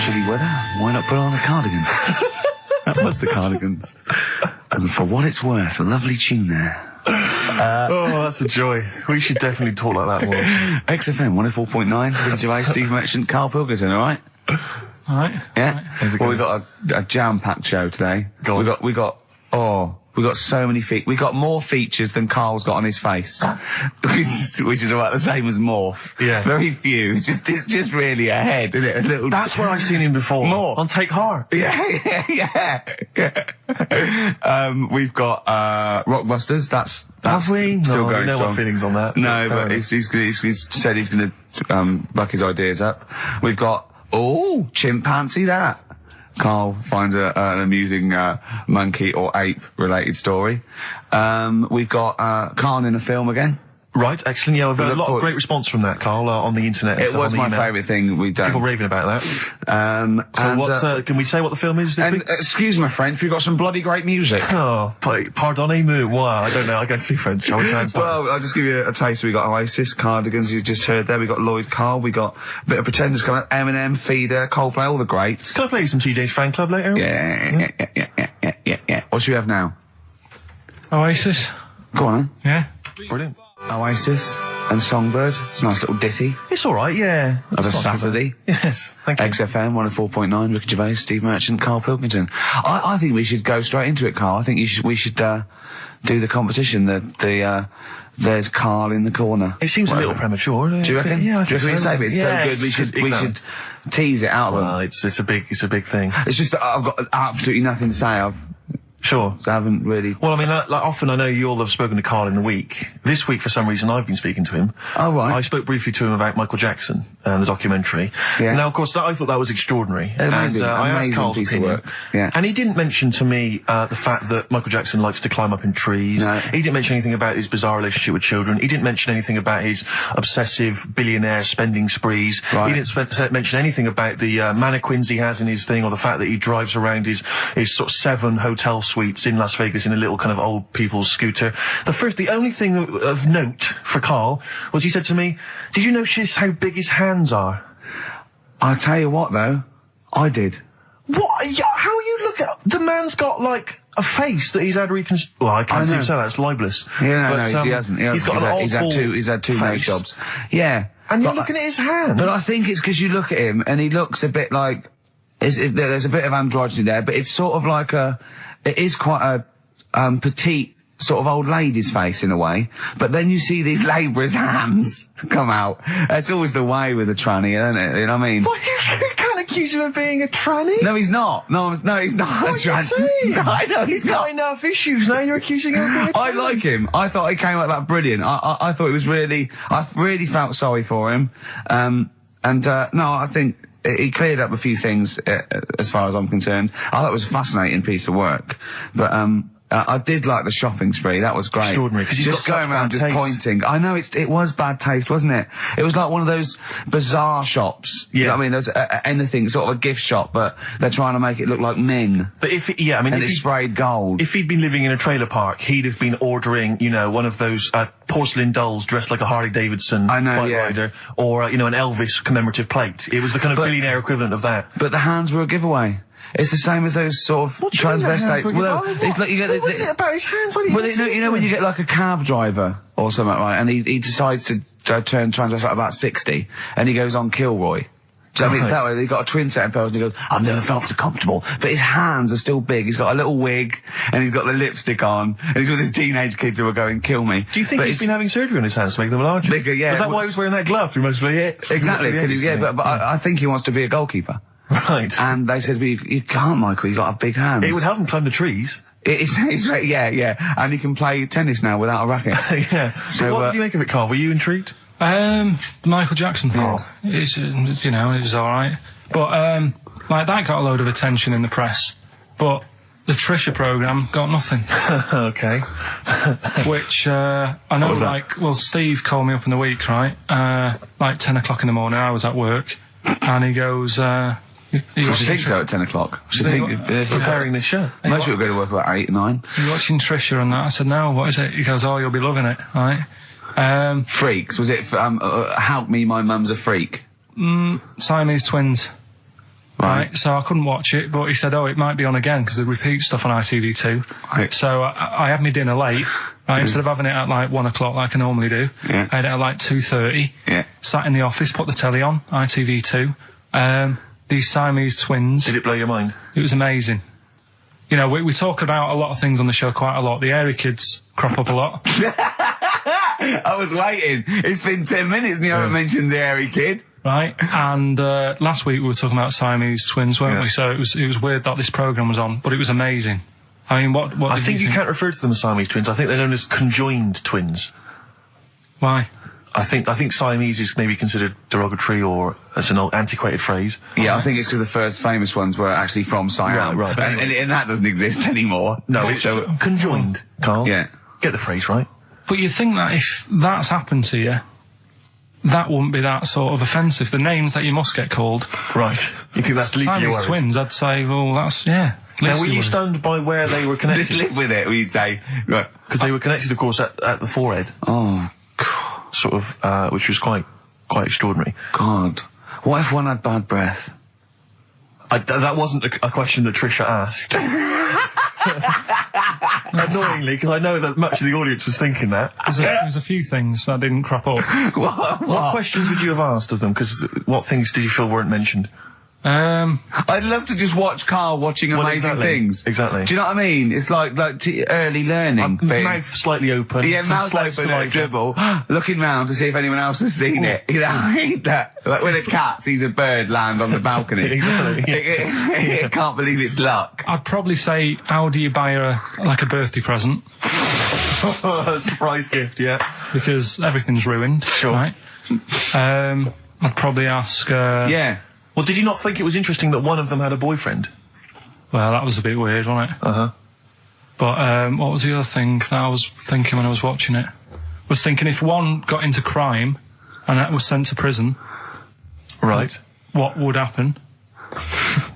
chilly weather, why not put on a cardigan? That was the Cardigans. And for what it's worth, a lovely tune there. Oh, that's a joy. We should definitely talk like that more. XFM 104.9, Ricky Gervais, Steve Merchant, Karl Pilkington, alright? Alright. Yeah? Right. Well, we got a jam-packed show today. We got so many we got more features than Carl's got on his face. which is about the same as Morph. Yeah. Very few. It's just really a head, isn't it? A little. That's where I've seen him before. More. On Take Heart. Yeah. We've got, Rockbusters. That's Have we? still No, going no strong. more feelings on that. No, Fair but enough. he's said he's gonna, buck his ideas up. We've got, chimpanzee that. Carl finds an amusing monkey or ape related story. We've got Carl in a film again. Right, excellent. Yeah, I've had a lot of great response from that, Carl, on the internet. It was my favourite thing we've done. People raving about that. So can we say what the film is this week? Excuse my French, we've got some bloody great music. Oh, pardonnez-moi. Wow, I don't know. I can't speak French. I will try and start. Well, I'll just give you a taste. We got Oasis, Cardigans, you just heard there. We got Lloyd Carl. We got a bit of Pretenders coming up. Eminem, Feeder, Coldplay, all the greats. Can I play you some TJ's fan club later? Yeah. What should we have now? Oasis. Go on, Yeah. Brilliant. Oasis and Songbird. It's a nice little ditty It's all right, yeah. of a It's not too Saturday. bad. Yes, thank you. XFM 104.9, Ricky Gervais, Steve Merchant, Karl Pilkington. I think we should go straight into it, Karl. I think we should do the competition. There's Karl in the corner. It seems a little premature. Do you reckon? Yeah, I Do you think reckon we so. save it? It's Yeah, so good. We exactly. should tease it out of them. Well, it's a big thing. It's just that I've got absolutely nothing to say. Sure. I haven't really. Well, I mean, like often I know you all have spoken to Karl in the week. This week, for some reason, I've been speaking to him. Oh, right. I spoke briefly to him about Michael Jackson and the documentary. Yeah. Now, of course, I thought that was extraordinary. Amazing, I asked amazing Karl's piece of opinion. work. Yeah. And he didn't mention to me the fact that Michael Jackson likes to climb up in trees. No. He didn't mention anything about his bizarre relationship with children. He didn't mention anything about his obsessive billionaire spending sprees. Right. He didn't mention anything about the mannequins he has in his thing, or the fact that he drives around his sort of 7 hotel suites in Las Vegas in a little kind of old people's scooter. The only thing of note for Karl was he said to me, "Did you notice how big his hands are?" I'll tell you what, though. I did. What? How you look at the man's got like a face that he's had reconstructed. Well, I can't I know. even say that. It's libelous. Yeah, But, he hasn't. He's got an old he's had two nose face. jobs. Yeah. And you're But looking at his hands. But I think it's because you look at him and he looks a bit like there's a bit of androgyny there, but it's sort of like it is quite a petite sort of old lady's face in a way. But then you see these labourers' hands come out. That's always the way with a tranny, isn't it? You know what I mean? Well, you can't accuse him of being a tranny. No, he's not. No, he's not. What are you saying? No, I know He's got enough issues now. You're accusing him of being a I tranny. like him. I thought he came out that brilliant. I thought it was really. I really felt sorry for him. No, I think he cleared up a few things as far as I'm concerned. I thought it was a fascinating piece of work, but I did like the shopping spree. That was great. Extraordinary, 'cause he's just got going such around bad just taste. pointing. I know it was bad taste, wasn't it? It was like one of those bizarre shops. You know what I mean? There's anything sort of a gift shop, but they're trying to make it look like Ming. But And it's sprayed gold. If he'd been living in a trailer park, he'd have been ordering, one of those porcelain dolls dressed like a Harley Davidson I know, bike yeah. rider, or an Elvis commemorative plate. It was the kind of billionaire equivalent of that. But the hands were a giveaway. It's the same as those sort of What do you mean the hands transvestites. were Well, giveaway? it's like you get What was it about his hands? I didn't Well, even see you know his when you hands. get like a cab driver or something, right? And he decides to turn transvestite about 60, and he goes on Kilroy. Do you know what I mean? That way, he got a twin set of pearls, and he goes, "I've never felt so comfortable." But his hands are still big. He's got a little wig, and he's got the lipstick on, and he's with his teenage kids who are going, "Kill me." Do you think he's been having surgery on his hands to make them larger? Bigger, yeah. Was that why he was wearing that glove through most of the Exactly, because but I think he wants to be a goalkeeper. Right. And they said, well, you can't, Michael, you've got big hands. It would help him climb the trees. It's right, yeah. And he can play tennis now without a racket. Yeah. So what did you make of it, Carl? Were you intrigued? The Michael Jackson thing. It's, it was alright. But, that got a load of attention in the press. But the Trisha programme got nothing. Okay. Which, I know, Steve called me up in the week, right? 10 o'clock in the morning, I was at work. And he goes, I think so at 10 o'clock. I think Preparing this show. most people go to work about 8, 9. Are you watching Trisha and that? I said, no, what is it? He goes, oh, you'll be loving it, right? Freaks, was it, Help Me, My Mum's a Freak? Siamese twins. Right, so I couldn't watch it, but he said, it might be on again, because they repeat stuff on ITV2. Right. So I had my dinner late, right, instead of having it at like 1 o'clock like I normally do, Yeah. I had it at like 2:30, Yeah. sat in the office, put the telly on, ITV2, these Siamese twins. Did it blow your mind? It was amazing. You know, we talk about a lot of things on the show quite a lot. The Airy Kids crop up a lot. I was waiting. It's been 10 minutes and you haven't mentioned the Airy Kid. Right, and last week we were talking about Siamese twins, weren't we? So it was weird that this programme was on, but it was amazing. I mean, what I did think you you can't refer to them as Siamese twins. I think they're known as conjoined twins. Why? I think Siamese is maybe considered derogatory or as an old antiquated phrase. Yeah, I think it's because the first famous ones were actually from Siam. Right. And that doesn't exist anymore. No, it's conjoined, Carl. Yeah. Get the phrase right. But you think that if that's happened to you, that wouldn't be that sort of offensive. The names that you must get called. Right. You think that's least of your Siamese worries? twins, I'd say, well, that's, yeah. Now, were you stunned by where they were connected? Just live with it, we'd say. Right. Because they were connected, of course, at the forehead. Oh, Sort of, which was quite extraordinary. God. What if one had bad breath? That wasn't a question that Trisha asked. Annoyingly, because I know that much of the audience was thinking that. There's a few things that didn't crop up. What questions would you have asked of them? Because what things did you feel weren't mentioned? I'd love to just watch Carl watching amazing things. Exactly. Do you know what I mean? It's like early learning thing. Mouth slightly open. Yeah, some mouth slight open, saliva. dribble, looking round to see if anyone else has seen it. You know, I mean that. Like when a cat sees a bird land on the balcony. Exactly. It can't believe it's luck. I'd probably say, how do you buy her, like, a birthday present? A surprise gift, yeah. Because everything's ruined. Sure. Right? I'd probably ask, Yeah. Well, did you not think it was interesting that one of them had a boyfriend? well, that was a bit weird, wasn't it? Uh-huh. But, what was the other thing that I was thinking when I was watching it? Was thinking if one got into crime and that was sent to prison, Right. what would happen?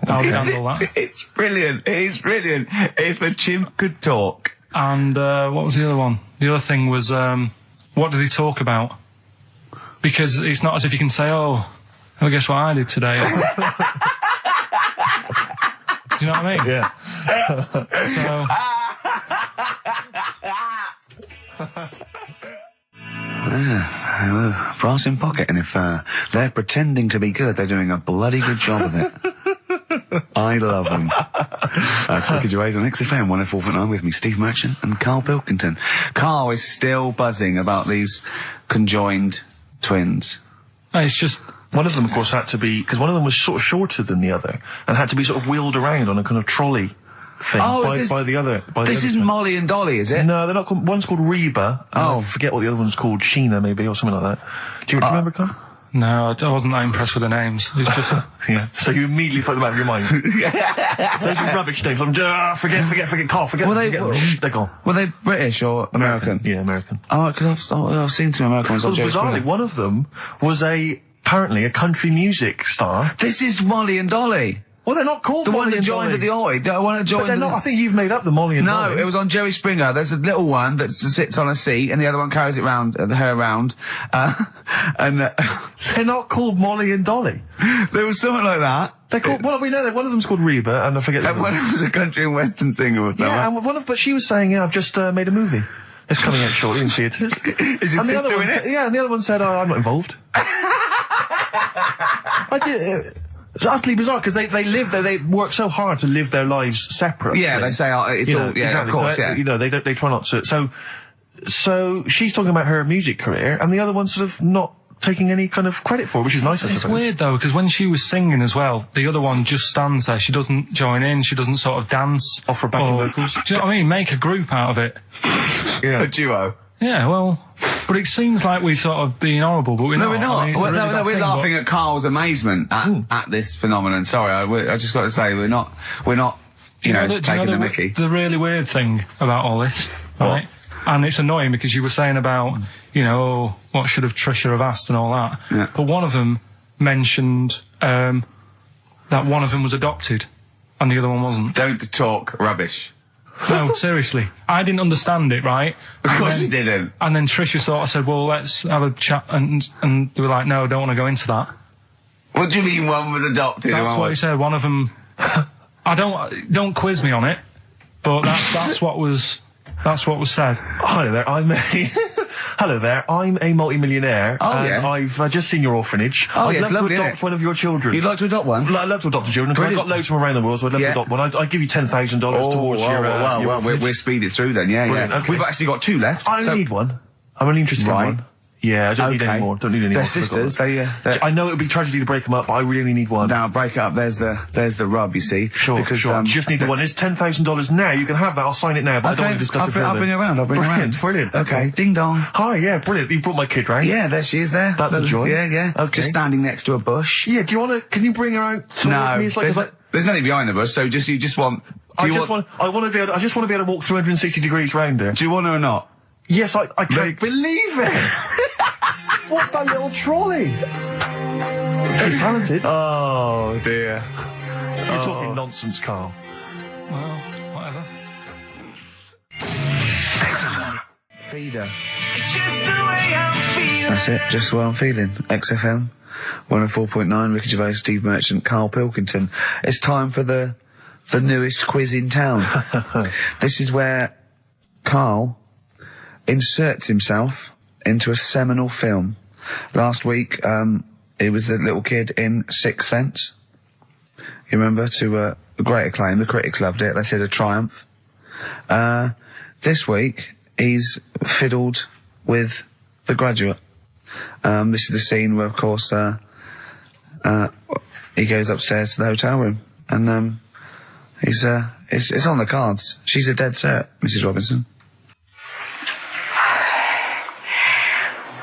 How would you handle that? It's brilliant. It is brilliant. If a chimp could talk. And what was the other one? The other thing was, what did he talk about? Because it's not as if you can say, oh, guess what I did today? Do you know what I mean? Yeah. So, Brass in pocket, and if they're pretending to be good, they're doing a bloody good job of it. I love them. That's Ricky Gervais on XFM 104.9 with me, Steve Merchant and Karl Pilkington. Karl is still buzzing about these conjoined twins. it's just, One of them, of course, had to be, because one of them was sort of shorter than the other, and had to be sort of wheeled around on a kind of trolley thing by the other. This isn't Molly and Dolly, is it? No, they're not called, one's called Reba, and I forget what the other one's called, Sheena maybe, or something like that. Do you remember, Carl? no, I wasn't that impressed with the names. It's just, Yeah. So you immediately put them out of your mind. Those are rubbish names. I'm forget, Carl, forget. They're gone. Were they British or American? Yeah, American. Oh, because I've seen some American ones on Well, Jerry bizarrely, Springer. one of them was apparently a country music star. This is Molly and Dolly. Well, they're not called The Molly one that and joined Dolly. at the Oi. The one that joined But they're at not. I think you've made up the Molly and No, Dolly. it was on Jerry Springer. There's a little one that sits on a seat, and the other one carries it round, her around. They're not called Molly and Dolly. There was something like that. They're called. Well, we know that one of them's called Reba, and I forget the And other one one. was a country and western singer or something. Yeah, and but she was saying, "Yeah, I've just made a movie. It's coming out shortly in theatres." Is your And the other sister one in said, it? yeah, and the other one said, "Oh, I'm not involved." It's utterly bizarre because they live there. They work so hard to live their lives separately. Yeah, they say it's You all. know, Yeah, exactly. of course. So, Yeah. You know, they try not to. So she's talking about her music career, and the other one's sort of not taking any kind of credit for it, which is nice, I it's suppose. weird though, because when she was singing as well, the other one just stands there. She doesn't join in. She doesn't sort of dance. Offer backing vocals. Do you know what I mean? Make a group out of it. Yeah. A duo. Yeah, well, but it seems like we're sort of being horrible, but we're No, not. we're not. I mean, it's a Well, really no, bad we're thing, laughing but- at Carl's amazement at this phenomenon. Sorry, I just got to say we're not. You know, taking the Mickey. The really weird thing about all this, right? And it's annoying because you were saying about, you know, oh, what should have Trisha have asked and all that. Yeah. But one of them mentioned that one of them was adopted and the other one wasn't. Don't talk rubbish. No, seriously. I didn't understand it, right? Of And course then- you didn't. And then Trisha sort of said, well, let's have a chat. And they were like, no, I don't want to go into that. What do you mean one was adopted? That's what he said. One of them. Don't quiz me on it, but that's what was said. Hello there. Hello there. I'm a multi-millionaire. And I've just seen your orphanage. I'd love to adopt one of your children. You'd like to adopt one? I'd love to adopt a children because I've got loads from around the world, so I'd love to adopt one. I'd give you $10,000 towards your. Well, we're speeding through then. Yeah. Okay. We've actually got 2 left. I only need one. I'm only interested in one. Yeah, I don't need any more. Don't need any more. They're sisters. I know it would be tragedy to break them up, but I really only need one. Now break it up. There's the rub. You see. Sure. You just need the one. It's $10,000 now. You can have that. I'll sign it now. But I don't want to discuss it further. I'll bring you around. Brilliant. Okay. Ding dong. Hi. Yeah. Brilliant. You brought my kid round. Yeah. There she is. There. That's a joy. Yeah. Okay. Just standing next to a bush. Yeah. Do you want to? Can you bring her out? No. There's nothing behind the bush. So you just want. I just want to be able to walk 360 degrees round her. Do you want her or not? Yes. I can't believe it. What's that little trolley? She's talented. Oh, dear. You're talking nonsense, Carl. Well, whatever. Feeder. That's it, just the way I'm feeling. XFM, 104.9, Ricky Gervais, Steve Merchant, Karl Pilkington. It's time for the newest quiz in town. This is where Karl inserts himself into a seminal film. Last week, it was the little kid in Sixth Sense. You remember? To great acclaim. The critics loved it. They said a triumph. This week, he's fiddled with The Graduate. This is the scene where, of course, he goes upstairs to the hotel room, and it's on the cards. She's a dead cert, Mrs. Robinson.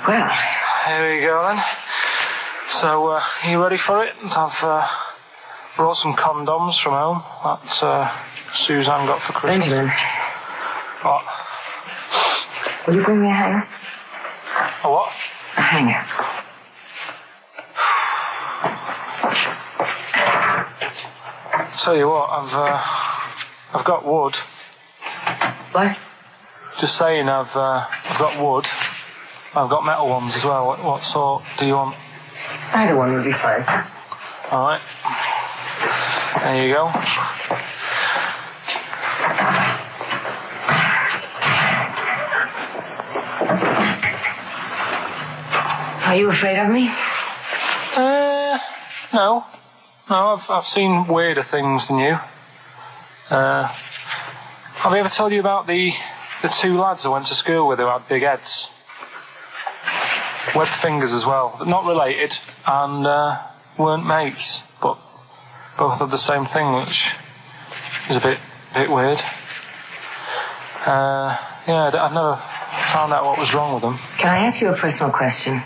Well, here we go then. So, are you ready for it? I've brought some condoms from home that Suzanne got for Christmas. Benjamin. What? Will you bring me a hanger? A what? A hanger. Tell you what, I've got wood. What? Just saying, I've got wood. I've got metal ones as well. What sort do you want? Either one would be fine. All right. There you go. Are you afraid of me? No. No, I've seen weirder things than you. Have I ever told you about the 2 lads I went to school with who had big heads? Webbed fingers as well. Not related, and weren't mates, but both had the same thing, which is a bit weird. Yeah, I've never found out what was wrong with them. Can I ask you a personal question?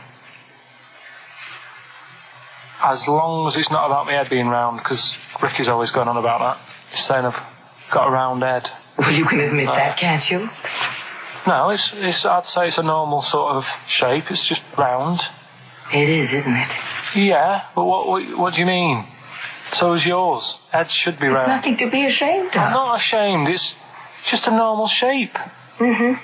As long as it's not about my head being round, because Ricky's always going on about that. He's saying I've got a round head. Well, you can admit that, can't you? No, it's. I'd say it's a normal sort of shape. It's just round. It is, isn't it? Yeah, but what do you mean? So is yours. Heads should be round. It's nothing to be ashamed of. I'm not ashamed. It's just a normal shape. Mm-hmm.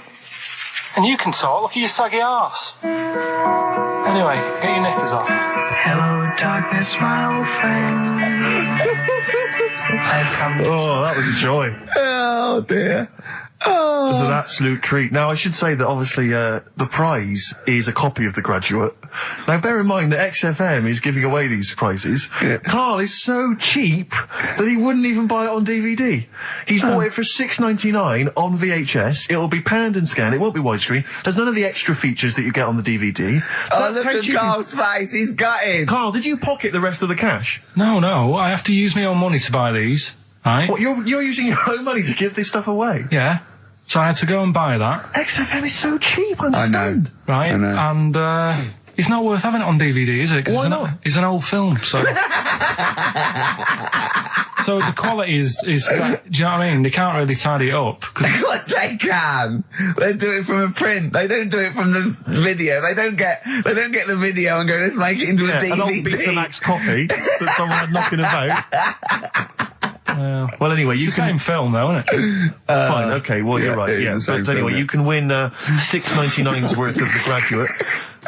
And you can talk. Look at your saggy arse. Anyway, get your knickers off. Hello, darkness, my old friend. Oh, that was a joy. Oh, dear. Oh. It was an absolute treat. Now, I should say that obviously the prize is a copy of The Graduate. Now, bear in mind that XFM is giving away these prizes. Yeah. Carl is so cheap that he wouldn't even buy it on DVD. He's bought it for $6.99 on VHS. It'll be panned and scanned. It won't be widescreen. There's none of the extra features that you get on the DVD. Look at Carl's face. He's gutted. Carl, did you pocket the rest of the cash? No. I have to use my own money to buy these. Right? What, you're using your own money to give this stuff away? Yeah. So I had to go and buy that. XFM is so cheap, I understand. Right? I know. And it's not worth having it on DVD, is it? Why not? It's an old film, so... So the quality is do you know what I mean? They can't really tidy it up. Of course they can. They do it from a print. They don't do it from the video. They don't get the video and go, let's make it into a DVD. An old Betamax copy that someone had knocking about. Well, anyway, it's the same film, though, isn't it? Fine, okay, well, you're right, yeah. But anyway, you can win $6.99's worth of The Graduate.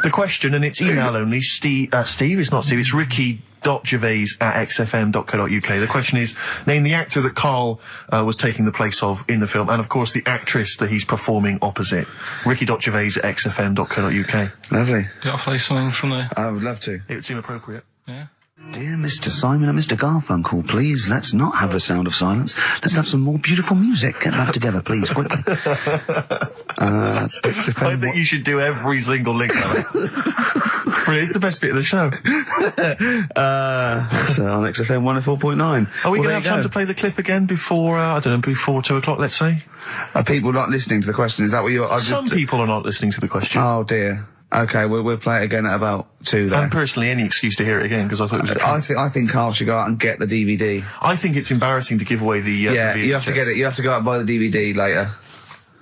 The question, and it's email only, Steve, it's not Steve, it's Ricky ricky.gervais@xfm.co.uk. The question is, name the actor that Karl was taking the place of in the film, and of course the actress that he's performing opposite. ricky.gervais@xfm.co.uk. Lovely. Do you want to play something from there? I would love to. It would seem appropriate. Yeah. Dear Mr. Simon and Mr. Garfunkel, please, let's not have the sound of silence. Let's have some more beautiful music. Get that together, please, quickly. That's XFM. I think you should do every single link on it. It's the best bit of the show. That's on XFM 104.9. Are we Well, going to have time to play the clip again before, I don't know, before 2 o'clock, let's say? Are people not listening to the question? Is that what you're... Some people are not listening to the question. Oh, dear. Okay, we'll play it again at about 2 then. And personally, any excuse to hear it again, because I thought it was I think Karl should go out and get the DVD. I think it's embarrassing to give away the Yeah, the you have to get it. You have to go out and buy the DVD later.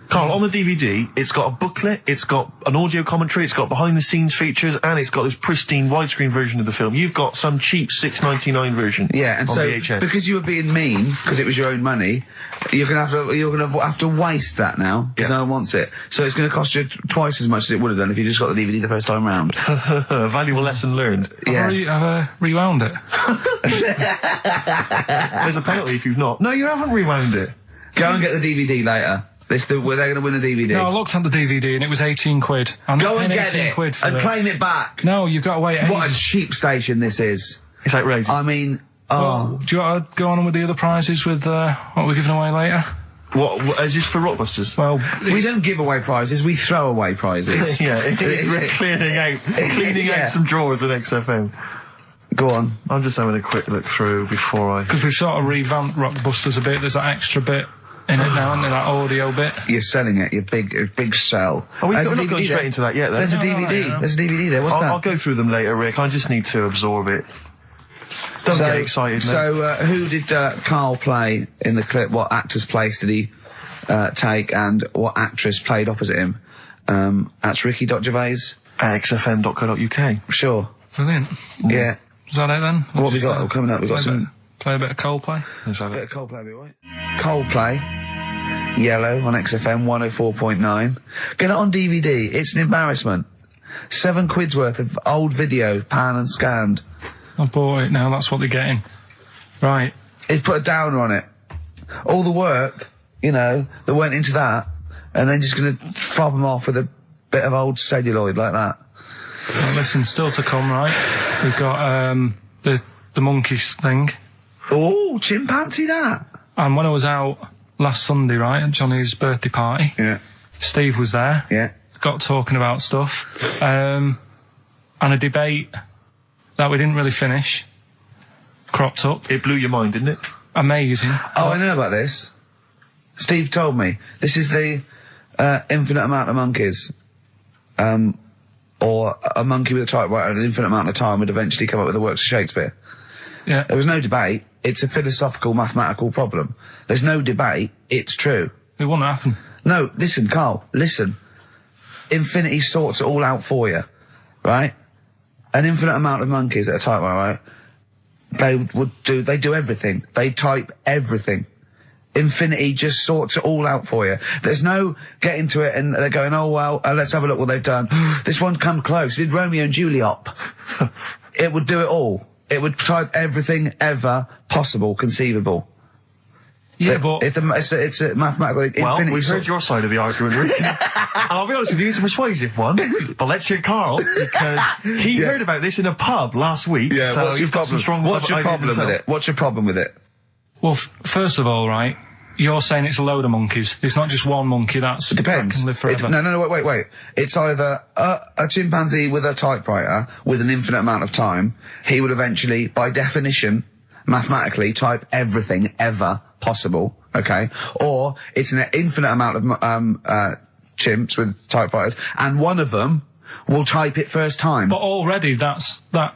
Karl, on the DVD, it's got a booklet, it's got an audio commentary, it's got behind-the-scenes features, and it's got this pristine widescreen version of the film. You've got some cheap $6.99 version. Yeah, and on so VHS. because you were being mean, because it was your own money, you're gonna have to waste that now because no one wants it. So it's gonna cost you twice as much as it would have done if you just got the DVD the first time round. A valuable lesson learned. Yeah. I've rewound it. There's a penalty if you've not. No, you haven't rewound it. Go and get the DVD later. Were they going to win the DVD? No, I looked at the DVD and it was 18 quid. I'm Go not and paying get 18 it quid for and it. claim it back. No, you've got to wait. What a ages. cheap station this is. It's outrageous. I mean, Well, do you want to go on with the other prizes with what we're giving away later? What is this for Rockbusters? Well, we don't give away prizes, we throw away prizes. Yeah, it's cleaning out Yeah. some drawers at XFM. Go on. I'm just having a quick look through before I... because we've sort of revamped Rockbusters a bit. There's that extra bit in it now, isn't there? That audio bit. You're selling it, your big sell. Oh, we're There's not a going DVD straight there. into that yet, then. There's a No, DVD. no. There's a DVD there. What's that? I'll go through them later, Rick. I just need to absorb it. Don't get excited, mate. So, who did Karl play in the clip? What actor's place did he take, and what actress played opposite him? That's Ricky.Gervais. At xfm.co.uk. Sure. Brilliant. Yeah. Is that it then? What have we got coming up? We've got some... Play a bit of Coldplay. Let's have bit it. of Coldplay, be right? Coldplay. Yellow on XFM 104.9. Get it on DVD. It's an embarrassment. £7 worth of old video, pan and scanned. I bought it now, that's what they're getting. Right. He's put a downer on it. All the work, that went into that, and then just gonna fob them off with a bit of old celluloid like that. Well, listen, still to come, right? We've got the monkeys thing. Oh, chimpanzee that. And when I was out last Sunday, right, at Johnny's birthday party, Yeah. Steve was there. Yeah. Got talking about stuff. And a debate that we didn't really finish cropped up. It blew your mind, didn't it? Amazing. Oh, I know about this. Steve told me. This is the infinite amount of monkeys. Or a monkey with a typewriter and an infinite amount of time would eventually come up with the works of Shakespeare. Yeah. There was no debate. It's a philosophical, mathematical problem. There's no debate. It's true. It wouldn't happen. No, listen, Karl, listen. Infinity sorts it all out for you, right? An infinite amount of monkeys at a typewriter, right? They do everything. They type everything. Infinity just sorts it all out for you. There's no getting to it and they're going, oh, well, let's have a look what they've done. This one's come close. Did Romeo and Juliet. It would do it all. It would type everything ever possible, conceivable. Yeah, but... It's a mathematical... Well, infinity we've heard sort- your side of the argument, Rick. And I'll be honest with you, it's a persuasive one. But let's hear Karl, because he heard about this in a pub last week. Yeah, so what's your he's got some problem? strong What's your ideas problem with himself. it? What's your problem with it? Well, first of all, right, you're saying it's a load of monkeys. It's not just one monkey that Depends. can live forever. No, wait. It's either a chimpanzee with a typewriter with an infinite amount of time. He would eventually, by definition, mathematically, type everything ever possible. Okay, or it's an infinite amount of chimps with typewriters, and one of them will type it first time. But already that's not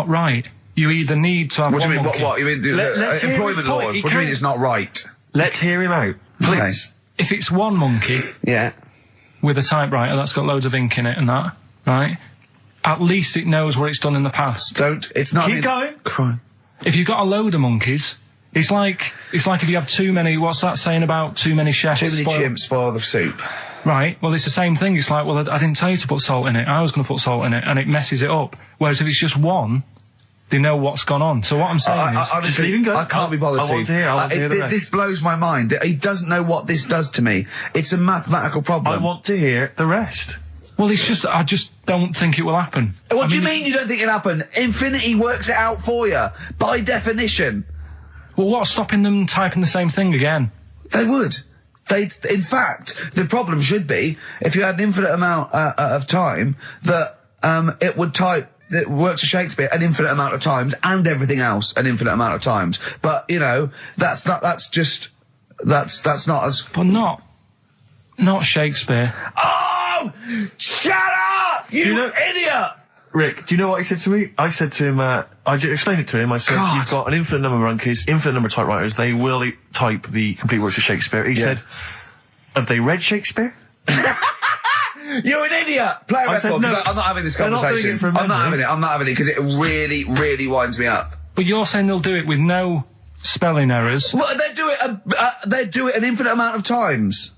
right. You either need to have What do one you mean? monkey. What? You mean Let's hear his employment point. laws? He What do you mean can't- it's not right? Let's hear him out, please. If it's one monkey Yeah. with a typewriter that's got loads of ink in it and that, right? At least it knows what it's done in the past. It's not. Keep going. Crime. If you've got a load of monkeys, it's like if you have too many. What's that saying about too many chefs? Too many spoil- chimps spoil the soup. Right, well, it's the same thing. It's like, well, I didn't tell you to put salt in it. I was going to put salt in it, and it messes it up. Whereas if it's just one, they know what's gone on. So what I'm saying is... honestly, just leave him go. I can't be bothered, I want to hear, I want to hear the rest. This blows my mind. He doesn't know what this does to me. It's a mathematical problem. I want to hear the rest. Well, it's just, I just don't think it will happen. What do you mean you don't think it'll happen? Infinity works it out for you, by definition. Well, what's stopping them typing the same thing again? They would. In fact, the problem should be, if you had an infinite amount of time, that it would type, it works for Shakespeare an infinite amount of times, and everything else an infinite amount of times. But, you know, that's not as... But not Shakespeare. Oh! Shut up! You idiot! Rick, do you know what he said to me? I said to him, I explained it to him. I said, God. you've got an infinite number of monkeys, infinite number of typewriters. They will type the complete works of Shakespeare. He said, have they read Shakespeare? You're an idiot! Play a record. said, no, I'm not having this they're not conversation. doing it from I'm not memory. having it. I'm not having it because it really, really winds me up. But you're saying they'll do it with no spelling errors. Well, they do it an infinite amount of times.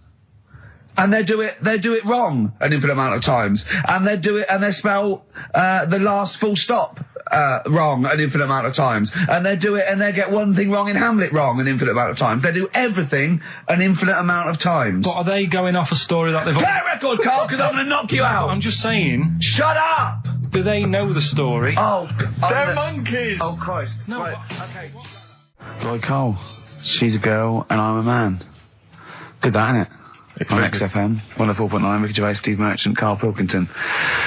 And they do it wrong an infinite amount of times. And they spell the last full stop wrong an infinite amount of times. And they get one thing wrong in Hamlet wrong an infinite amount of times. They do everything an infinite amount of times. But are they going off a story that they've... Play a record, Carl, because I'm going to knock you out. I'm just saying... Shut up! Do they know the story? They're monkeys! Oh, Christ. No, Right, okay. Lloyd Cole, she's a girl and I'm a man. Good that, innit? On XFM, 104.9, Ricky Gervais, Steve Merchant, Karl Pilkington.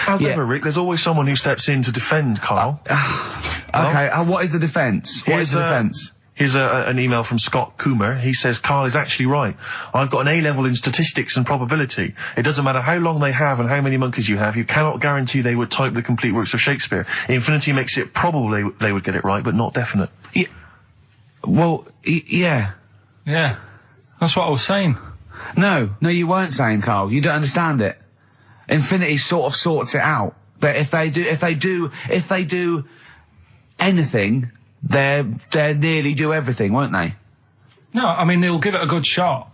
As ever, Rick, there's always someone who steps in to defend Carl. Okay, what is the defence? What is the defence? Here's an email from Scott Coomer. He says, Carl is actually right. I've got an A-level in statistics and probability. It doesn't matter how long they have and how many monkeys you have. You cannot guarantee they would type the complete works of Shakespeare. Infinity makes it probable they would get it right, but not definite. Yeah. Well, yeah. Yeah. That's what I was saying. No, you weren't saying, Carl. You don't understand it. Infinity sort of sorts it out. But if they do anything, they nearly do everything, won't they? No, I mean, they'll give it a good shot.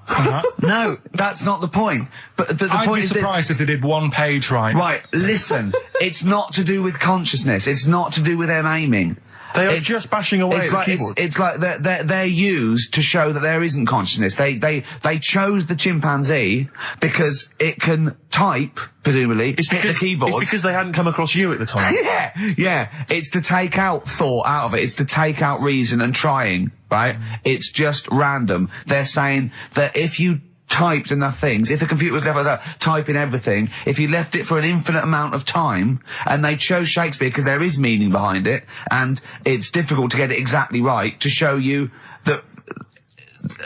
No, that's not the point. But the I'd point be is surprised if they did one page right. Right, listen. It's not to do with consciousness. It's not to do with them aiming. They are just bashing away at the keyboard. It's like they're used to show that there isn't consciousness. They chose the chimpanzee because it can type, presumably, hit the keyboard. It's because they hadn't come across you at the time. Yeah. It's to take out thought out of it. It's to take out reason and trying, right? It's just random. They're saying that if you typed enough things, if the computer was left typing everything, if you left it for an infinite amount of time, and they chose Shakespeare because there is meaning behind it, and it's difficult to get it exactly right, to show you that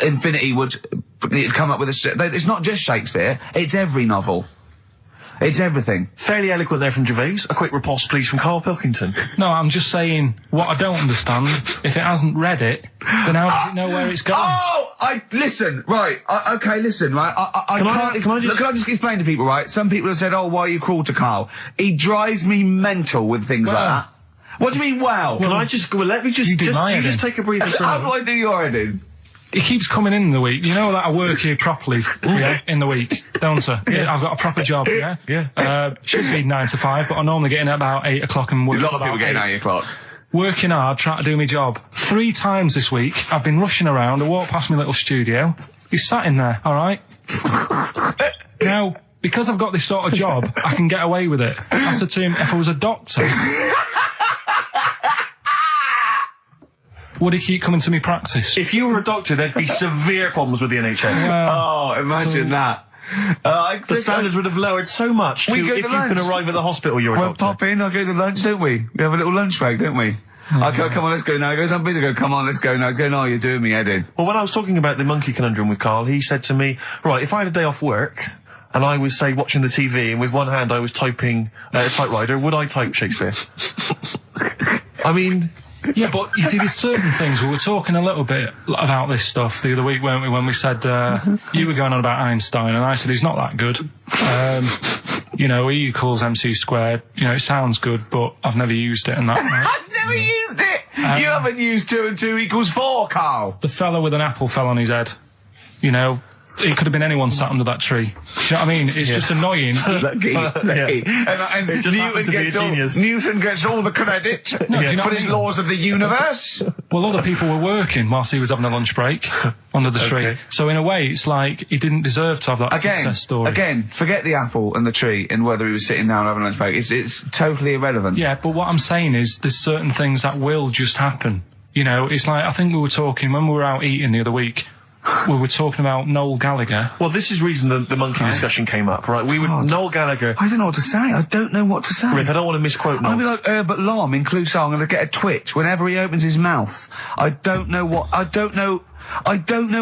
Infinity would come up with it's not just Shakespeare, it's every novel. It's everything. Fairly eloquent there from Gervais. A quick riposte, please, from Karl Pilkington. No, I'm just saying, what I don't understand, if it hasn't read it, then how does it know where it's going? Listen, right, listen, right, Can I just explain to people, right? Some people have said, why are you cruel to Carl? He drives me mental with things like that. What do you mean, let me just take a breather. How do I do your editing? He keeps coming in the week. You know that I work here properly, in the week, don't I? Yeah, I've got a proper job, should be 9 to 5, but I normally get in at about 8 o'clock and work. A lot of people getting 8 o'clock. Working hard, trying to do my job. 3 times this week, I've been rushing around. I walked past my little studio. He's sat in there, alright? Now, because I've got this sort of job, I can get away with it. I said to him, if I was a doctor, would he keep coming to me practice? If you were a doctor, there'd be severe problems with the NHS. Imagine that. The standards would have lowered so much if you can arrive at the hospital, you're a doctor. Pop in, I'll go to lunch, don't we? We have a little lunch break, don't we? I go, come on, let's go now. He goes, I'm busy. I go, come on, let's go now. He's going, you're doing me head in. Well, when I was talking about the monkey conundrum with Carl, he said to me, right, if I had a day off work, and I was, say, watching the TV, and with one hand I was typing a typewriter, would I type Shakespeare? I mean... Yeah, but you see, there's certain things. We were talking a little bit about this stuff the other week, weren't we, when we said, you were going on about Einstein, and I said he's not that good. E equals MC². It sounds good, but I've never used it and that. Right? I've never used it! You haven't used 2 and 2 equals 4, Carl! The fella with an apple fell on his head. it could have been anyone sat under that tree. Do you know what I mean? It's just annoying. Lucky. And It just happened to be a genius. Newton gets all the credit do you know for what I his mean? laws of the universe. Well, other people were working whilst he was having a lunch break under the tree. Okay. So in a way, it's like he didn't deserve to have that success story. Again, forget the apple and the tree and whether he was sitting down having a lunch break. It's totally irrelevant. Yeah, but what I'm saying is there's certain things that will just happen. You know, it's like, I think we were talking, when we were out eating the other week, we were talking about Noel Gallagher. Well, this is reason the monkey discussion came up, right? Noel Gallagher. I don't know what to say. I don't know what to say. Rick, I don't want to misquote Noel. I'm gonna be like Herbert Lom in Clouseau. I'm gonna get a twitch whenever he opens his mouth. I don't know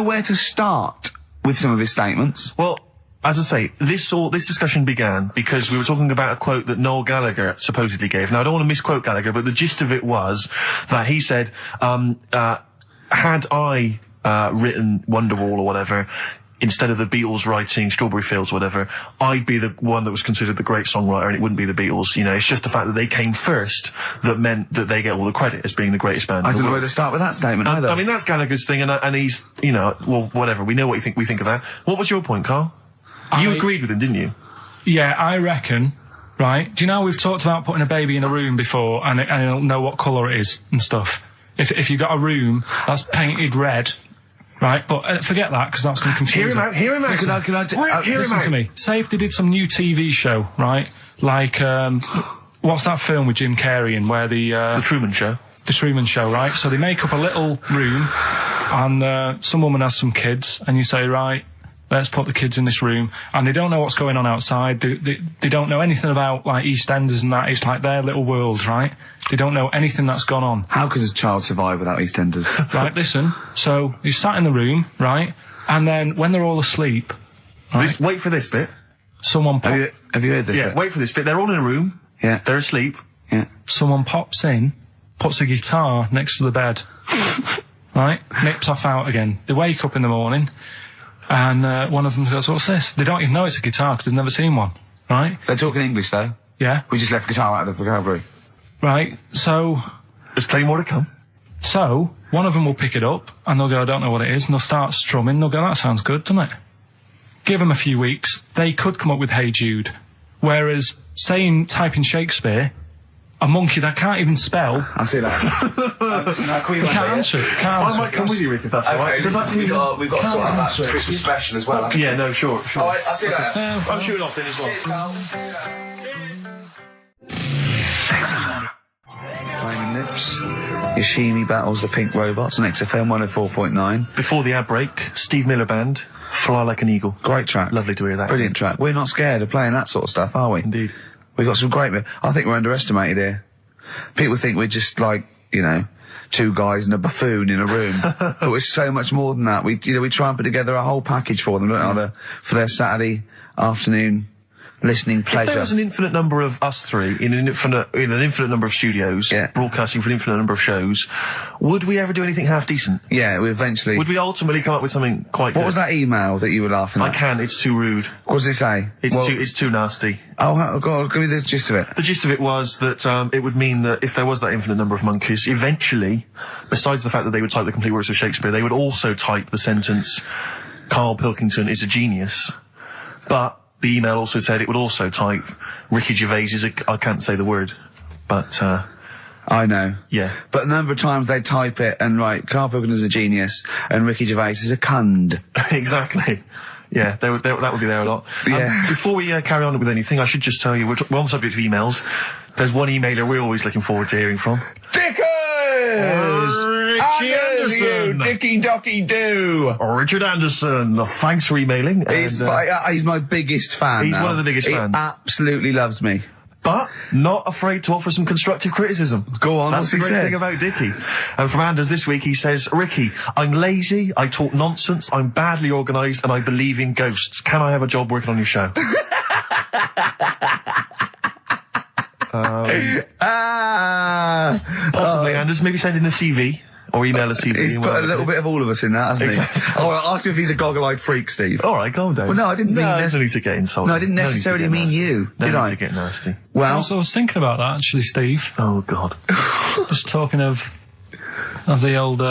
where to start with some of his statements. Well, as I say, this discussion began because we were talking about a quote that Noel Gallagher supposedly gave. Now, I don't want to misquote Gallagher, but the gist of it was that he said, had I written Wonderwall or whatever, instead of the Beatles writing Strawberry Fields or whatever, I'd be the one that was considered the great songwriter and it wouldn't be the Beatles. You know, it's just the fact that they came first that meant that they get all the credit as being the greatest band. I don't know where to start with that statement either. I mean, that's Gallagher's thing, and he's, you know, well, whatever. We know what we think of that. What was your point, Carl? You agreed with him, didn't you? Yeah, I reckon, right? Do you know we've talked about putting a baby in a room before and it'll know what colour it is and stuff? If you got a room that's painted red, right? But forget that, because that's going to confuse Hear him out. Listen to me. Say if they did some new TV show, right? Like, what's that film with Jim Carrey in where The Truman Show. The Truman Show, right? So they make up a little room and some woman has some kids and you say, right, let's put the kids in this room, and they don't know what's going on outside. They don't know anything about, like, EastEnders and that. It's like their little world, right? They don't know anything that's gone on. How could a child survive without EastEnders? Right, listen. So you sat in the room, right? And then when they're all asleep, right, Wait for this bit. someone Have you heard this? Yeah, bit? wait for this bit. They're all in a room. Yeah. They're asleep. Yeah. someone pops in, puts a guitar next to the bed, right? Nips off out again. They wake up in the morning, and one of them goes, "What's this?" They don't even know it's a guitar because they've never seen one, right? They're talking English though. Yeah. We just left guitar out of the vocabulary. Right. So There's plenty more to come. one of them will pick it up and they'll go, "I don't know what it is," and they'll start strumming. They'll go, "That sounds good, doesn't it?" Give them a few weeks, they could come up with "Hey Jude." Whereas, typing Shakespeare, a monkey that can't even spell, I see that. Listen, I'll call you can't answer it. Can't answer I might come with you, Rick, if that's all right. we've got to sort of that Christmas special as well. Yeah, no, sure. Alright, I'll see you later. I'm shooting off then as well. Cheers, Carl. Flaming Lips. Yoshimi battles the Pink Robots on XFM 104.9. Before the ad break, Steve Miller Band, Fly Like an Eagle. Great track. Lovely to hear that. Brilliant track. We're not scared of playing that sort of stuff, are we? Indeed. We've got some great... I think we're underestimated here. People think we're just like, you know, two guys and a buffoon in a room. But we're so much more than that. We try and put together a whole package for them, don't we? For their Saturday afternoon listening pleasure. If there was an infinite number of us three in an infinite number of studios, broadcasting for an infinite number of shows, would we ever do anything half decent? Yeah, we eventually... Would we ultimately come up with something quite good? What was that email that you were laughing at? I can't, it's too rude. What does it say? It's too nasty. Oh, God, give me the gist of it. The gist of it was that it would mean that if there was that infinite number of monkeys, eventually, besides the fact that they would type the complete works of Shakespeare, they would also type the sentence, "Karl Pilkington is a genius." But the email also said it would also type, "Ricky Gervais is I can't say the word, but I know. Yeah. But a number of times they type it and write, "Karl Pilkington is a genius," and Ricky Gervais is a cund. Exactly. Yeah, that would be there a lot. Yeah. Before we carry on with anything, I should just tell you, we're on the subject of emails. There's one emailer we're always looking forward to hearing from. Dickers! Richie Anderson! Dicky Docky Doo! Richard Anderson, thanks for emailing. He's my biggest fan. He's now. one of the biggest fans. He absolutely loves me. But not afraid to offer some constructive criticism. Go on, That's the what's he great said? thing about Dickie. And from Anders this week, he says, "Ricky, I'm lazy, I talk nonsense, I'm badly organised, and I believe in ghosts. Can I have a job working on your show?" Possibly, Anders. Maybe send in a CV. Or email a CV. He's put a little bit of all of us in that, hasn't Exactly. he? Oh, I'll ask him if he's a goggle-eyed freak, Steve. All right, calm down. Well, no, I didn't mean there's no need to get insulted. No, I didn't necessarily mean you, No did need I? to get nasty. Well, I was thinking about that actually, Steve. Oh, God. Just talking of the old.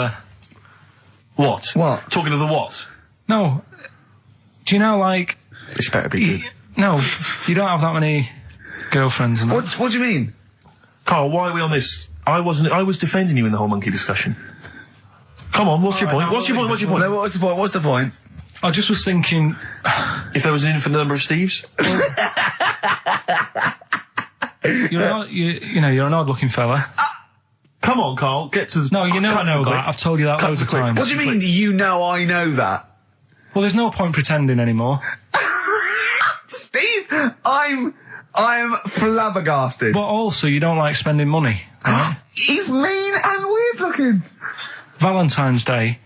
What? What? Talking to the what? No, Do you know, like... This better be good. No, you don't have that many girlfriends and that. What do you mean? Carl, why are we on this? I was defending you in the whole monkey discussion. Come on, what's your point? What's your point? What's your point? No, what's the point? What's the point? I just was thinking... If there was an infinite number of Steves? You're an odd-looking fella. Come on, Carl, get to the... No, you know I know that. I've told you that loads of times. What do you mean, you know I know that? Well, there's no point pretending anymore. Steve, I'm flabbergasted. But also, you don't like spending money, right? He's mean and weird looking. Valentine's Day.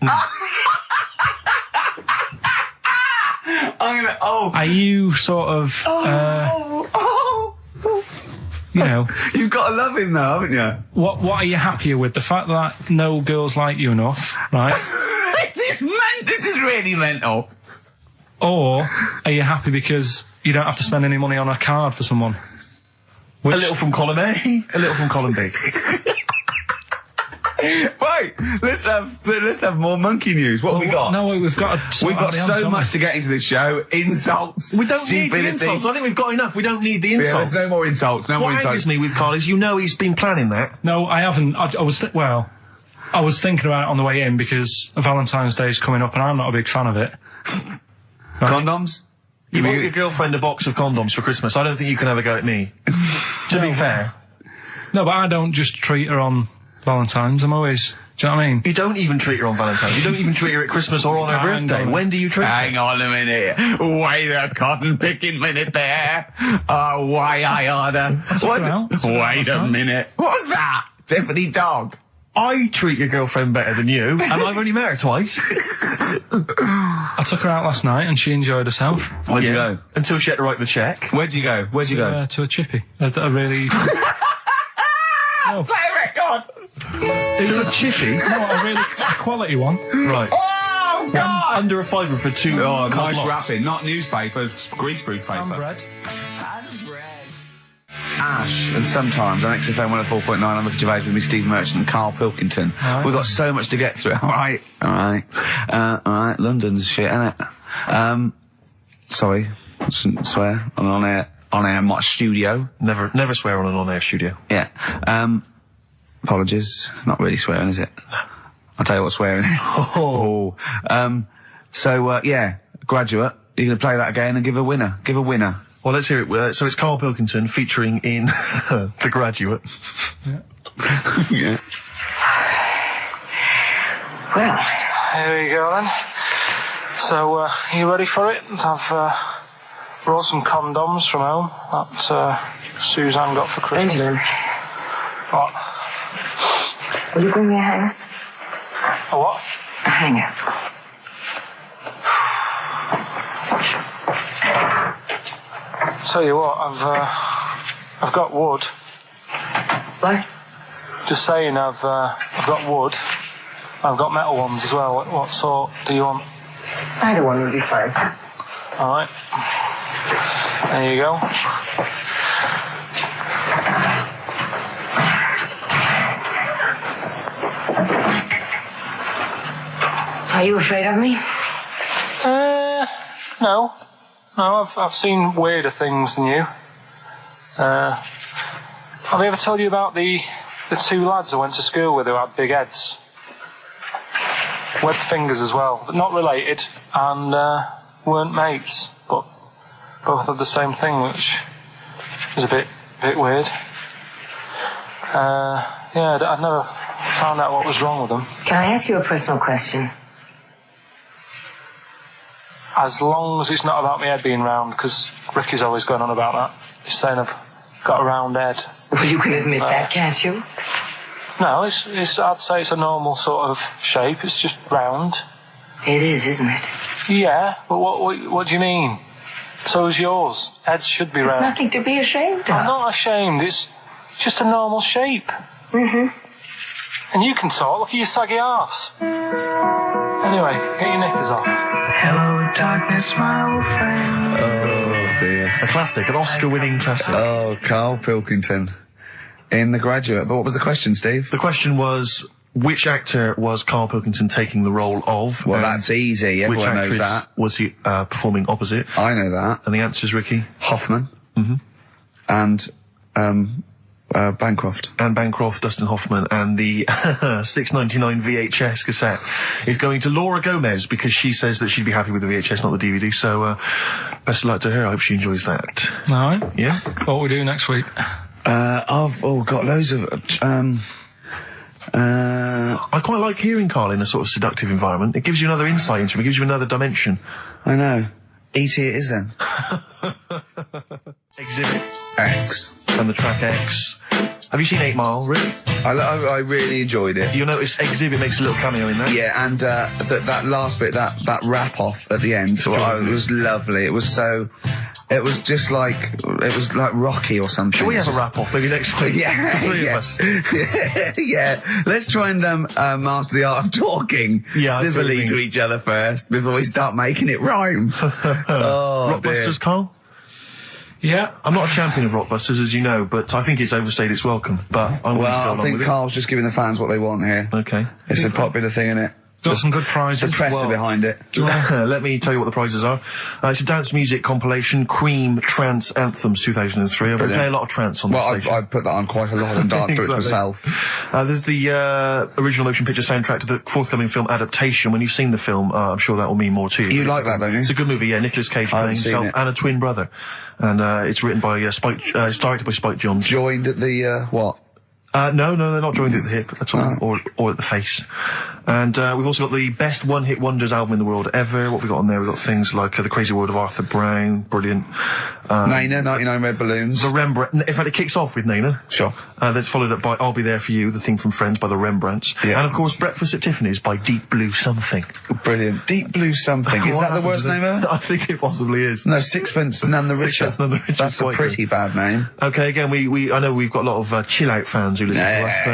Are you sort of... you know... You've got to love him though, haven't you? What are you happier with? The fact that no girls like you enough, right? This is really mental. Or are you happy because you don't have to spend any money on a card for someone? A little from column A, a little from column B. Right, let's have more monkey news. What have we got? No, we've got so much to get into this show. Insults. We don't need stupidity. the insults. I think we've got enough. We don't need the insults. Yeah, there's no more insults. No more What insults. angers me with Carl is he's been planning that. No, I haven't. I was thinking about it on the way in because Valentine's Day is coming up and I'm not a big fan of it. Condoms? You bought your girlfriend a box of condoms for Christmas. I don't think you can have a go at me. To be fair. No, but I don't just treat her on Valentine's. I'm always... Do you know what I mean? You don't even treat her on Valentine's. You don't even treat her at Christmas or on her birthday. When do you treat her? Hang on a minute. Wait a cotton picking minute there. Oh, why I order. Wait a minute. What was that? Tiffany dog. I treat your girlfriend better than you, and I've only met her twice. I took her out last night and she enjoyed herself. Where'd you go? Until she had to write the check. Where'd you go? Where'd you go? To a chippy. A really... No. Play a record! It's a chippy? No, a really quality one. Right. Oh, God! Under a fiver for two. Oh, nice blocks. wrapping. Not newspaper, greaseproof paper. And bread. Ash, and sometimes on XFM 104.9, I'm Ricky Gervais with me, Steve Merchant and Karl Pilkington. Right. We've got so much to get through. Alright. London's shit, innit? Sorry, I shouldn't swear on air, my studio. Never swear on an on-air studio. Yeah. Apologies. Not really swearing, is it? I'll tell you what swearing is. Yeah, Graduate. You're going to play that again and give a winner. Give a winner. Well, let's hear it. So it's Karl Pilkington featuring in The Graduate. Yeah. Yeah. Well, Here we go then. So, you ready for it? I've brought some condoms from home that Suzanne got for Christmas. Benjamin, What? will you bring me a hanger? A what? A hanger. Tell you what, I've got wood. What? Just saying, I've got wood. I've got metal ones as well. What sort do you want? Either one would be fine. All right. There you go. Are you afraid of me? No. No, I've seen weirder things than you. Have I ever told you about the two lads I went to school with who had big heads? Webbed fingers as well. But not related, and weren't mates, but both had the same thing, which was a bit weird. I'd never found out what was wrong with them. Can I ask you a personal question? As long as it's not about my head being round, because Ricky's always going on about that. He's saying I've got a round head. Well, you can admit that, can't you? No, I'd say it's a normal sort of shape. It's just round. It is, isn't it? Yeah, but what do you mean? So is yours. Heads should be It's round. nothing to be ashamed of. I'm not ashamed. It's just a normal shape. Mm-hmm. And you can talk. Look at your saggy arse. Anyway, get your knickers off. Hello, darkness, my old friend. Oh, dear. A classic, an Oscar-winning classic. Oh, Karl Pilkington in The Graduate. But what was the question, Steve? The question was, which actor was Karl Pilkington taking the role of? Well, that's easy. Which Everyone knows actress that. was he performing opposite? I know that. And the answer's Ricky? Hoffman. And, Bancroft. Anne Bancroft, Dustin Hoffman, and the $6.99 VHS cassette is going to Laura Gomez because she says that she'd be happy with the VHS, not the DVD. So, best of luck to her. I hope she enjoys that. All right. Yeah? What we do next week? I've got loads of, I quite like hearing Karl in a sort of seductive environment. It gives you another insight into him. It gives you another dimension. I know. E.T. it is then. Exhibit X. and the track X. Have you seen 8 Mile, Rick? I really enjoyed it. You'll notice Exhibit makes a little cameo in there. Yeah, and that last bit, that wrap off at the end, it was lovely. It was just like Rocky or something. Shall we have a wrap off maybe next week? Yeah, The three yeah. of us. Yeah. Let's try and master the art of talking civilly to each other first before we start making it rhyme. Oh, Rockbusters, Karl? Yeah. I'm not a champion of Rockbusters, as you know, but I think it's overstayed its welcome. But I'm willing to go Well, I along think with Carl's just giving the fans what they want here. it. Okay. It's a popular thing, isn't it? Got some good prizes. The press Well, are behind it. Let me tell you what the prizes are. It's a dance music compilation, Cream Trance Anthems 2003. I've been playing a lot of trance on the station. I put that on quite a lot and danced to it Exactly. myself. There's the original motion picture soundtrack to the forthcoming film adaptation. When you've seen the film, I'm sure that will mean more to you. You like that, don't you? It's a good movie, yeah. Nicolas Cage playing haven't seen himself it. and a twin brother. And it's written by it's directed by Spike Jonze. Joined at the, what? No, they're not joined at the hip at all, or at the face. And we've also got the best one-hit wonders album in the world ever. What have we got on there? We've got things like The Crazy World of Arthur Brown, brilliant. Nana, 99 Red Balloons. The Rembrandt. In fact, it kicks off with Nana. Sure. That's followed up by I'll Be There For You, the theme from Friends by the Rembrandts. Yeah. And of course, Breakfast at Tiffany's by Deep Blue Something. Brilliant. Deep Blue Something. Is that the worst name ever? I think it possibly is. No, Sixpence None the Richer. Sixpence None the Richer. That's a Quite pretty bad name. Okay, again, I know we've got a lot of chill-out fans who listen to us, so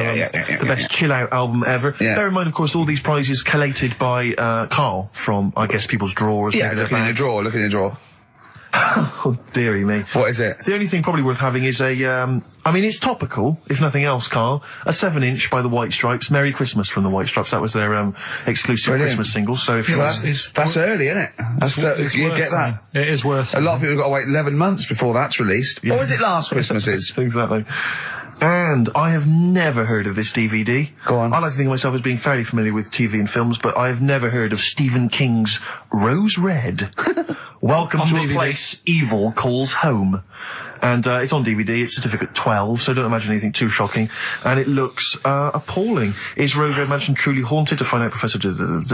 the best chill-out album ever. Yeah. Bear in mind, of course, all these prizes collated by Karl from, I guess, people's drawers. Yeah, maybe look in their the bags. drawer, look in the drawer. Oh, dearie me. What is it? The only thing probably worth having is it's topical, if nothing else, Karl. A 7-inch by the White Stripes, Merry Christmas from the White Stripes. That was their exclusive Brilliant. Christmas single. So if So you that's early, isn't it? It's You worth get that. it is worth A lot of people have got to wait 11 months before that's released. Or was it last Christmas's? Exactly. And I have never heard of this DVD. Go on. I like to think of myself as being fairly familiar with TV and films, but I have never heard of Stephen King's Rose Red. Welcome On to DVD. a place evil calls home. And it's on DVD, it's certificate 12, so don't imagine anything too shocking. And it looks appalling. Is Rose Red Mansion truly haunted? To find out, Professor... Okay, we've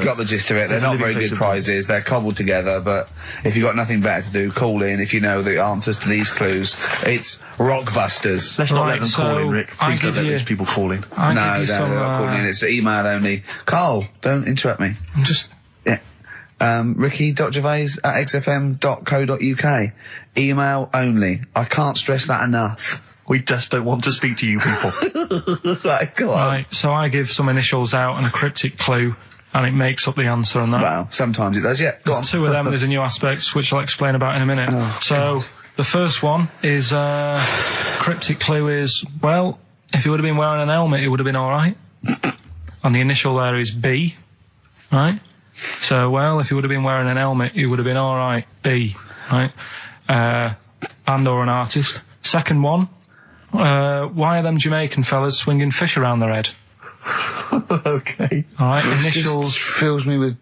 got the gist of it. They're It's a not living very place good of- prizes. They're cobbled together, but if you've got nothing better to do, call in if you know the answers to these clues. It's Rockbusters. Let's not Right, let them call so in, Rick. I Please don't give let you- these people call in. I'll No, give you they're some, not calling in. It's email only. Carl, don't interrupt me. I'm just... Yeah. Ricky.gervais@xfm.co.uk. Email only. I can't stress that enough. We just don't want to speak to you people. Right, go on. Right, so I give some initials out and a cryptic clue, and it makes up the answer on that. Well, sometimes it does, yeah. Go on. There's two of them, there's a new aspects, which I'll explain about in a minute. Oh, so, the first one is, cryptic clue is, well, if he would have been wearing an helmet, it would have been alright. And the initial there is B, right? So, well, if he would have been wearing an helmet, it would have been alright, B, right? Band or an artist. Second one, why are them Jamaican fellas swinging fish around their head? Okay. Alright, This initials just fills me with...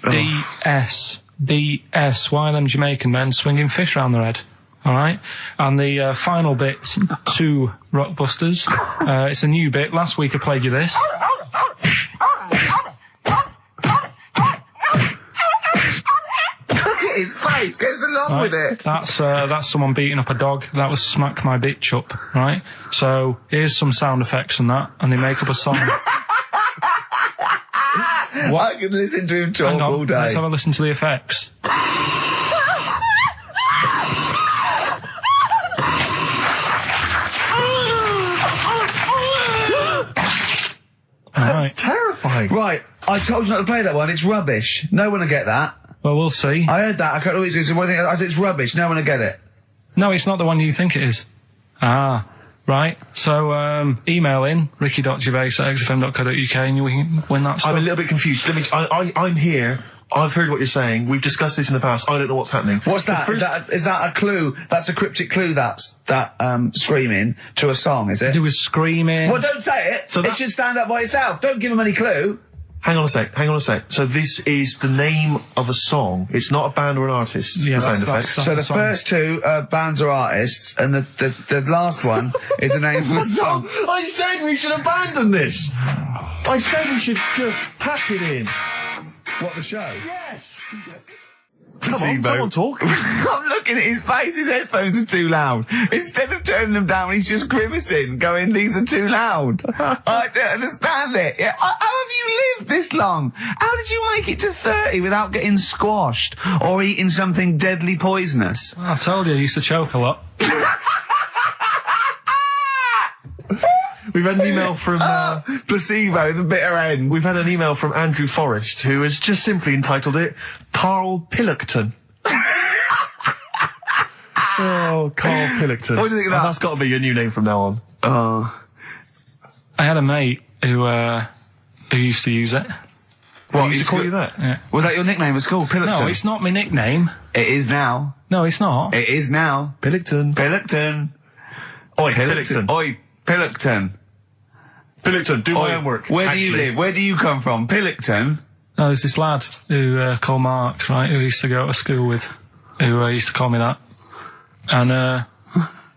DS. Why are them Jamaican men swinging fish around their head? Alright? And the final bit to Rockbusters. It's a new bit. Last week I played you this. His face goes along Right? with it. That's someone beating up a dog. That was Smack My Bitch Up, right? So here's some sound effects and that, and they make up a song. I can listen to him talk Hang on, all day. let's have a listen to the effects. That's terrifying. Right, I told you not to play that one. It's rubbish. No one will get that. Well, we'll see. I heard that. I can't always say one thing. I said it's rubbish. No one will get it. No, it's not the one you think it is. Ah. Right, so email in ricky.gervais@xfm.co.uk and you can win that stuff. I'm a little bit confused. I'm here. I've heard what you're saying. We've discussed this in the past. I don't know what's happening. What's that? Is that a clue? That's a cryptic clue. That's screaming to a song, is it? It was screaming. Well, don't say it. It should stand up by itself. Don't give him any clue. Hang on a sec. So this is the name of a song. It's not a band or an artist. Yeah, the sound effect. So the first two are bands or artists, and the last one is the name of a song. I said we should abandon this. I said we should just pack it in. What, the show? Yes. Come on, someone talk. I'm looking at his face. His headphones are too loud. Instead of turning them down, he's just grimacing, going, "These are too loud." I don't understand it. Yeah, how have you lived this long? How did you make it to 30 without getting squashed or eating something deadly poisonous? I told you I used to choke a lot. We've had an email from... placebo, the bitter end. We've had an email from Andrew Forrest, who has just simply entitled it Karl Pilkington. Oh, Karl Pilkington. What do you think of that? That's got to be your new name from now on. I had a mate who used to use it. What, he used to call you that? Yeah. Was that your nickname at school, Pilkington? No, it's not my nickname. It is now. No, it's not. It is now. Pilkington. Pilkington. Oi, Pilkington. Oi, Pilkington. Pilkington, do my homework. Where do you live? Where do you come from? Pilkington? No, there's this lad who called Mark, right, who used to go to school with, who used to call me that. And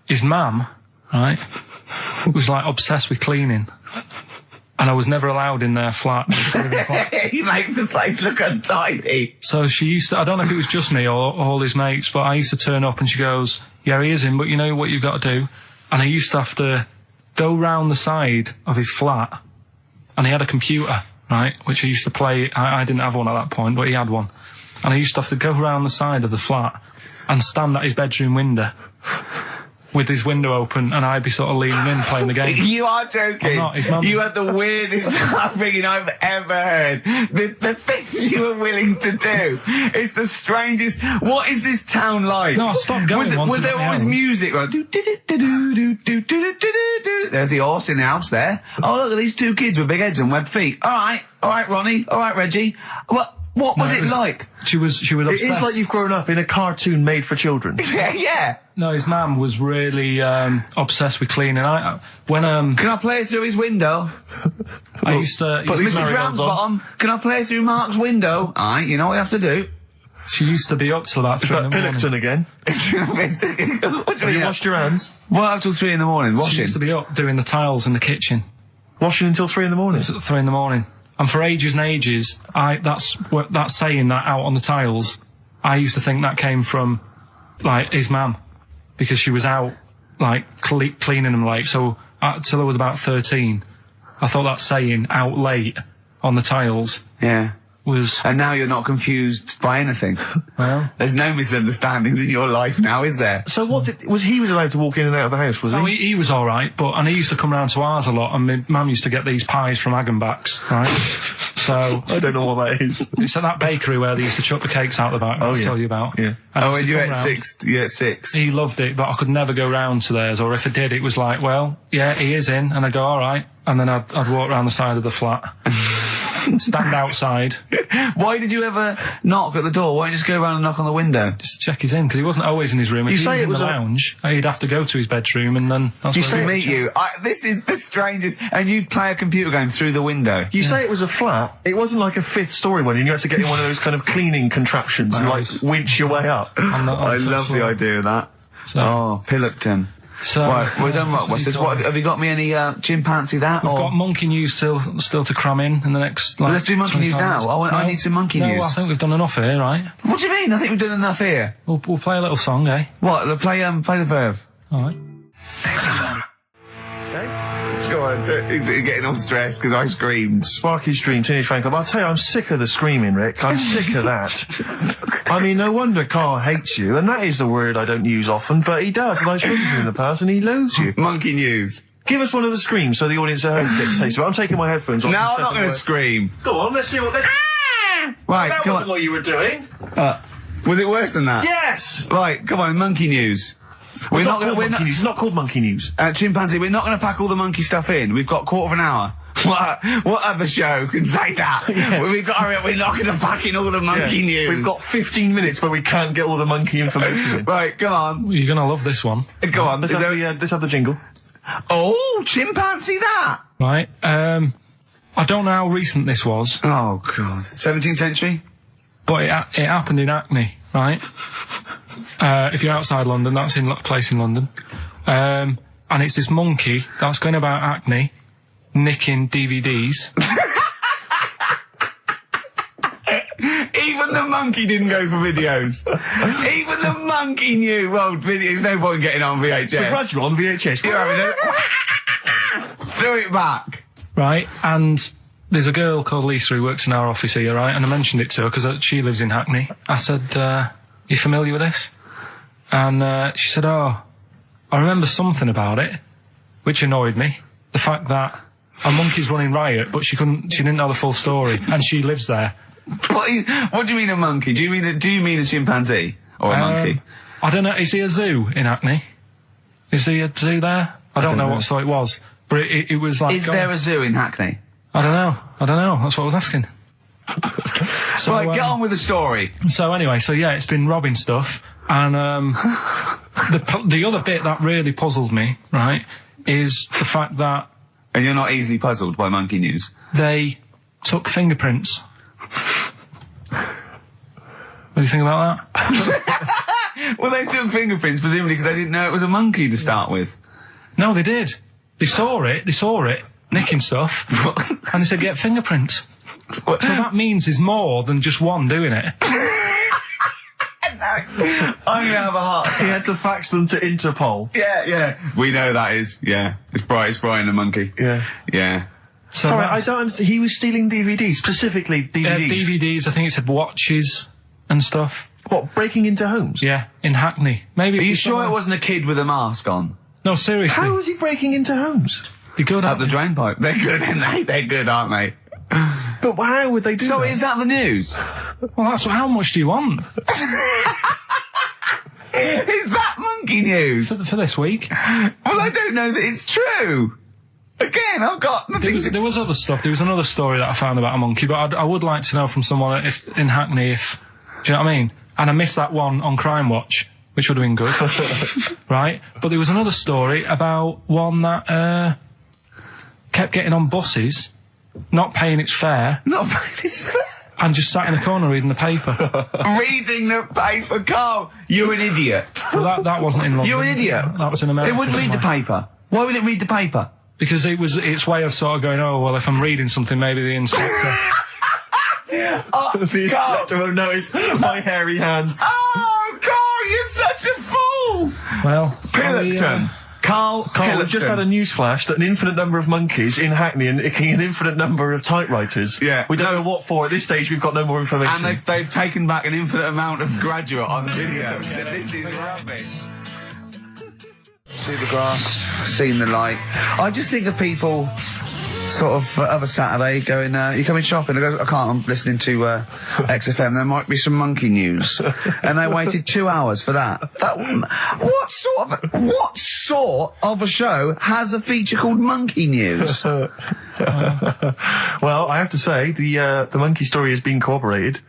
his mum, right, was like obsessed with cleaning. And I was never allowed in their flat. He makes the place look untidy. So she used to, I don't know if it was just me or all his mates, but I used to turn up and she goes, "Yeah, he is in, but you know what you've got to do?" And I used to have to go round the side of his flat, and he had a computer, right, which I used to play. I didn't have one at that point, but he had one. And I used to have to go round the side of the flat and stand at his bedroom window with his window open, and I'd be sort of leaning in playing the game. You are joking. I'm not. His mum... You had the weirdest upbringing I've ever heard. The things you were willing to do. It's the strangest. What is this town like? No, I stopped going once. Was there always music? Like, there's the horse in the house there. Oh, look at these two kids with big heads and webbed feet. All right, Ronnie. All right, Reggie. What was it like? She was obsessed. It is like you've grown up in a cartoon made for children. Yeah. No, his mum was really obsessed with cleaning. Can I play it through his window? I used to... Put Mrs. Ramsbottom, can I play it through Mark's window? Aye, you know what you have to do. She used to be up till about 3 in the morning. Is that Pilkington again? Have you washed your hands? Well, up till 3 in the morning, washing. She used to be up doing the tiles in the kitchen. Washing until 3 in the morning? It was at 3 in the morning. And for ages and ages, that saying that out on the tiles, I used to think that came from, like, his mum. Because she was out, like, cleaning them late. So, till I was about 13, I thought that saying, out late, on the tiles... Yeah. Was... And now you're not confused by anything. Well... There's no misunderstandings in your life now, is there? So was he allowed to walk in and out of the house, was he? Oh, he was alright, and he used to come round to ours a lot, and my mum used to get these pies from Hagenbach's, right? So... I don't know what that is. It's at that bakery where they used to chuck the cakes out the back, I'll tell you about. Yeah. And you at 6? He loved it, but I could never go round to theirs, or if I did, it was like, well, yeah, he is in, and I'd go, alright, and then I'd walk round the side of the flat. Stand outside. Why did you ever knock at the door? Why don't you just go around and knock on the window? Just to check he's in, because he wasn't always in his room. If he was in the lounge, he'd have to go to his bedroom, and then that's where he'd meet you. This is the strangest. And you'd play a computer game through the window. You say it was a flat. It wasn't like a 5th story one, and you had to get in one of those kind of cleaning contraptions and, like, winch your way up. I love the idea of that. So. Oh, Pilkington. So, right, we're done. What have you got me any chimpanzee that? We've got monkey news still to cram in the next. Like, let's do monkey news now. I need some monkey news. I think we've done enough here, right? What do you mean? I think we've done enough here. We'll play a little song, eh? What? Play the verb. All right. Go on, he's getting all stressed because I screamed. Sparky's Dream, Teenage Fan Club. I'll tell you, I'm sick of the screaming, Rick. I'm sick of that. I mean, no wonder Carl hates you, and that is the word I don't use often, but he does, and I've spoken to him in the past, and he loathes you. Monkey news. Give us one of the screams so the audience at home gets to taste of it. I'm taking my headphones off. No, I'm not going to scream. Go on, let's see what... Right, that wasn't what you were doing. Was it worse than that? Yes! Right, come on, monkey news. We're not going to... It's not called Monkey News. Chimpanzee, we're not going to pack all the monkey stuff in. We've got a quarter of an hour. What other show can say that? Yeah. We're not going to pack in all the monkey news. We've got 15 minutes where we can't get all the monkey information in. Right, come on. You're going to love this one. Go on. Let's have the jingle. Oh, chimpanzee that! Right, I don't know how recent this was. Oh, God. 17th century? But it happened in Hackney, right? If you're outside London, that's in a place in London. And it's this monkey that's going about Hackney, nicking DVDs. Even the monkey didn't go for videos. Even the monkey knew, well, there's no point getting on VHS. Because you're on VHS. You're having a... Throw it back. Right, and there's a girl called Lisa who works in our office here, right? And I mentioned it to her because she lives in Hackney. I said, you familiar with this? And she said, oh, I remember something about it, which annoyed me. The fact that a monkey's running riot, but she didn't know the full story, and she lives there. What do you mean a monkey? Do you mean a chimpanzee? Or a monkey? I don't know, is he a zoo in Hackney? Is he a zoo there? I don't know what sort it was, but it was like... Is there a zoo in Hackney? I don't know, that's what I was asking. So, right, get on with the story. So anyway, it's been robbing stuff, and the other bit that really puzzled me, right, is the fact that... And you're not easily puzzled by monkey news? They took fingerprints. What do you think about that? Well, they took fingerprints, presumably because they didn't know it was a monkey to start with. No, they did. They saw it, nicking stuff, and they said, get fingerprints. So that means there's more than just one doing it. I'm gonna have a heart attack. He had to fax them to Interpol. Yeah. We know that is. Yeah. It's Brian the monkey. Yeah. So sorry, I don't understand. He was stealing DVDs, specifically DVDs. DVDs, I think it said watches and stuff. What, breaking into homes? Yeah, in Hackney. Maybe. Are you sure it wasn't a kid with a mask on? No, seriously. How was he breaking into homes? They're good, up the drain pipe. They're good, aren't they? They're good, aren't they? But how would they do that? So is that the news? Well, how much do you want? Is that monkey news? For this week? Well, I don't know that it's true. Again, I've got the things... There was other stuff. There was another story that I found about a monkey, but I would like to know from someone in Hackney do you know what I mean? And I missed that one on Crime Watch, which would have been good. Right? But there was another story about one that kept getting on buses, not paying its fare. Not paying its fare? And just sat in a corner reading the paper. Reading the paper, Carl! You're an idiot. Well, that wasn't in London. You're an idiot. That was in America. It wouldn't read the paper. Why would it read the paper? Because its way of sort of going, oh, well, if I'm reading something, maybe the inspector... the inspector won't notice my hairy hands. Oh, Carl, you're such a fool! Well, Pilkington. Carl, we've just had a news flash that an infinite number of monkeys in Hackney and an infinite number of typewriters. Yeah. We don't know what for. At this stage, we've got no more information. And they've taken back an infinite amount of graduate on video. This is rubbish. See the grass, seen the light. I just think of people sort of other Saturday going, you coming shopping? I go, I can't, I'm listening to XFM, there might be some monkey news. And they waited 2 hours for that. What sort of a show has a feature called Monkey News? Well, I have to say, the monkey story has been corroborated.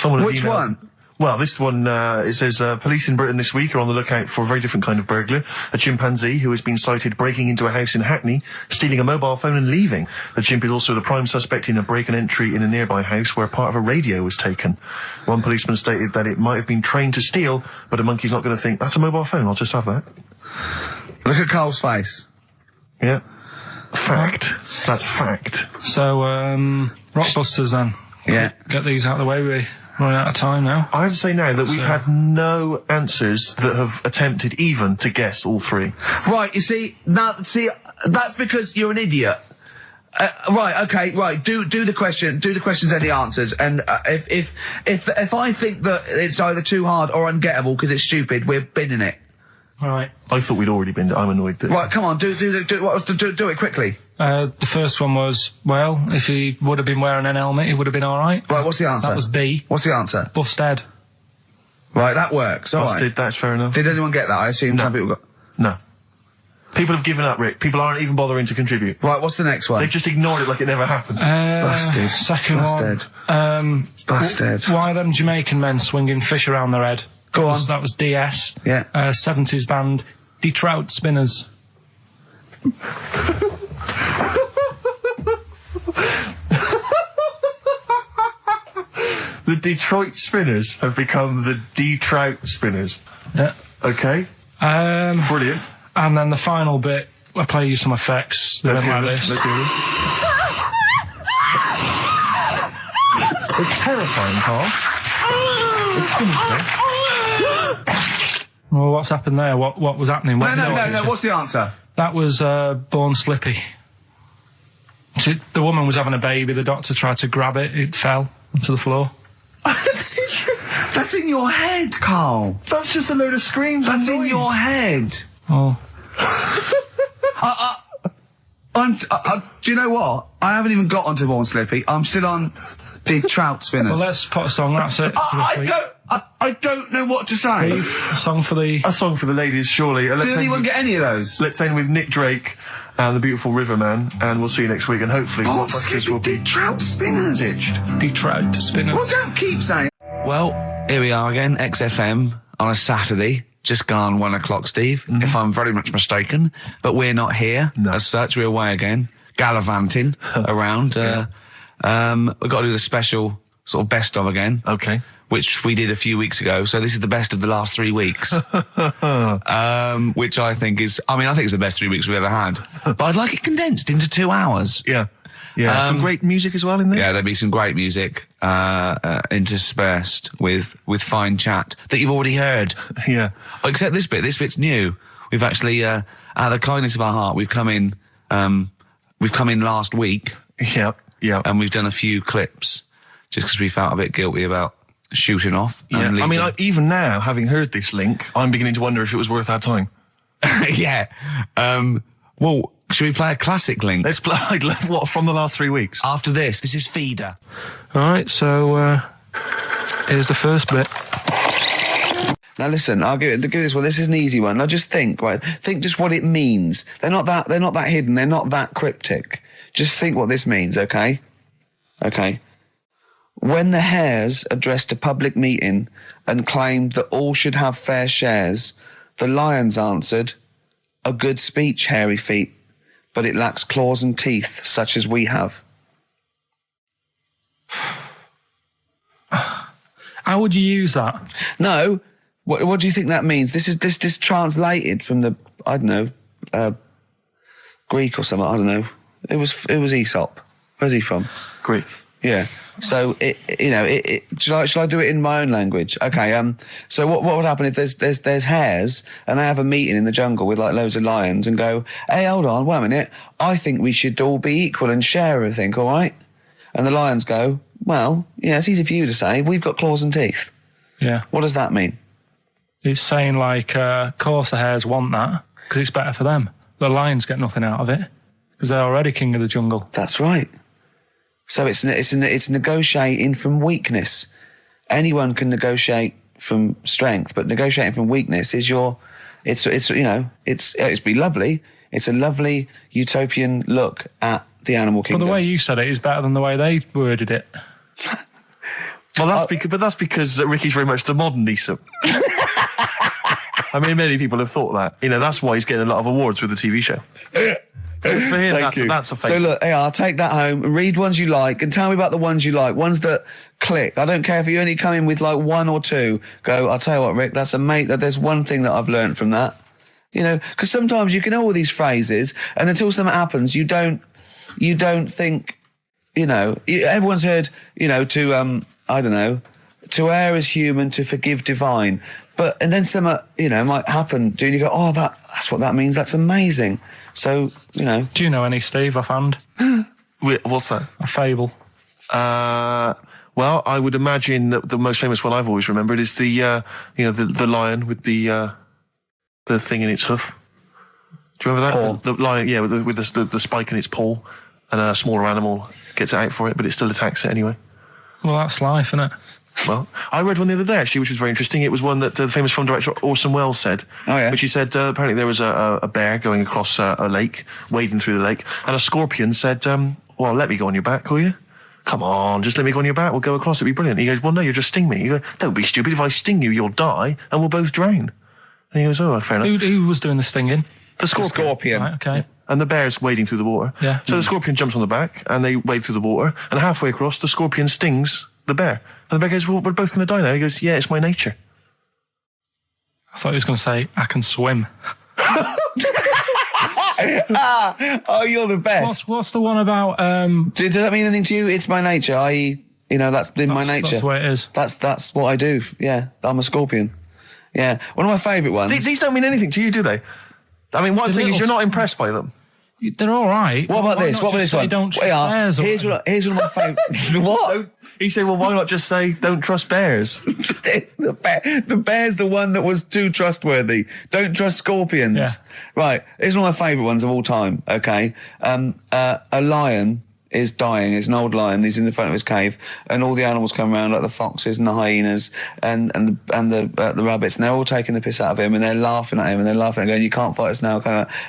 Which one? Well, this one, it says, police in Britain this week are on the lookout for a very different kind of burglar. A chimpanzee who has been sighted breaking into a house in Hackney, stealing a mobile phone and leaving. The chimp is also the prime suspect in a break and entry in a nearby house where part of a radio was taken. One policeman stated that it might have been trained to steal, but a monkey's not going to think, that's a mobile phone, I'll just have that. Look at Carl's face. Yeah. Fact. That's fact. So, Rockbusters then. Yeah. Get these out of the way, we're running out of time now. I have to say now that we've had no answers that have attempted even to guess all three. Right, you see, that's because you're an idiot. Right, okay, right, do the questions and the answers, and if I think that it's either too hard or ungettable because it's stupid, we're binning it. Alright. I thought we'd already binned it, I'm annoyed that... Right, come on, do it quickly. The first one was, well, if he would have been wearing an helmet, he would have been alright. Right, what's the answer? That was B. What's the answer? Busted. Right, that works. All right. That's fair enough. Did anyone get that? I assume some people got... No. People have given up, Rick. People aren't even bothering to contribute. Right, what's the next one? They've just ignored it like it never happened. Busted. Second Busted. one. Busted. Why are them Jamaican men swinging fish around their head? Go on. That was DS. Yeah. 70s band, Detroit Spinners. The Detroit Spinners have become the Detroit Spinners. Yeah. Okay. Brilliant. And then the final bit, I play you some effects. They went like this. Let's hear this. It's terrifying, Carl. It's sinister. Well, what's happened there? What was happening? No. What's the answer? That was Born Slippy. The woman was having a baby. The doctor tried to grab it. It fell onto the floor. That's in your head, Carl. That's just a load of screams. That's and in noise. your head. Oh. Do you know what? I haven't even got onto Born Slippy. I'm still on the Trout Spinners. Well, let's put a song. That's it. I don't know what to say. A song for the ladies, surely. Did anyone get any of those? Let's end with Nick Drake and the Beautiful Riverman, and we'll see you next week. And hopefully, Born Blockbusters Slippy, will be Trout Spinners. ditched. Detroit Spinners. Well, don't keep saying. Well, here we are again, XFM on a Saturday. Just gone 1 o'clock, Steve, if I'm very much mistaken. But we're not here as such. We're away again, gallivanting around. We've got to do the special sort of best of again. Okay. Which we did a few weeks ago. So this is the best of the last 3 weeks. Which I think is, I think it's the best 3 weeks we've ever had. But I'd like it condensed into 2 hours. Yeah. Yeah. Some great music as well in there. Yeah, there'll be some great music, interspersed with fine chat that you've already heard. Yeah. Except this bit. This bit's new. We've actually, out of the kindness of our heart, we've come in last week. Yeah. Yeah. And we've done a few clips just because we felt a bit guilty about shooting off. Yeah. Even now, having heard this link, I'm beginning to wonder if it was worth our time. Yeah. Well, should we play a classic link? Let's play, what, from the last 3 weeks? After this is Feeder. Alright, so, here's the first bit. Now listen, I'll give this one. This is an easy one. Now just think just what it means. They're not that hidden, they're not that cryptic. Just think what this means, okay? Okay. When the Hares addressed a public meeting and claimed that all should have fair shares, the Lions answered, "A good speech, hairy feet, but it lacks claws and teeth such as we have." How would you use that? No. What do you think that means? This is translated from the, I don't know, Greek or something. I don't know. It was Aesop. Where's he from? Greek. Yeah. So shall I do it in my own language? Okay. So what would happen if there's hares and they have a meeting in the jungle with like loads of lions and go, "Hey, hold on, wait a minute. I think we should all be equal and share everything, all right?" And the lions go, "Well, yeah, it's easy for you to say. We've got claws and teeth." Yeah. What does that mean? He's saying like, of course the hares want that because it's better for them. The lions get nothing out of it because they're already king of the jungle. That's right. So it's negotiating from weakness. Anyone can negotiate from strength, but negotiating from weakness is it's be lovely. It's a lovely utopian look at the animal kingdom. But the way you said it is better than the way they worded it. Well, that's because Ricky's very much the modern Aesop. I mean, many people have thought that. That's why he's getting a lot of awards with the TV show. For him, that's a fake. So look, I'll take that home and read ones you like and tell me about the ones you like, ones that click. I don't care if you only come in with like one or two. Go, I'll tell you what, Rick, that's there's one thing that I've learned from that. Because sometimes you can know all these phrases and until something happens, you don't think, everyone's heard, I don't know, to err is human, to forgive divine. And then some, might happen. Do you go, oh, that's what that means. That's amazing. So, Do you know any, Steve, offhand? What's that? A fable. Well, I would imagine that the most famous one I've always remembered is the lion with the thing in its hoof. Do you remember that? The lion, yeah, with the spike in its paw, and a smaller animal gets it out for it, but it still attacks it anyway. Well, that's life, isn't it? Well, I read one the other day, actually, which was very interesting. It was one that the famous film director Orson Welles said. Oh, yeah. Which he said, apparently there was a bear going across a lake, wading through the lake, and a scorpion said, well, let me go on your back, will you? Come on, just let me go on your back, we'll go across, it'll be brilliant. He goes, well, no, you'll just sting me. You go, don't be stupid, if I sting you, you'll die, and we'll both drown. And he goes, oh, fair enough. Who was doing the stinging? The scorpion. Right, okay. And the bear's wading through the water. Yeah. So the scorpion jumps on the back, and they wade through the water, and halfway across, the scorpion stings the bear. And the bear goes, well, we're both going to die now. He goes, yeah, it's my nature. I thought he was going to say, I can swim. Oh, you're the best. What's the one about... Does that mean anything to you? It's my nature, i.e., that's in my nature. That's the way it is. That's what I do. Yeah, I'm a scorpion. Yeah, one of my favourite ones. These don't mean anything to you, do they? I mean, one thing is you're not impressed by them. They're all right. What about this? Not What about just this say one? Don't trust bears. Here's one of my favourites. What? He said, well, why not just say, don't trust bears? The bear's the one that was too trustworthy. Don't trust scorpions. Yeah. Right. Here's one of my favourite ones of all time. Okay. A lion is dying. It's an old lion. He's in the front of his cave, and all the animals come around, like the foxes and the hyenas and the rabbits, and they're all taking the piss out of him, and they're laughing at him, and they're laughing and going, "You can't fight us now."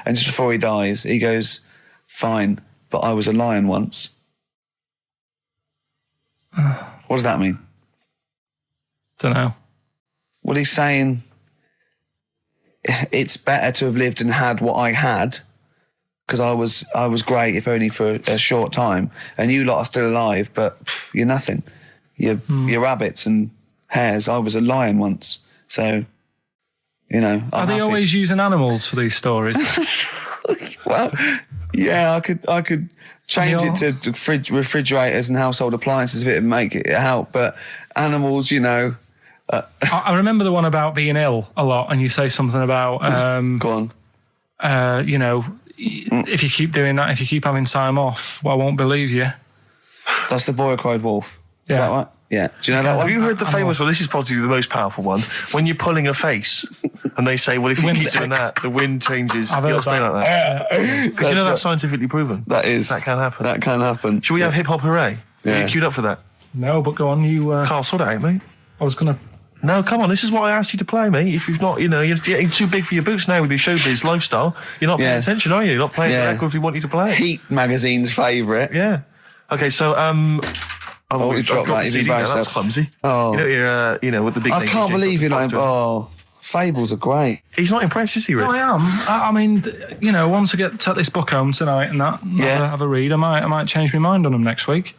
And just before he dies, he goes, "Fine, but I was a lion once." What does that mean? Don't know. Well, he's saying it's better to have lived and had what I had, because I was great, if only for a short time, and you lot are still alive, but you're nothing. You're rabbits and hares. I was a lion once, so I'm Are they happy. always using animals for these stories? Well, yeah, I could change it to refrigerators and household appliances if it would make it help, but animals, I remember the one about being ill a lot, and you say something about go on. If you keep doing that, if you keep having time off, well, I won't believe you. That's the boy who cried wolf. Is Yeah. that right? Yeah. Do you know that one? Have you heard the famous one? This is probably the most powerful one. When you're pulling a face, and they say, well, if you keep doing that, the wind changes. I've heard You'll stay that. like that. Because you know that's scientifically proven. That is. That can happen. That can happen. Should we have hip hop hooray? Yeah. Are you queued up for that? No, but go on, you... Carl, sort it out, mate. I was going to... No, come on, this is what I asked you to play, mate. If you've not, you're getting too big for your boots now with your showbiz lifestyle. You're not paying attention, are you? You're not playing the record if we want you to play it. Heat magazine's favourite. Yeah. Okay, so, you dropped that, you've embarrassed That's yourself. clumsy. Oh. You're, with the big I name can't DJs, believe you're not... Foster. Oh, fables are great. He's not impressed, is he, Rick? I am. I mean, once I take this book home tonight and that, have a read, I might change my mind on them next week.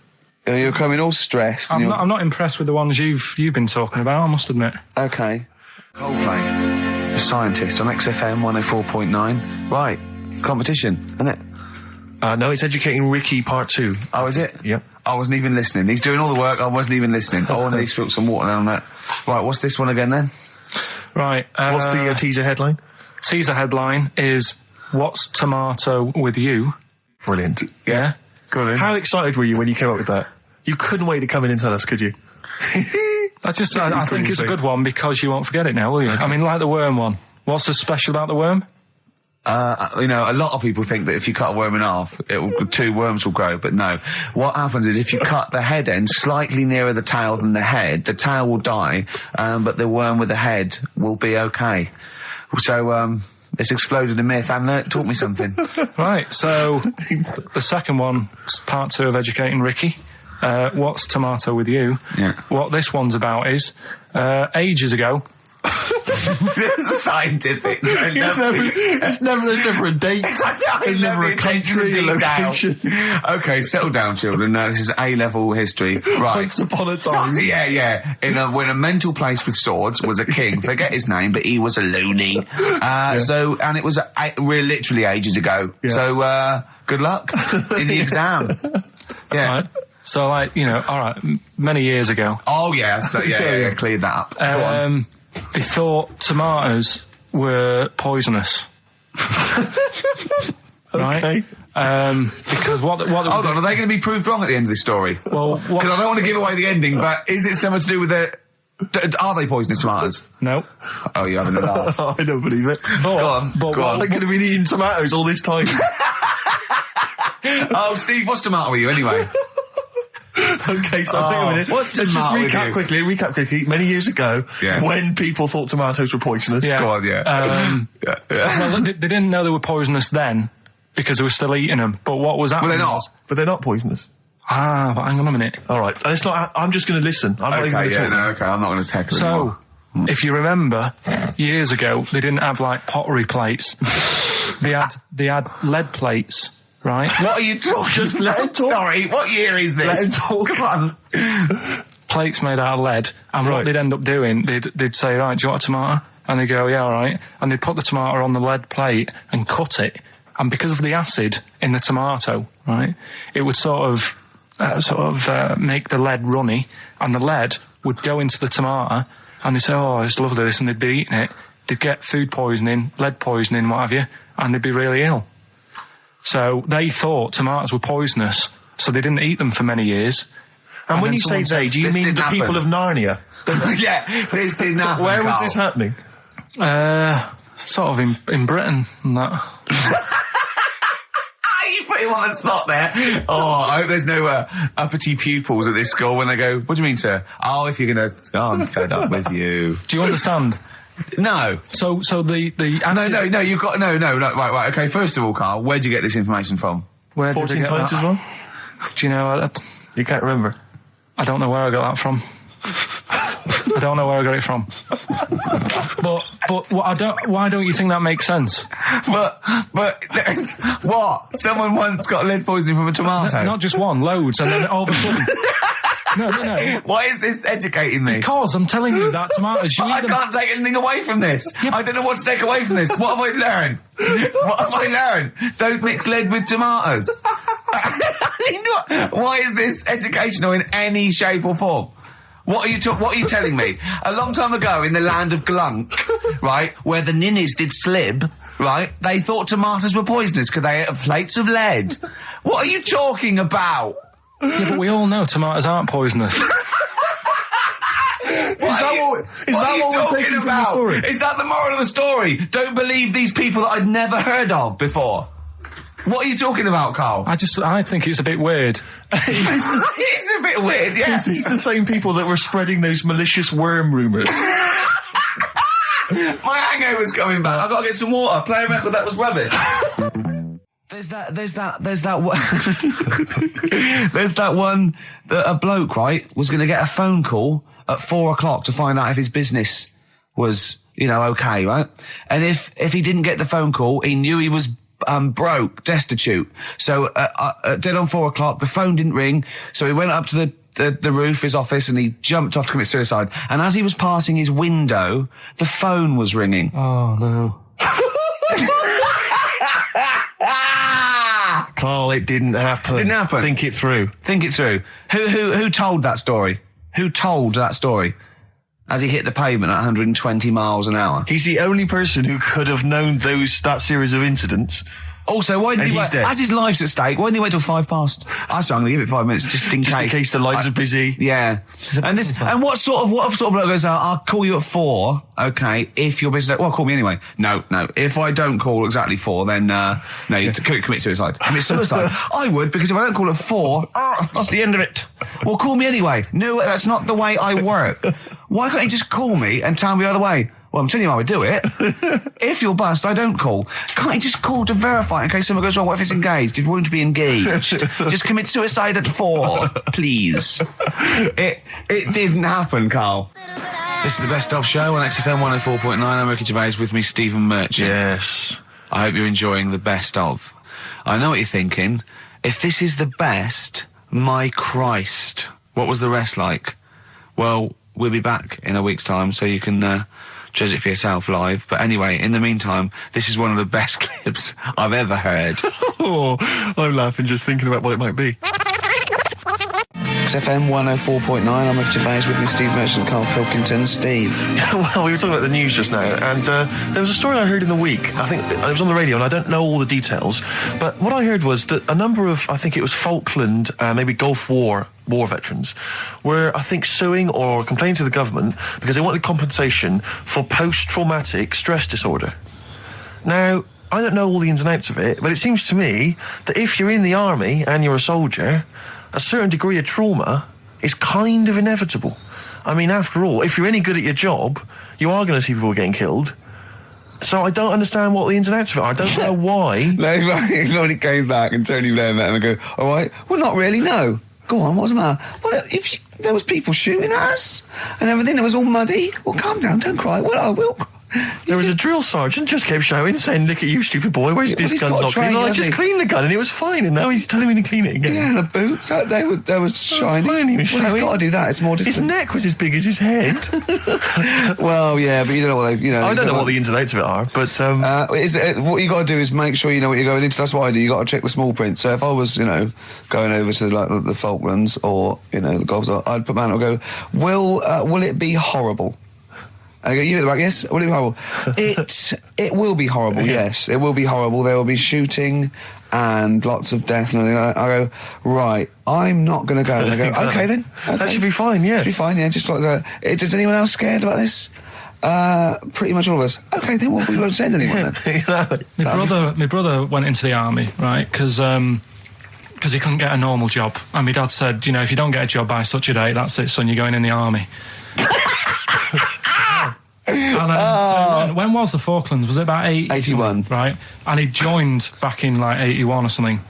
You're coming all stressed. I'm not impressed with the ones you've been talking about, I must admit. Okay. Coldplay, The Scientist on XFM 104.9. Right, competition, isn't it? No, it's Educating Ricky Part 2. Oh, is it? Yep. I wasn't even listening. He's doing all the work, I wasn't even listening. I want to spill some water down that. Right, what's this one again then? Right. What's the teaser headline? Teaser headline is, What's Tomato with You? Brilliant. Yeah. Go on. How excited were you when you came up with that? You couldn't wait to come in and tell us, could you? I think it's a good one because you won't forget it now, will you? I mean, like the worm one. What's so special about the worm? A lot of people think that if you cut a worm in half, 2 worms will grow, but no. What happens is if you cut the head end slightly nearer the tail than the tail will die, but the worm with the head will be okay. So, it's exploded a myth. And taught me something. Right, so the second one, part 2 of Educating Ricky. What's Tomato with You? Yeah. What this one's about is, ages ago... It's scientific. There's never a date. There's never a country, a location. Okay, settle down, children. No, this is A-level history. Right. Once upon a time. Yeah. When a mental place with swords was a king. Forget his name, but he was a loony. So, and it was literally ages ago. Yeah. So, good luck in the exam. Yeah. Right. So, all right, many years ago. Oh, yeah. Cleared that up. Go on. They thought tomatoes were poisonous. Right? Okay. Because what Hold on, are they going to be proved wrong at the end of this story? Well, because I don't want to give away the ending, but is it something to do with are they poisonous tomatoes? No. Oh, you're having a laugh. I don't believe it. Go on. They could have been eating tomatoes all this time. Oh, Steve, what's tomato with you anyway? Okay, so wait a minute. what's Let's just tomato with recap you? quickly. Many years ago, Yeah. when people thought tomatoes were poisonous. Yeah. Go on, yeah. Well, they didn't know they were poisonous then because they were still eating them. But what was happening? Well, they're not. was- But they're not poisonous. but hang on a minute. All right, and it's not. I'm just going to listen. I'm not even Okay, going to yeah, talk. no, okay, I'm not going to tackle So, anymore. if you remember, years ago they didn't have like pottery plates. They had lead plates, right? What are you talking? Just let him talk. Sorry, what year is this? Let him talk. Come on. Plates made out of lead, and Right. what they'd end up doing, they'd say, right, do you want a tomato? And they go, yeah, all right. And they'd put the tomato on the lead plate and cut it. And because of the acid in the tomato, right, it would sort of make the lead runny, and the lead would go into the tomato, and they'd say, oh, it's lovely this, and they'd be eating it. They'd get food poisoning, lead poisoning, what have you, and they'd be really ill. So they thought tomatoes were poisonous, so they didn't eat them for many years. And when then you say someone they, said, do you this mean didn't the people happen. of Narnia? Yeah, this didn't happen. Where was Carl. this happening? Sort of in Britain and that. You put him on the spot there. Oh, I hope there's no uppity pupils at this school when they go, what do you mean, sir? Oh, if you're going to... Oh, I'm fed up with you. Do you understand? No. So the acid, No, you've got... No, right, okay, first of all, Carl, where'd you get this information from? Where did I 14 get times that? as well? Do you know? You can't remember. I don't know where I got that from. I don't know where I got it from. But why don't you think that makes sense? But, what? Someone once got lead poisoning from a tomato? Not just one, loads, and then all of a sudden. No. Why is this educating me? Because I'm telling you that tomatoes, you I eat them. can't take anything away from this. I don't know what to take away from this. What have I learned? What have I learned? Don't mix lead with tomatoes. Why is this educational in any shape or form? What are you telling me? A long time ago in the land of Glunk, right, where the ninnies did slib, right, they thought tomatoes were poisonous because they ate plates of lead. What are you talking about? Yeah, but we all know tomatoes aren't poisonous. Is that what we're taking from the story? Is that the moral of the story? Don't believe these people that I'd never heard of before. What are you talking about, Carl? I think it's a bit weird. It's a bit weird, yeah. These the same people that were spreading those malicious worm rumours. My hangover's coming back. I've got to get some water. Play a record that was rubbish. There's that one that a bloke, right, was going to get a phone call at 4:00 to find out if his business was, okay, right? And if he didn't get the phone call, he knew he was broke, destitute. So dead on 4:00, the phone didn't ring, so he went up to the roof, his office, and he jumped off to commit suicide. And as he was passing his window, the phone was ringing. Oh, no. Carl, it didn't happen. Didn't happen. Think it through. Think it through. Who told that story? Who told that story? As he hit the pavement at 120 miles an hour. He's the only person who could have known that series of incidents. Also, why didn't And he he's wait? dead. As his life's at stake, why didn't he wait till 5 past? I was going to give it 5 minutes just in Just case. in case the lines are busy. Yeah. And what sort of bloke goes, I'll call you at 4, okay, if your business... Well, call me anyway. No. If I don't call exactly 4, then, you commit suicide. Commit suicide. I would, because if I don't call at 4, that's the end of it. Well, call me anyway. No, that's not the way I work. Why can't you just call me and tell me the other way? Well, I'm telling you how I do it. If you're bust, I don't call. Can't you just call to verify in case something goes wrong? What if it's engaged? If you want to be engaged, just commit suicide at 4, please. It didn't happen, Carl. This is the Best Of Show on XFM 104.9. I'm Ricky Gervais, with me, Stephen Merchant. Yes. I hope you're enjoying the Best Of. I know what you're thinking. If this is the best, my Christ, what was the rest like? Well, we'll be back in a week's time, so you can judge it for yourself live. But anyway, in the meantime, this is one of the best clips I've ever heard. Oh, I'm laughing just thinking about what it might be. XFM 104.9, I'm Ricky Gervais, with me, Steve Merchant, Karl Pilkington. Steve. Well, we were talking about the news just now, and there was a story I heard in the week. I think it was on the radio, and I don't know all the details, but what I heard was that a number of, I think it was Falkland, maybe Gulf War veterans were, I think, suing or complaining to the government because they wanted compensation for post-traumatic stress disorder. Now, I don't know all the ins and outs of it, but it seems to me that if you're in the army and you're a soldier, a certain degree of trauma is kind of inevitable. I mean, after all, if you're any good at your job, you are going to see people getting killed. So I don't understand what the ins and outs of it are. I don't know why. When he came back and Tony Blair met him and go, all right, well, not really, no. Go on, what's the matter? Well, there was people shooting at us and everything. It was all muddy. Well, calm down, don't cry. Well, I will cry. There was a drill sergeant just kept shouting, saying, look at you, stupid boy, where's this gun's not clean? I just cleaned the gun and it was fine, and now he's telling me to clean it again. Yeah, the boots, they were shiny. Fine, he was he's got to do that, it's more distant. His neck was as big as his head. Well, yeah, but you don't know what they, I don't know what the ins and outs of it are, but... what you got to do is make sure you know what you're going into. That's what I do. You got to check the small print. So if I was, going over to like the Falklands or, the Gulf, I'd put my hand up and go, will it be horrible? I go, you at the back, yes? Will it be horrible? It will be horrible, yes. It will be horrible. There will be shooting and lots of death and everything. I go, right, I'm not going to go. And they go, Exactly. okay then. Okay. That should be fine, yeah. Should be fine, yeah. Just like that. Is anyone else scared about this? Pretty much all of us. Okay, then we won't send anyone then. Exactly. My brother went into the army, right? Because he couldn't get a normal job. And my dad said, if you don't get a job by such a date, that's it, son, you're going in the army. And so when was the Falklands? Was it about 81? Right. And he joined back in like 81 or something.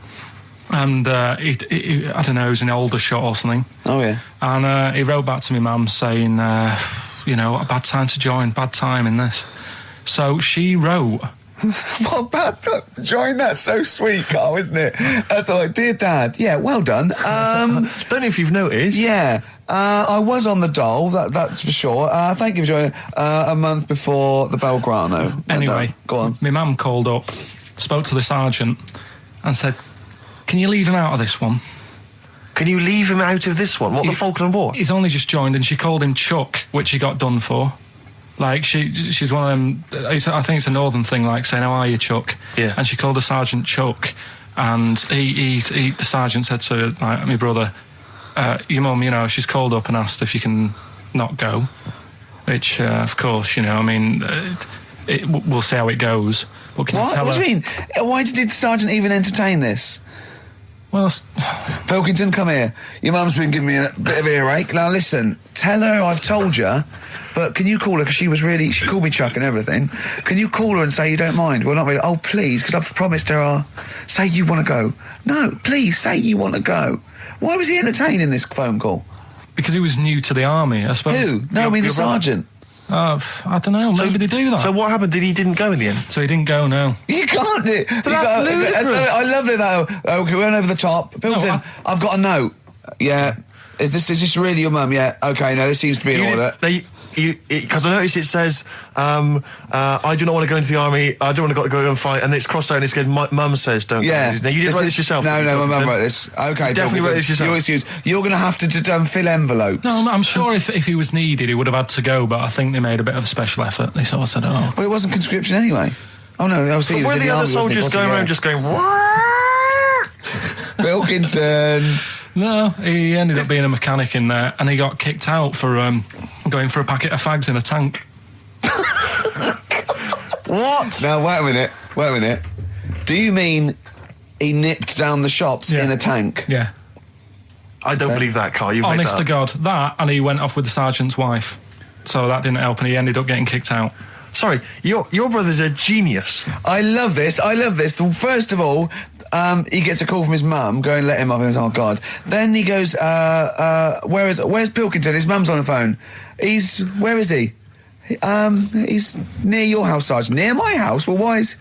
And he I don't know, he was in Aldershot or something. Oh yeah. And he wrote back to my mum saying, a bad time to join, bad time in this. So she wrote. What bad time to join? That's so sweet, Carl, isn't it? That's like, dear Dad, yeah, well done. Don't know if you've noticed. Yeah. I was on the dole, that's for sure. Thank you for joining a month before the Belgrano. Anyway, go on. My mum called up, spoke to the sergeant and said, can you leave him out of this one? Can you leave him out of this one? What, the Falkland War? He's only just joined, and she called him Chuck, which he got done for. Like, she's one of them, I think it's a northern thing, like saying, how are you, Chuck? Yeah. And she called the sergeant Chuck, and the sergeant said to my brother, your mum, she's called up and asked if you can not go, which, of course, we'll see how it goes. But can you tell What her? do you mean? Why did the sergeant even entertain this? Well, Pilkington, come here. Your mum's been giving me a bit of earache. Now listen, tell her I've told you, but can you call her, because she called me Chuck and everything. Can you call her and say you don't mind? Well, not really. Oh, please, because I've promised her say you want to go. No, please, say you want to go. Why was he entertaining this phone call? because he was new to the army, I suppose. Who? No, I mean the sergeant. I don't know, maybe they do that. So what happened? He didn't go in the end? So he didn't go, no. You can't do it. But that's ludicrous. I love it, though. Okay, we went over the top. Pilton, No, I've got a note. Yeah. Is this really your mum? Yeah. Okay, no, this seems to be in order. Because I noticed it says, I do not want to go into the army, I don't want to go and fight, and it's crossed out and it's good, mum says don't go. Now, you didn't write this yourself? No, my mum wrote this. Okay, definitely wrote this yourself. Your excuse. You're going to have to fill envelopes. No, I'm sure if he was needed, he would have had to go, but I think they made a bit of a special effort. They sort of said, oh. Well, it wasn't conscription anyway. Oh, no, I was But were the other soldiers going around just going, Pilkington. No, he ended up being a mechanic in there, and he got kicked out for going for a packet of fags in a tank. What? Now, wait a minute. Do you mean he nipped down the shops in a tank? Yeah. I don't believe that, Carl. You've made Honest that to up. God. That, and he went off with the sergeant's wife. So that didn't help, and he ended up getting kicked out. Sorry, your brother's a genius. I love this. First of all, he gets a call from his mum, going, let him up, and he goes, oh, God. Then he goes, where's Pilkington? His mum's on the phone. Where is he? He's near your house, Sergeant. Near my house? Well, why is...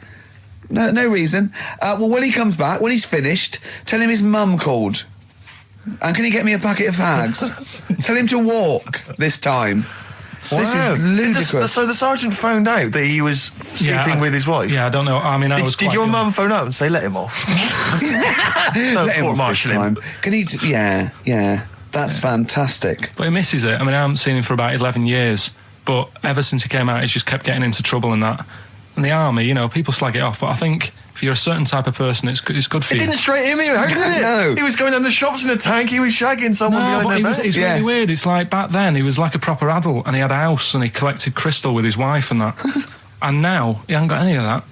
No reason. Well, when he comes back, when he's finished, tell him his mum called. And can he get me a packet of fags? Tell him to walk this time. Wow. This is ludicrous. So the sergeant found out that he was sleeping with his wife? Yeah, I don't know. I mean, Did your mum phone up and say, let him off? Let him off this time. Can he... Yeah. That's fantastic. But he misses it. I mean, I haven't seen him for about 11 years, but ever since he came out, he's just kept getting into trouble and that. And the army, people slag it off, but I think if you're a certain type of person, it's good for you. It didn't straight him out, did it? No. He was going down the shops in a tank, he was shagging someone behind their back. It's really weird. It's like back then, he was like a proper adult, and he had a house, and he collected crystal with his wife and that. And now, he hasn't got any of that.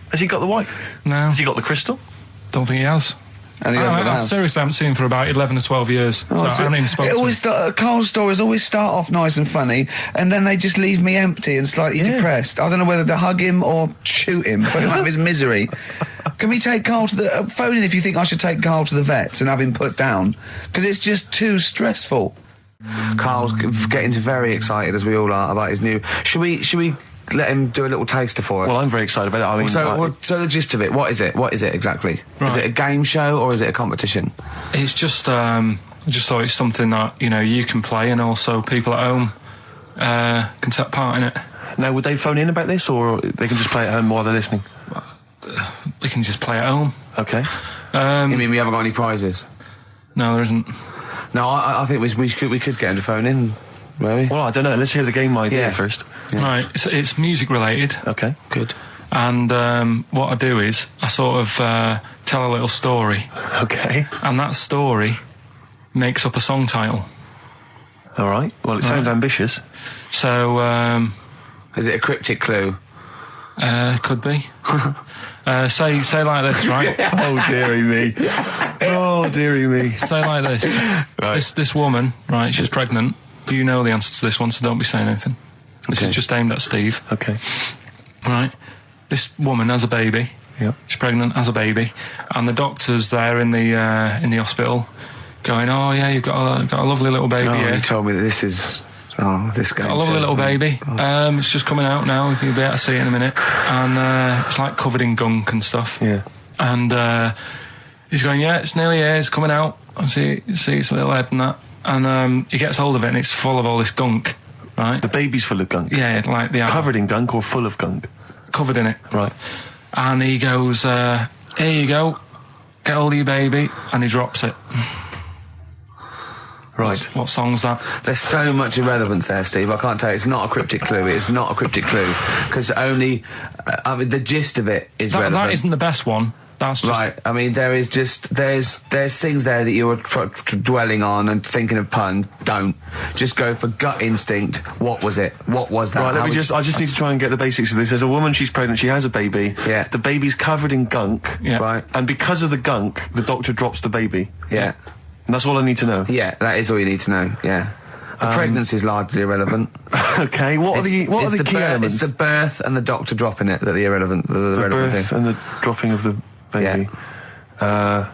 Has he got the wife? No. Has he got the crystal? Don't think he has. and he doesn't at the house. Seriously, I haven't seen him for about 11 or 12 years. So I haven't even spoken to him. Carl's stories always start off nice and funny, and then they just leave me empty and slightly depressed. I don't know whether to hug him or shoot him, put him out of his misery. Can we take Carl to the... phone in if you think I should take Carl to the vets and have him put down, because it's just too stressful. Carl's getting very excited, as we all are, about his new... Should we let him do a little taster for us? Well, I'm very excited about it. I mean, so the gist of it, what is it? What is it exactly? Right. Is it a game show or is it a competition? It's just, I just thought it's something that, you know, you can play and also people at home can take part in it. Now, would they phone in about this, or they can just play at home while they're listening? They can just play at home. Okay. You mean we haven't got any prizes? No, there isn't. No, I think we could get him to phone in, maybe. Well, I don't know. Let's hear the game idea first. Yeah. Right, it's music related. Okay. Good. And what I do is I sort of tell a little story. Okay. And that story makes up a song title. All right. Well, it sounds ambitious. So, is it a cryptic clue? Could be. Say like this, right? Oh, dearie me. Oh, dearie me. Say like this. Right. This woman, right, she's pregnant. You know the answer to this one, so don't be saying anything. This is just aimed at Steve. Okay. Right. This woman has a baby. Yeah. She's pregnant, has a baby, and the doctor's there in the hospital, going, "Oh yeah, you've got a lovely little baby." Oh, here. you told me that this is. Oh, this guy. Got a lovely little baby. It's just coming out now. You'll be able to see it in a minute, and it's like covered in gunk and stuff. Yeah. And he's going, "Yeah, it's nearly here. It's coming out. I see its little head and that." And he gets hold of it, and it's full of all this gunk. Right. The baby's full of gunk. Yeah, like the covered in gunk or full of gunk. Covered in it. Right. And he goes, "Here you go. Get hold of your baby," and he drops it. Right. What song's that? There's so much irrelevance there, Steve. I can't tell you. It's not a cryptic clue. It's not a cryptic clue because only, I mean, the gist of it is relevant. That isn't the best one. That's just right. I mean, there is just there's things there that you were dwelling on and thinking of pun. Don't just go for gut instinct. What was it? What was that? Right. I just need to try and get the basics of this. There's a woman. She's pregnant. She has a baby. Yeah. The baby's covered in gunk. Yeah. Right. And because of the gunk, the doctor drops the baby. Yeah. And that's all I need to know. Yeah, that is all you need to know. Yeah. The pregnancy is largely irrelevant. Okay. What are the key elements? It's the birth and the doctor dropping it that are the irrelevant. The relevant birth thing. and the dropping of the baby. Yeah.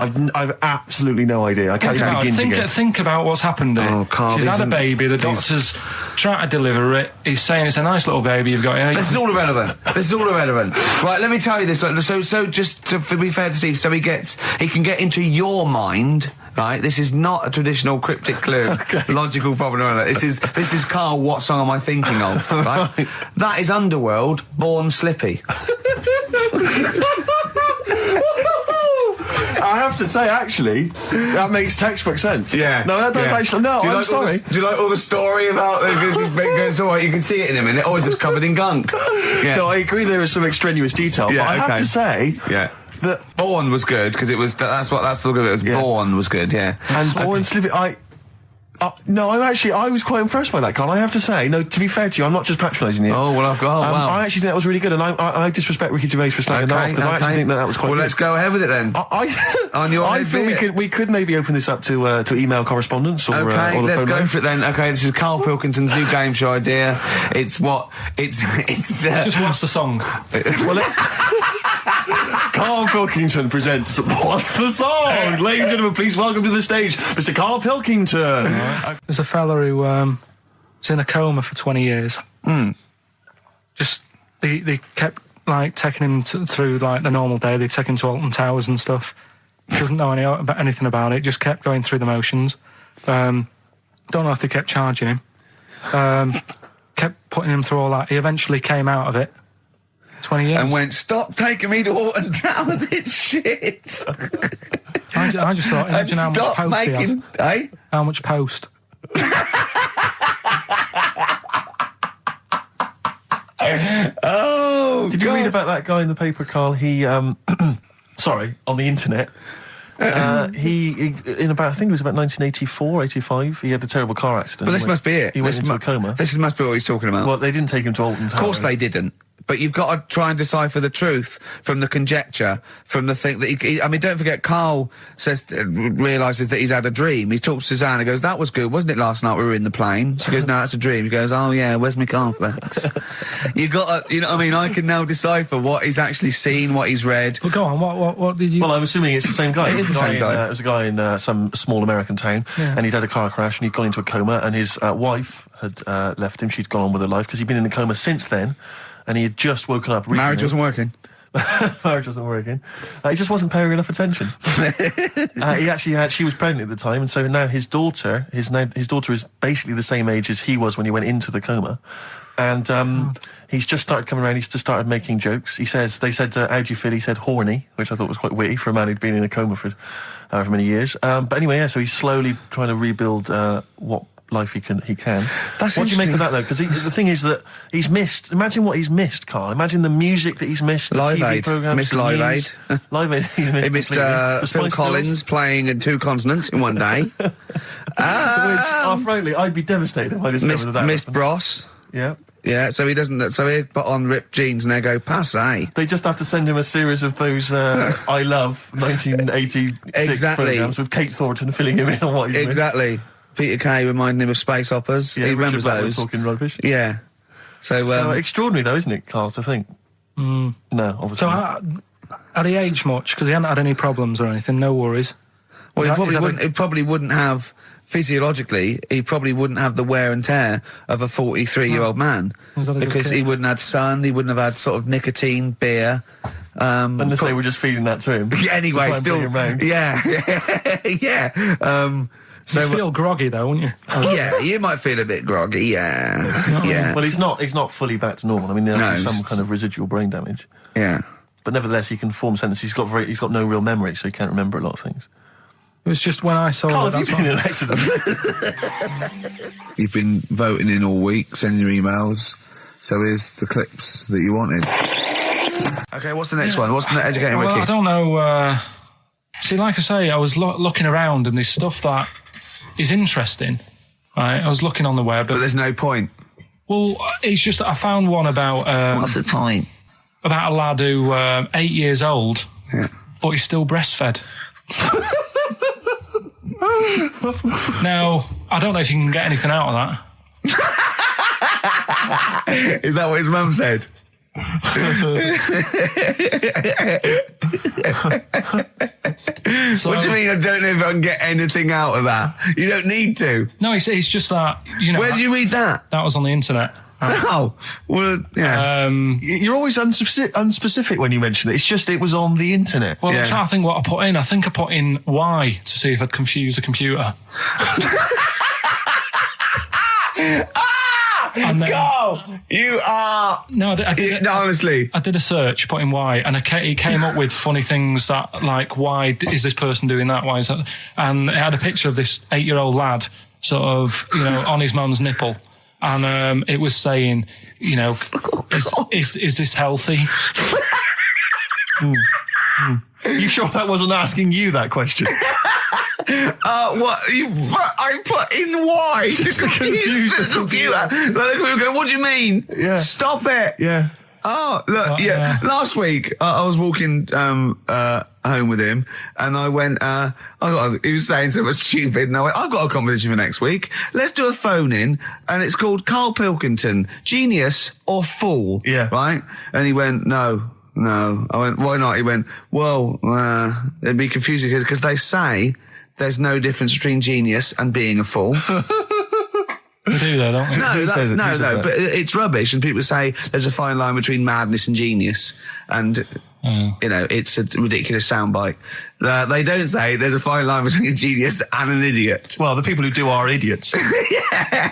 I've absolutely no idea. I can't even begin to guess. Think about what's happened here. Oh, Carl, she's had a baby. The doctor's trying to deliver it. He's saying it's a nice little baby you've got here. This is all irrelevant. This is all irrelevant. Right, let me tell you this. So just to be fair to Steve, so he can get into your mind. Right, this is not a traditional cryptic clue, logical problem. This is Carl. What song am I thinking of? Right, that is Underworld, Born Slippy. I have to say, actually, that makes textbook sense. Yeah. No, that does actually. No, I'm sorry. Do you like all the story about it's all right, you can see it in a minute, or is it covered in gunk? Yeah. No, I agree there is some extraneous detail, but I have to say... Yeah. That Born was good, because it was... That's the good bit. It was Born was good, yeah. And Born Slippy... no, I was quite impressed by that, Carl. I have to say, no, to be fair to you, I'm not just patronising you. Oh, well, wow. I actually think that was really good, and I disrespect Ricky Gervais for slagging that off, because I actually think that was quite good. Well, let's go ahead with it then. I feel we could maybe open this up to email correspondence or or the let's phone go lines. for it then. Okay, this is Karl Pilkington's new game show idea. It's just what's the song? Karl Pilkington presents What's the Song? Ladies and gentlemen, please welcome to the stage Mr. Karl Pilkington. There's a fella who was in a coma for 20 years. Just they kept like taking him through like the normal day. They take him to Alton Towers and stuff. Doesn't know anything about it. Just kept going through the motions. Don't know if they kept charging him. Kept putting him through all that. He eventually came out of it. 20 years. And went, stop taking me to Alton Towers, it's shit. I just thought, imagine how much post he had. Eh? How much post? Oh, Did you read about that guy in the paper, Carl? He, sorry, on the internet. He in about, I think it was about 1984, 85, he had a terrible car accident. But this must be it. He went into a coma. This must be what he's talking about. Well, they didn't take him to Alton Towers. Of course they didn't. but you've got to try and decipher the truth from the conjecture, from the thing that I mean, don't forget, Karl realises that he's had a dream. He talks to Susanna, goes, that was good, wasn't it, last night we were in the plane? She goes, no, that's a dream. He goes, oh yeah, where's my cornflakes? You got to, you know what I mean? I can now decipher what he's actually seen, what he's read. Well, go on, what did you... Well, I'm assuming it's the same guy. It is the same guy. It was a guy in some small American town, and he'd had a car crash and he'd gone into a coma, and his wife had left him. She'd gone on with her life because he'd been in a coma since then, and he had just woken up recently. Marriage wasn't working. Marriage wasn't working. He just wasn't paying enough attention. He actually had, she was pregnant at the time, and so now his daughter is basically the same age as he was when he went into the coma. And he's just started coming around. He's just started making jokes. They said, how do you feel? He said horny, which I thought was quite witty for a man who'd been in a coma for however many years. But anyway, yeah, so he's slowly trying to rebuild what life he can. What do you make of that, though? Because the thing is that he's missed. Imagine what he's missed, Karl. Imagine the music that he's missed. The Live TV Aid. programs. Missed Live Aid. Live Aid. He missed Phil Collins playing in 2 continents in one day. Which, frankly, I'd be devastated if I discovered that. Missed Bros. Yeah. Yeah, so he doesn't. So he'd put on ripped jeans and they go passe. They just have to send him a series of those I Love 1986 programs with Kate Thornton filling him in on what he's exactly. Peter Kay reminding him of space operas. Yeah, he remembers those. Talking rubbish. Yeah. So extraordinary, though, isn't it, Karl? To think. No, obviously. So had he aged much? Because he hadn't had any problems or anything. No worries. Well, he probably wouldn't have, physiologically, he probably wouldn't have the wear and tear of a 43-year-old man. Because he wouldn't have had sun, he wouldn't have had sort of nicotine, beer. Unless they were just feeding that to him. Anyway, still. Yeah. Yeah. So you'd feel groggy, though, wouldn't you? Yeah, you might feel a bit groggy, yeah. Yeah. Well, he's not fully back to normal. I mean, there's some kind of residual brain damage. Yeah. But nevertheless, he can form sentences. He's got no real memory, so he can't remember a lot of things. It was just when I saw... Karl, have you been in an accident? You've been voting in all week, sending your emails. So here's the clips that you wanted. Okay, what's the next one? What's the educating wiki? I don't know. See, like I say, I was looking around and there's stuff that is interesting. Right, I was looking on the web. But there's no point. Well, it's just I found one about... what's the point? About a lad who 8 years old, but he's still breastfed. Now, I don't know if you can get anything out of that. Is that what his mum said? So, what do you mean I don't know if I can get anything out of that? You don't need to. No, it's just that, you know... Where did you read that? That was on the internet. Oh, well, yeah. You're always unspecific when you mention it. It's just it was on the internet. Well, I'm trying to think what I put in. I think I put in Y to see if I'd confuse a computer. And then, go! You are... No, honestly. I did a search, put in Y, and he came up with funny things that, like, why is this person doing that? Why is that? And it had a picture of this 8-year-old lad, sort of, you know, on his mum's nipple. And it was saying, you know, is this healthy? You sure that wasn't asking you that question? What? I put in Y just to confuse the computer. Like the computer go, what do you mean? Yeah. Stop it. Yeah. Oh, look, last week I was walking home with him and I went, he was saying something stupid and I went, I've got a competition for next week. Let's do a phone in and it's called Karl Pilkington, Genius or Fool. Yeah. Right? And he went, no. I went, why not? He went, well, it'd be confusing because they say there's no difference between genius and being a fool. We do that, don't we? No, but it's rubbish. And people say there's a fine line between madness and genius. And, you know, it's a ridiculous soundbite. They don't say there's a fine line between a genius and an idiot. Well, the people who do are idiots.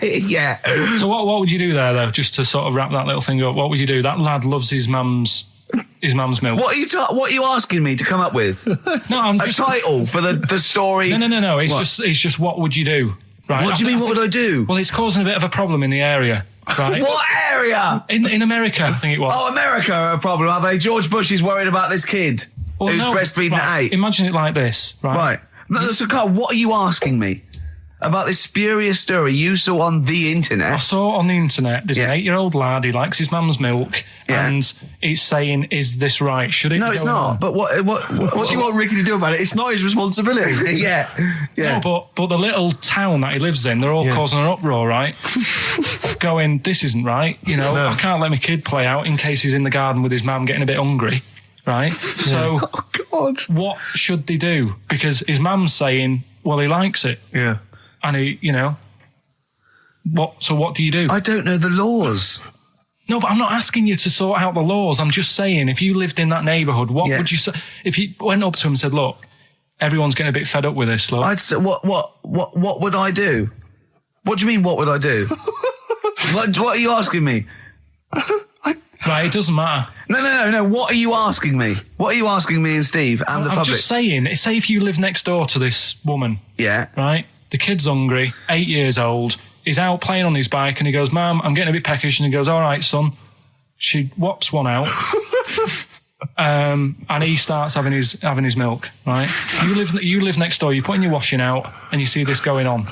Yeah. So what would you do there, though, just to sort of wrap that little thing up? What would you do? That lad loves his mum's milk. What are you asking me to come up with? No, I'm just... A title for the story? No. It's just what would you do? Right. What do you mean, what would I do? Well, it's causing a bit of a problem in the area, right? What area? In America, I think it was. Oh, America are a problem, are they? George Bush is worried about this kid who's breastfeeding at 8. Imagine it like this, right? Right. No, so, Karl, what are you asking me? about this spurious story you saw on the I internet. saw it on the internet. There's Yeah. an 8-year-old lad. He likes his mum's milk, Yeah. and he's saying, "Is this right? Should it?" No, be it's going not. on?" But what What do you want Ricky to do about it? It's not his responsibility. yeah. Yeah. No, but the little town that he lives in, they're all Yeah. causing an uproar, right? Going, this isn't right. You know, No. I can't let my kid play out in case he's in the garden with his mum getting a bit hungry, right? So, Oh, God. what should they do? Because his mum's saying, well, he likes it, Yeah. and he, you know, so what do you do? I don't know the laws. No, but I'm not asking you to sort out the laws. I'm just saying, if you lived in that neighbourhood, what Yeah. would you say? If you went up to him and said, look, everyone's getting a bit fed up with this, look. I'd say, what would I do? What do you mean, what would I do? what are you asking me? Right, it doesn't matter. No. What are you asking me? What are you asking me and Steve and the I'm public? just saying, say if you live next door to this woman, Yeah. right? The kid's hungry, 8 years old. He's out playing on his bike and he goes, Mum, I'm getting a bit peckish. And he goes, all right, son. She whops one out. And he starts having his milk, right? You live next door, you're putting your washing out and you see this going on.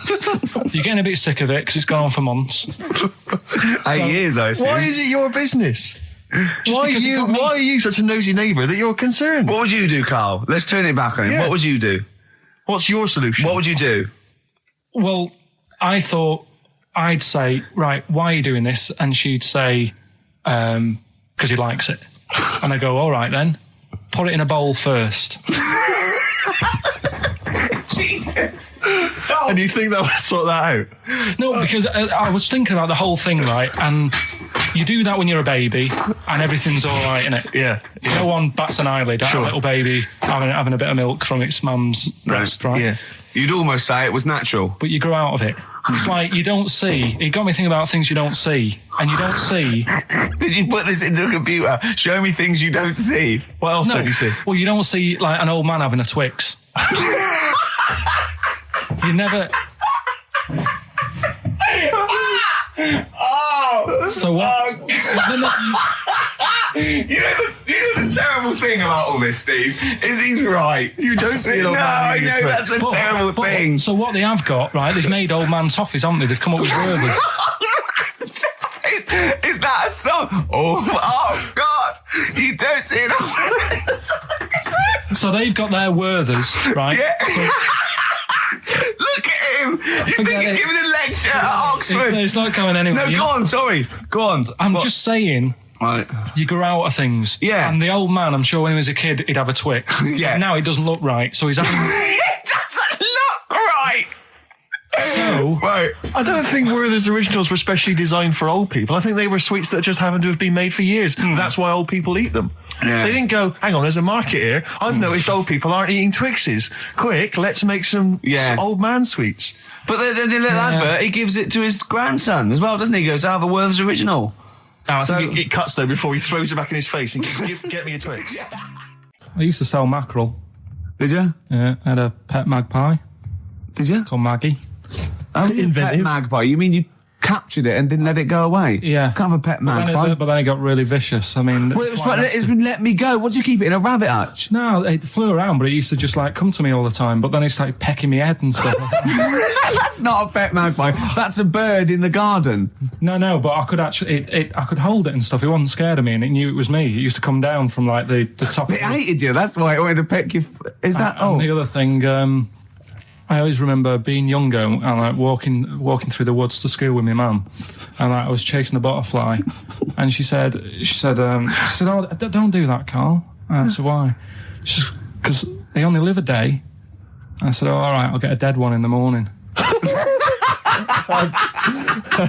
You're getting a bit sick of it because it's gone on for months. 8 years, I assume. Why is it your business? Why because it got me- are you such a nosy neighbour that you're concerned? What would you do, Carl? Let's turn it back on him. Yeah. What would you do? What's your solution? What would you do? Well, I thought I'd say, right, why are you doing this? And she'd say, because he likes it. And I go, all right then, put it in a bowl first. And you think that would sort that out? No, because I was thinking about the whole thing, right? And you do that when you're a baby and everything's all right, innit? Yeah. No one bats an eyelid at a little baby having a bit of milk from its mum's breast, right? Yeah. You'd almost say it was natural. But you grow out of it. It's like you don't see. It got me thinking about things you don't see. And you don't see. Did you put this into a computer? Show me things you don't see. What else don't you see? Well, you don't see like an old man having a Twix. You never. Oh! So what? You know the terrible thing about all this, Steve, is he's right. You don't see an old No, man I eating a know Twix. that's a terrible thing. So what they have got, right? They've made old man toffees, haven't they? They've come up with Werthers. Is that a song? Oh God! You don't see it. So they've got their Werthers, right? Yeah. So Look at him. You think Forget he's it. giving a lecture at Oxford? it's not going anywhere. No, You go know, on. Sorry. Go on. I'm What? just saying. Right. You grow out of things. Yeah. And the old man, I'm sure when he was a kid, he'd have a Twix. Yeah. Now it doesn't look right, so he's having. It doesn't look right. So Right. I don't think Werther's originals were specially designed for old people. I think they were sweets that just happened to have been made for years. That's why old people eat them. Yeah. They didn't go, hang on, there's a market here. I've noticed old people aren't eating Twixes. Quick, let's make some Yeah. old man sweets. But the little advert, he gives it to his grandson as well, doesn't he? He goes, I have a Werther's original. I So- think it cuts though before he throws it back in his face and get me a Twix. I used to sell mackerel. Did you? Yeah, I had a pet magpie Did you? called Maggie. Oh, Inventive. pet magpie. You mean you captured it and didn't let it go away? Yeah. Can't have a pet But magpie. then it got really vicious. I mean, Well, it was quite right, nasty. let me go. What do you keep it in a rabbit hutch? No, it flew around, but it used to just like come to me all the time. But then it started pecking me head and stuff. That's not a pet magpie. That's a bird in the garden. No, but I could actually, I could hold it and stuff. It wasn't scared of me, and it knew it was me. It used to come down from like the top. It hated you. That's why it wanted to peck you. Is that? And the other thing, I always remember being younger and like walking through the woods to school with my mum, and like, I was chasing a butterfly, and she said, "Oh, don't do that, Carl." And I said, "Why?" She said, "Because they only live a day." I said, "Oh, all right, I'll get a dead one in the morning."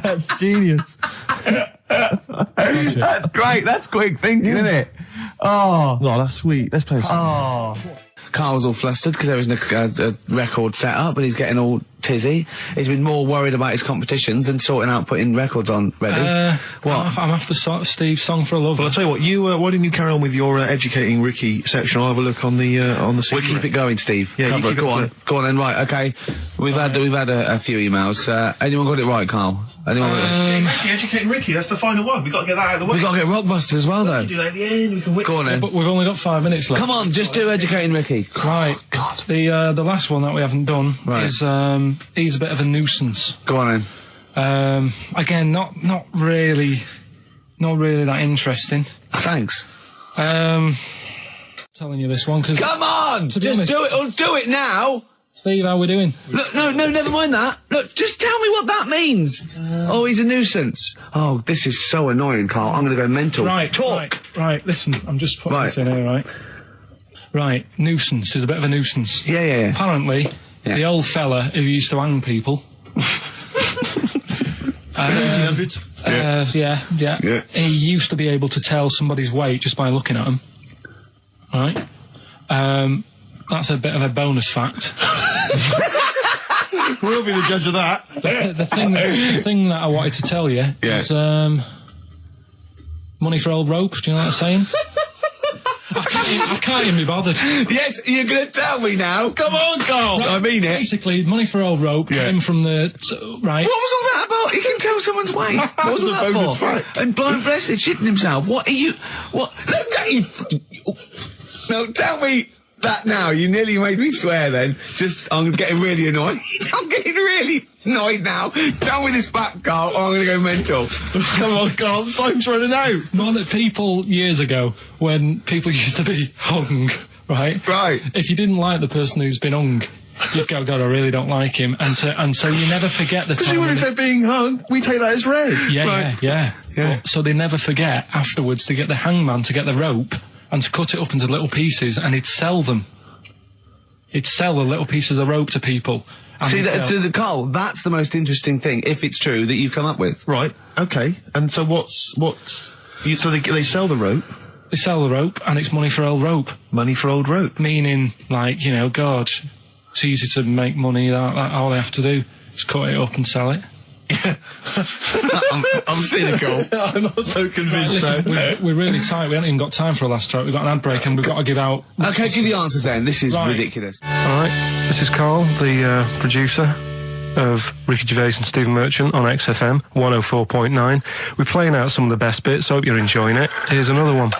That's genius. That's great. That's quick thinking, isn't it? Oh. Oh, that's sweet. Let's play some. Carl's all flustered because there isn't a record set up, but he's getting all tizzy. He's been more worried about his competitions than sorting out putting records on ready. What? I'm after Steve's song for a lover. Well, I'll tell you what. Why didn't you carry on with your educating Ricky section? I'll have a look on the We'll scene. keep it going, Steve. Yeah, you Cover it. keep it Go on. going. Go on then. Right. Okay. We've had a few emails. Anyone got it right, Carl? Anyone? Educating Ricky. That's the final one. We've got to get that out of the way. We got to get Rockbusters as well, though. We can do that at the end. We can win. Go on then. But we've only got 5 minutes left. Come on, just do educating Ricky. Right. God. The last one that we haven't done Right. is he's a bit of a nuisance. Go on then. Again, not really that interesting. Thanks. Telling you this one because Come on! Just do it, or do it now! Steve, how we doing? Look, no, never mind that. Look, just tell me what that means. Oh, he's a nuisance. Oh, this is so annoying, Carl. I'm gonna go mental. Right, talk. Right, listen, I'm just putting this in here, right? Right, nuisance is a bit of a nuisance. Yeah. Apparently, the old fella who used to hang people. Yeah. He used to be able to tell somebody's weight just by looking at them. Right? That's a bit of a bonus fact. We'll be the judge of that. The thing that I wanted to tell you is money for old rope. Do you know what I'm saying? I can't even be bothered. Yes, you're gonna tell me now. Come on, Carl. Right, I mean it. Basically, money for old rope came from the... right. What was all that about? He can tell someone's weight. What was all that bonus for? fact. And blind blessed shitting himself. What are you... What... Look at you... No, tell me that now. You nearly made me swear then. I'm getting really annoyed. I'm getting really annoyed now. Tell me this back, Carl, or I'm going to go mental. Come on, Carl, time's running out. More that people years ago, when people used to be hung, right? Right. If you didn't like the person who's been hung, you'd go, God, I really don't like him. And so you never forget the time. Because if they're being hung, we take that as read. Yeah. So they never forget afterwards to get the hangman to get the rope and to cut it up into little pieces, and he'd sell them. He'd sell the little pieces of rope to people. See, Carl, that's the most interesting thing, if it's true, that you've come up with. Right, okay. And so so they sell the rope? They sell the rope, and it's money for old rope. Money for old rope? Meaning, like, God, it's easy to make money, all they have to do is cut it up and sell it. I'm cynical. I'm not so convinced. Listen, we're really tight. We haven't even got time for a last track. We've got an ad break and we've got to give out... Okay, give the answers then. This is ridiculous. Alright, this is Carl, the producer of Ricky Gervais and Stephen Merchant on XFM 104.9. We're playing out some of the best bits. Hope you're enjoying it. Here's another one.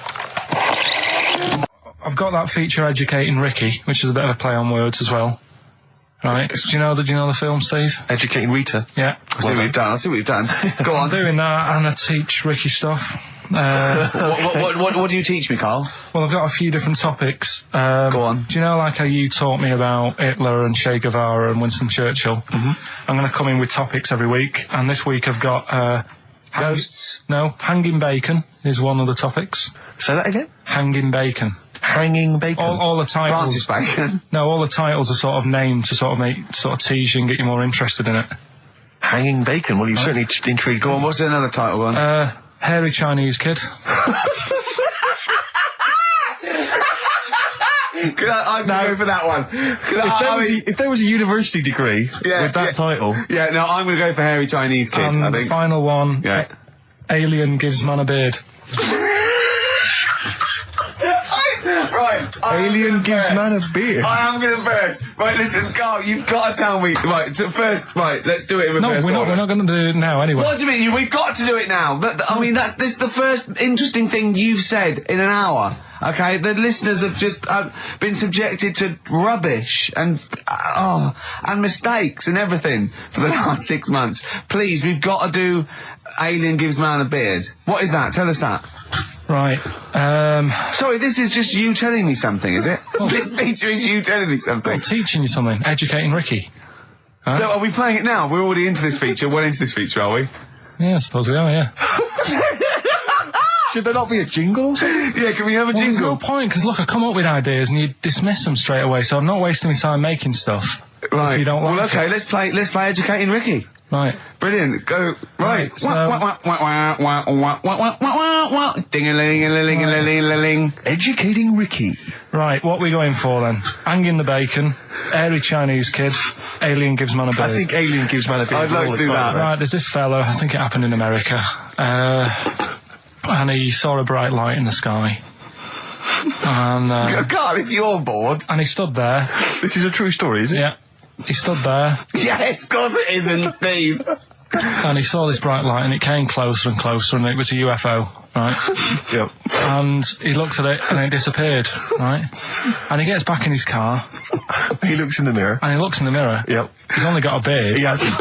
I've got that feature Educating Ricky, which is a bit of a play on words as well. Right. Do you know the film, Steve? Educating Rita? Yeah. I see what you've done. Go on. I'm doing that, and I teach Ricky stuff. What do you teach me, Carl? Well, I've got a few different topics. Go on. Do you know, like how you taught me about Hitler and Che Guevara and Winston Churchill? Mm-hmm. I'm going to come in with topics every week, and this week I've got... ghosts? No, hanging bacon is one of the topics. Say that again? Hanging bacon. Hanging bacon? All the titles... Francis Bacon? No, all the titles are sort of named to sort of tease you and get you more interested in it. Hanging bacon? Well, you've certainly intrigued. Go on, what's another title one? Hairy Chinese Kid. I'd go for that one. If there was a university degree with that title... Yeah, no, I'm going to go for Hairy Chinese Kid, And I think. the final one, Yeah. Alien Gives Man a Beard. Right. Alien gives man a beard. I am going to burst. Right, listen, Carl, you've got to tell me. Right, first, let's do it in reverse order. We're not going to do it now anyway. What do you mean? We've got to do it now. This is the first interesting thing you've said in an hour. Okay, the listeners have just been subjected to rubbish and mistakes and everything for the last 6 months. Please, we've got to do Alien Gives Man a Beard. What is that? Tell us that. Right. Sorry, this is just you telling me something, is it? This feature is you telling me something. I'm teaching you something. Educating Ricky. Huh? So are we playing it now? We're already into this feature. Well into this feature, are we? Yeah, I suppose we are, yeah. Should there not be a jingle or something? Yeah, can we have a There's jingle? no point, because look, I come up with ideas and you dismiss them straight away, so I'm not wasting my time making stuff. Right. If you don't like okay, it. let's play Educating Ricky. Right. Brilliant. Go. Right. So- Ding-a-ling-a-ling-a-ling-a-ling. Educating Ricky. Right, what are we going for then? Hanging the bacon, Hairy Chinese Kid, Alien Gives Man a Beard. I think Alien Gives Man a beard. I'd like to do that. Right, there's this fella, I think it happened in America, and he saw a bright light in the sky. And God, if you're bored. he stood there. This is a true story, is it? Yeah. He stood there, Yes, of course it isn't, Steve. and he saw this bright light, and it came closer and closer, and it was a UFO, right? Yep. and he looked at it and it disappeared, right? And he gets back in his car. He looks in the mirror. And he looks in the mirror. Yep. He's only got a beard. He hasn't.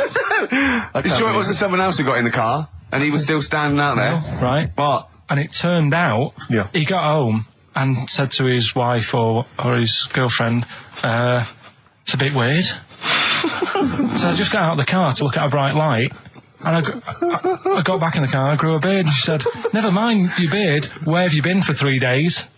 You sure it wasn't someone else who got in the car and he was still standing out there? Right. What? And it turned out Yeah. he got home and said to his wife or his girlfriend, it's a bit weird. So I just got out of the car to look at a bright light, and I got back in the car and I grew a beard, and she said, never mind your beard, where have you been for 3 days?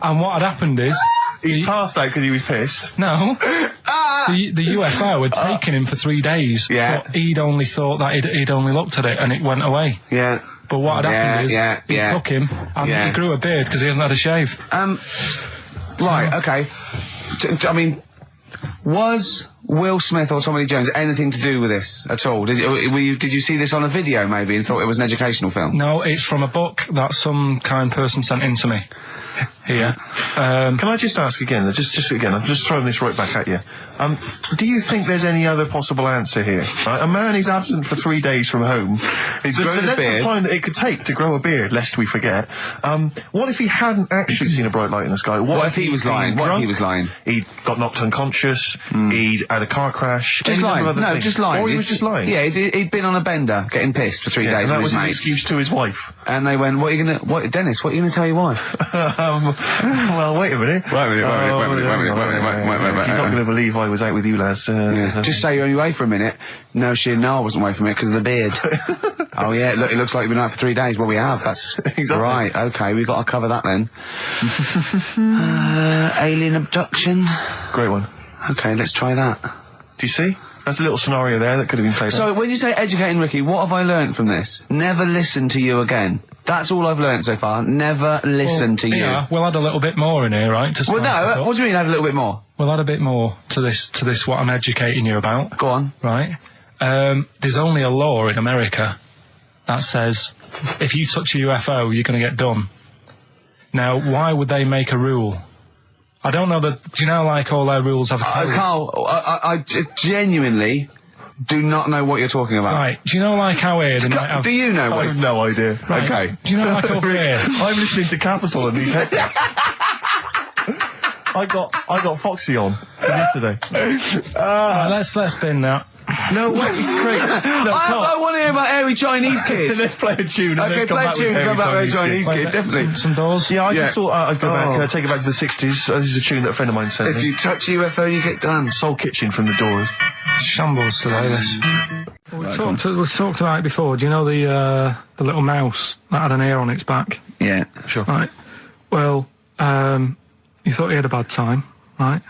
And what had happened is... He passed out because he was pissed. No. The UFO had taken him for 3 days. Yeah. But he'd only thought that he'd only looked at it and it went away. Yeah. But what had happened is he took him and he grew a beard because he hasn't had a shave. Right, okay. I mean, was Will Smith or Tommy Lee Jones anything to do with this at all? Did you see this on a video maybe and thought it was an educational film? No, it's from a book that some kind person sent in to me. Here. Can I just ask again, just again, I'm just throwing this right back at you. Do you think there's any other possible answer here? Right? A man is absent for 3 days from home. He's grown a length beard. of time that it could take to grow a beard, lest we forget. What if he hadn't actually seen a bright light in the sky? What if he was lying? What if he was lying? He got knocked unconscious. He'd had a car crash. Just lying. No, just lying. Or he was just lying. Yeah, he'd been on a bender, getting pissed for 3 days. And that with was his an mates. excuse to his wife. And they went, Dennis, what are you going to tell your wife? Well, wait a minute. Wait a minute. He's not going to believe I was out with you, lads. Just say you're only away for a minute. No, I wasn't away from it because of the beard. Oh yeah, look, it looks like you've been out for 3 days. Well, we have. That's Exactly. right. Okay, we've got to cover that then. Alien abduction. Great one. Okay, let's try that. Do you see? That's a little scenario there that could have been played out. So, when you say educating Ricky, what have I learnt from this? Never listen to you again. That's all I've learnt so far. Never listen to you. Yeah, we'll add a little bit more in here, right? To Well, spice this no, up. what do you mean add a little bit more? We'll add a bit more to this what I'm educating you about. Go on. Right? There's only a law in America that says if you touch a UFO, you're going to get done. Now, why would they make a rule? I don't know that. Do you know, like, all their rules have a code? Carl, I genuinely do not know what you're talking about. Right. Do you know, like, how here they might have... Do you know I what? have no idea. Right. Okay. Do you know, like, over here... I'm listening to Capital and these headphones. I got Foxy on for you today. Right, let's bin that. No way, it's great. No, I want to hear about Airy Chinese Kid. Let's play a tune. And Okay, let's come play a back tune, with come back with Airy Airy Chinese Kid, definitely. Some doors. Yeah, I Yeah. just thought I'd go back, Oh. take it back to the 60s. This is a tune that a friend of mine sent If me. you touch a UFO, you get done. Soul Kitchen from the Doors. Shambles today, this. We talked about it before. Do you know the little mouse that had an ear on its back? Yeah. Sure. Right. Well, you thought he had a bad time, right?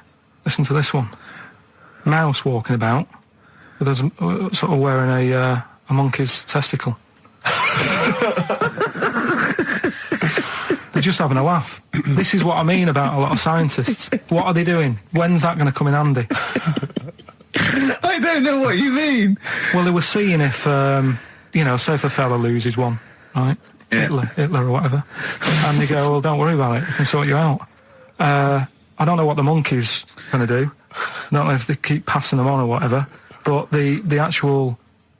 Listen to this one. Mouse walking about with us sort of wearing a monkey's testicle. They're just having a laugh. This is what I mean about a lot of scientists. What are they doing? When's that going to come in handy? I don't know what you mean. Well, they were seeing if, say if a fella loses one, right? Yeah. Hitler or whatever. And they go, well, don't worry about it, we can sort you out. I don't know what the monkey's going to do. I don't know if they keep passing them on or whatever. But the actual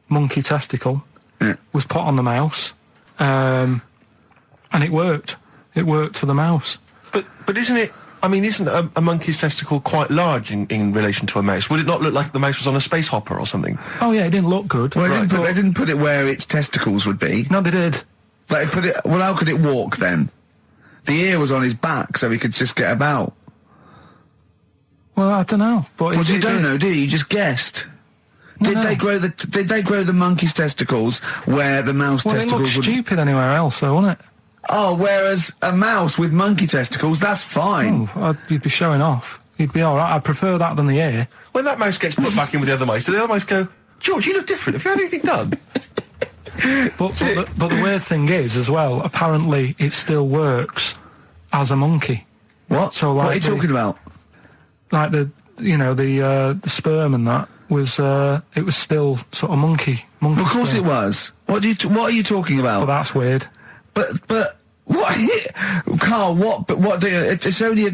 monkey testicle was put on the mouse, and it worked. It worked for the mouse. But isn't it... I mean, isn't a monkey's testicle quite large in relation to a mouse? Would it not look like the mouse was on a space hopper or something? Oh, yeah, it didn't look good. Well, they didn't put it where its testicles would be. No, they did. Like, well, how could it walk then? The ear was on his back, so he could just get about. Well, I don't know. But Well, you don't know, do you? You just guessed. No, Did no. they grow the monkey's testicles where the mouse Well, it testicles looked would... stupid anywhere else, though, wouldn't it? Oh, whereas a mouse with monkey testicles, that's fine. You'd be showing off. You'd be all right. I'd prefer that than the ear. When that mouse gets put back in with the other mice, do the other mice go, George, you look different. Have you had anything done? But the weird thing is, as well, apparently it still works as a monkey. What? So, what like are you talking about? Like the sperm and that was it was still sort of monkey. Of course sperm. it was. What are you talking about? But that's weird. But what, Carl? What do you, it's only a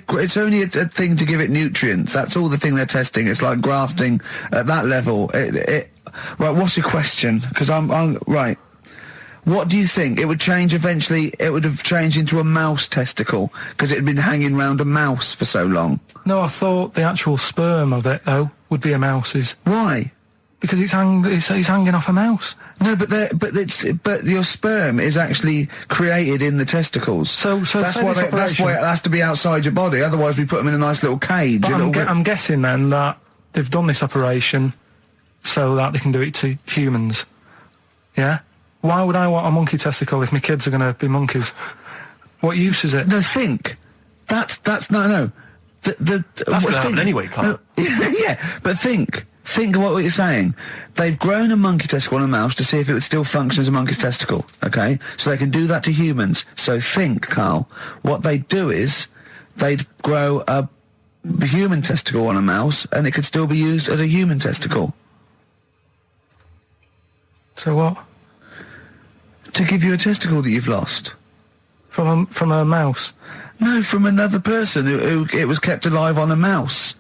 thing to give it nutrients. That's all the thing they're testing. It's like grafting at that level. Right. What's your question? Because I'm right. What do you think? It would change eventually, it would have changed into a mouse testicle, because it had been hanging round a mouse for so long. No, I thought the actual sperm of it, though, would be a mouse's. Why? Because it's hanging off a mouse. No, but your sperm is actually created in the testicles. So that's why it has to be outside your body. Otherwise, we put them in a nice little cage. But I'm guessing then that they've done this operation so that they can do it to humans. Yeah. Why would I want a monkey testicle if my kids are going to be monkeys? What use is it? No, think. That's no. That's going to happen anyway, Carl. No, yeah, but think. Think of what you're saying. They've grown a monkey testicle on a mouse to see if it would still function as a monkey's testicle, okay? So they can do that to humans. So think, Carl, what they'd do is they'd grow a human testicle on a mouse and it could still be used as a human testicle. So what? To give you a testicle that you've lost. From a mouse? No, from another person who it was kept alive on a mouse.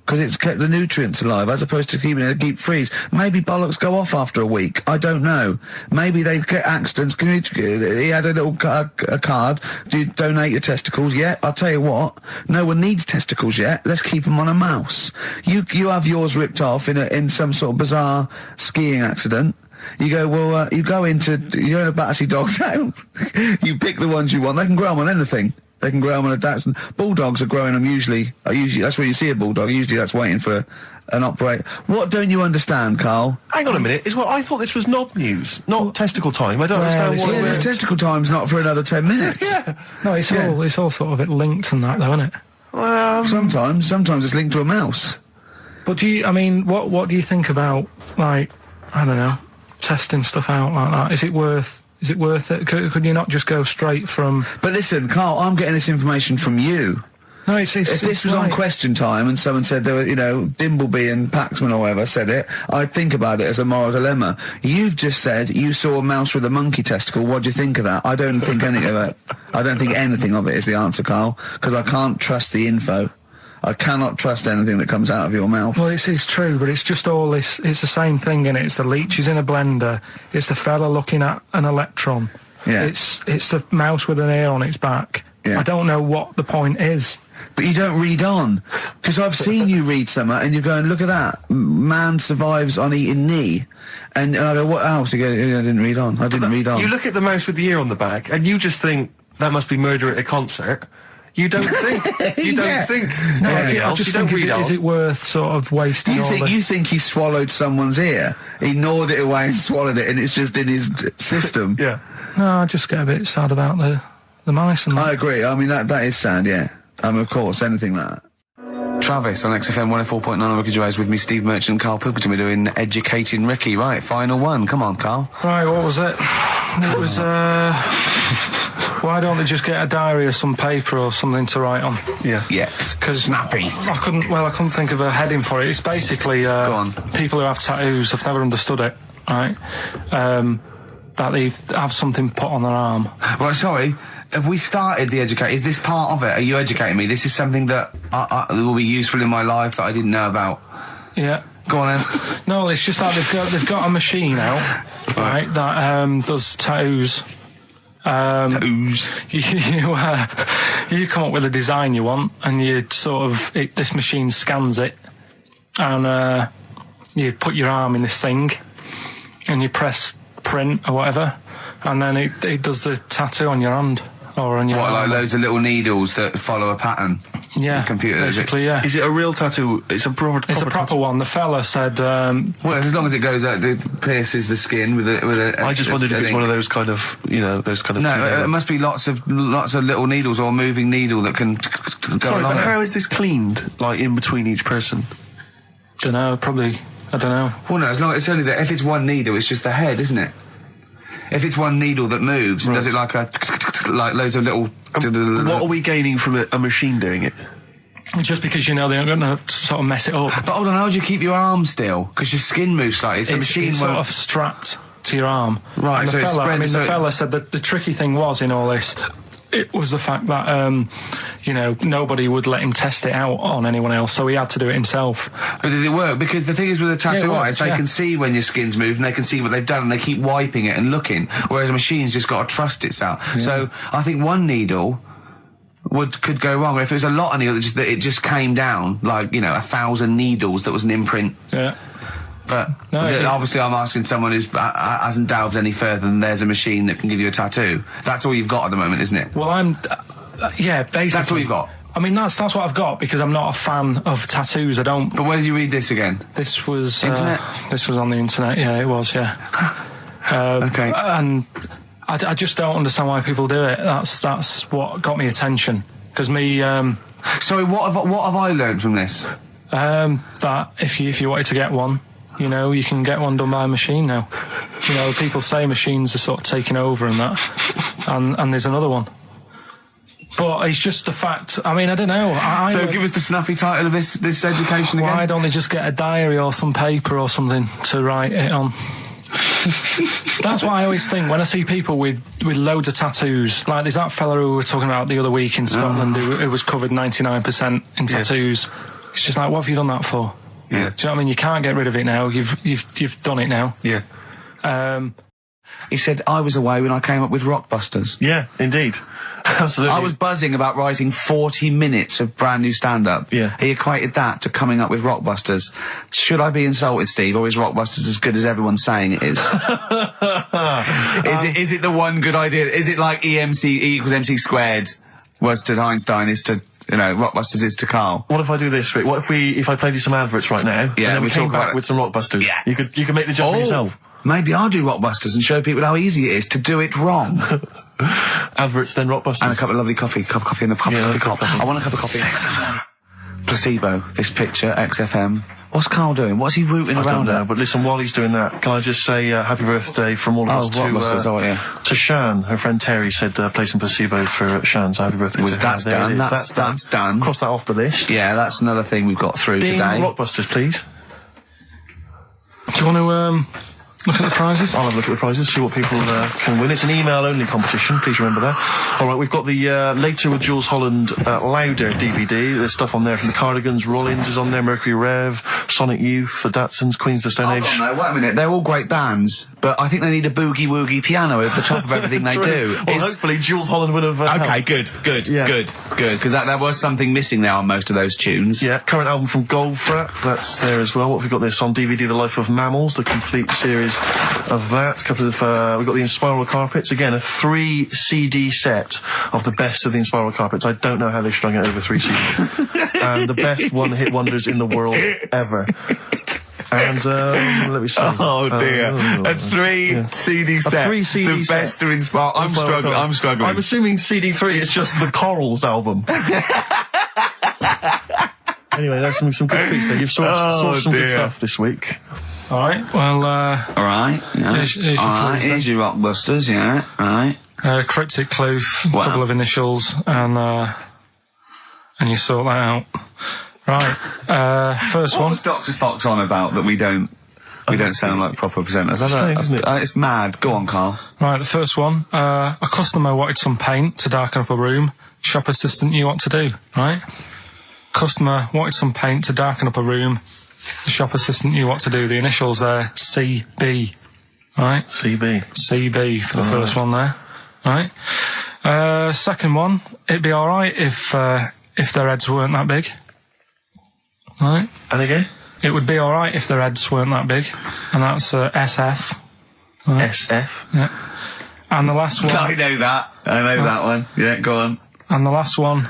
Because it's kept the nutrients alive, as opposed to keeping it in a deep freeze. Maybe bollocks go off after a week. I don't know. Maybe they get accidents. He had a little a card. Do you donate your testicles? Yeah, I'll tell you what. No one needs testicles yet. Let's keep them on a mouse. You have yours ripped off in some sort of bizarre skiing accident. You go, well, you're in a Battersea Dog Town. You pick the ones you want. They can grow them on anything. They can grow them on a Dachshund. Bulldogs are growing them usually, that's where you see a bulldog. Usually that's waiting for an operate. What don't you understand, Carl? Hang on a minute. I thought this was knob news, not testicle time. I don't understand what... Yeah, testicle time's not for another 10 minutes. Yeah. No, it's all sort of linked and that, though, isn't it? Well, sometimes it's linked to a mouse. But what do you think about, like, I don't know, testing stuff out like that? Is it worth it? Could you not just go straight from... But listen, Carl, I'm getting this information from you. No, if this was on Question Time and someone said there were, Dimbleby and Paxman or whoever said it, I'd think about it as a moral dilemma. You've just said you saw a mouse with a monkey testicle. What do you think of that? I don't think anything of it. I don't think anything of it is the answer, Carl, because I can't trust the info. I cannot trust anything that comes out of your mouth. Well, it's true, but it's just all this. It's the same thing, innit? It's the leeches in a blender. It's the fella looking at an electron. Yeah. It's the mouse with an ear on its back. Yeah. I don't know what the point is. But you don't read on. Because I've seen you read something and you're going, look at that. Man survives on eating knee. And I go, what else? You go, I didn't read on. I didn't read on. You look at the mouse with the ear on the back and you just think, that must be murder at a concert. You don't think. You don't think. No, I just think, is it worth sort of wasting You think he swallowed someone's ear? He gnawed it away and swallowed it and it's just in his system? Yeah. No, I just get a bit sad about the mice and that. I agree. I mean, that is sad, yeah. Of course, anything like that. Travis on XFM 104.9 on Ricky Gervais with me, Steve Merchant and Karl Pilkington. We're doing Educating Ricky. Right, final one. Come on, Karl. Right, what was it? It was, why don't they just get a diary or some paper or something to write on? Yeah. Because snappy. I couldn't think of a heading for it. It's basically, Go on. people who have tattoos, I've never understood it, right? That they have something put on their arm. Right, sorry. Have we started the educate? Is this part of it? Are you educating me? This is something that will be useful in my life that I didn't know about. Yeah. Go on then. No, it's just that they've got a machine out, right, that does tattoos. Tattoos. You come up with a design you want, and you sort of this machine scans it, and you put your arm in this thing, and you press print or whatever, and then it does the tattoo on your hand. Or on your like loads of little needles that follow a pattern? Yeah, the computer, basically, yeah. Is it a real tattoo? It's a proper tattoo. One. The fella said... well, as long as it goes out, it pierces the skin with a I just wondered if it's one of those kind of, those kind of... No, it must be lots of little needles or a moving needle that can go Sorry, along but it. how is this cleaned, like, in between each person? Dunno, probably... I don't know. Well, no, it's only that if it's one needle, it's just the head, isn't it? If it's one needle that moves and does it like loads of little... What are we gaining from a machine doing it? Just because they're going to sort of mess it up. But hold on, how do you keep your arm still? Because your skin moves slightly. The machine it's sort of strapped to your arm. Right, and so the fella, it's spread... the fella said that the tricky thing was in all this it was the fact that, you know, nobody would let him test it out on anyone else, so he had to do it himself. But did it work? Because the thing is with a tattoo artist, they can see when your skin's moved and they can see what they've done and they keep wiping it and looking, whereas a machine's just got to trust itself. Yeah. So I think one needle could go wrong. If it was a lot of needles, that it just came down, like, you know, 1,000 needles that was an imprint. Yeah. But obviously I'm asking someone who hasn't delved any further than there's a machine that can give you a tattoo. That's all you've got at the moment, isn't it? Well, yeah, basically. That's all you've got? I mean, that's what I've got, because I'm not a fan of tattoos. I don't... But where did you read this again? This was... Internet? This was on the internet, yeah, it was, yeah. Okay. And I just don't understand why people do it. That's what got me attention. Because me... Sorry, what have I learned from this? That if you wanted to get one, you know, you can get one done by a machine now. You know, people say machines are sort of taking over and that, and there's another one. But it's just the fact. I mean, I don't know. So give us the snappy title of this education again. Why don't they just get a diary or some paper or something to write it on? That's what I always think when I see people with loads of tattoos. Like there's that fella who we were talking about the other week in Scotland who was covered 99% in tattoos. It's just like, what have you done that for? Yeah. Do you know what I mean? You can't get rid of it now. You've done it now. Yeah. He said, I was away when I came up with Rockbusters. Yeah, indeed. Absolutely. I was buzzing about writing 40 minutes of brand new stand-up. Yeah. He equated that to coming up with Rockbusters. Should I be insulted, Steve, or is Rockbusters as good as everyone's saying it is? Is it the one good idea? Is it like E equals MC² was to Einstein is to... You know, Rockbusters is to Karl. What if I do this, Rick? What if I played you some adverts right now? Yeah, and then we came back with some Rockbusters. Yeah. You could make the jump for yourself. Maybe I'll do Rockbusters and show people how easy it is to do it wrong. Adverts, then Rockbusters. And a cup of lovely coffee. Cup of coffee in the pub. Yeah, I want a cup of coffee. Placebo. This picture, XFM. What's Karl doing? What's he rooting around I don't know, at? but listen, while he's doing that, can I just say happy birthday from all of us to Shan. Her friend Terry said play some Placebo for Shan, so happy birthday to her. That's done. That's done. Cross that off the list. Yeah, that's another thing we've got through today. Rockbusters, please. Do you want to look at the prizes? I'll have a look at the prizes, see what people can win. It's an email-only competition, please remember that. All right, we've got the Later with Jules Holland Louder DVD. There's stuff on there from the Cardigans, Rollins is on there, Mercury Rev, Sonic Youth, the Datsuns, Queens of the Stone Age. No, wait a minute. They're all great bands, but I think they need a boogie-woogie piano over the top of everything they do. Well, hopefully Jules Holland would have Okay, helped. good, because there was something missing now on most of those tunes. Yeah, current album from Goldfrapp, that's there as well. What have we got this on DVD? The Life of Mammals, the complete series of that. A couple of we've got the Inspiral Carpets, again a 3 CD set of the best of the Inspiral Carpets. I don't know how they strung it over 3 CDs. And the best one-hit wonders in the world ever. And let me see. Oh dear, a 3 CD set. A 3 CD the set. best of Inspiral. I'm struggling. I'm assuming CD3 is just the Corals album. Anyway, that's some good treats there. You've sourced some good stuff this week. All right. Well. All right. Yeah. Here's your Rockbusters. Yeah. All right. Cryptic clue, a couple of initials, and you sort that out. Right. First what one. Was Dr. Fox on about that we don't sound like proper presenters? It's mad. Go on, Karl. Right. The first one. A customer wanted some paint to darken up a room. Shop assistant knew what to do. Right. Customer wanted some paint to darken up a room. The shop assistant knew what to do. The initials there, CB. Right? CB for the first one there. Right? Second one, it'd be alright if their heads weren't that big. Right? And again? It would be alright if their heads weren't that big. And that's SF. Right? SF? Yeah. And the last one... I know that one. Yeah, go on. And the last one,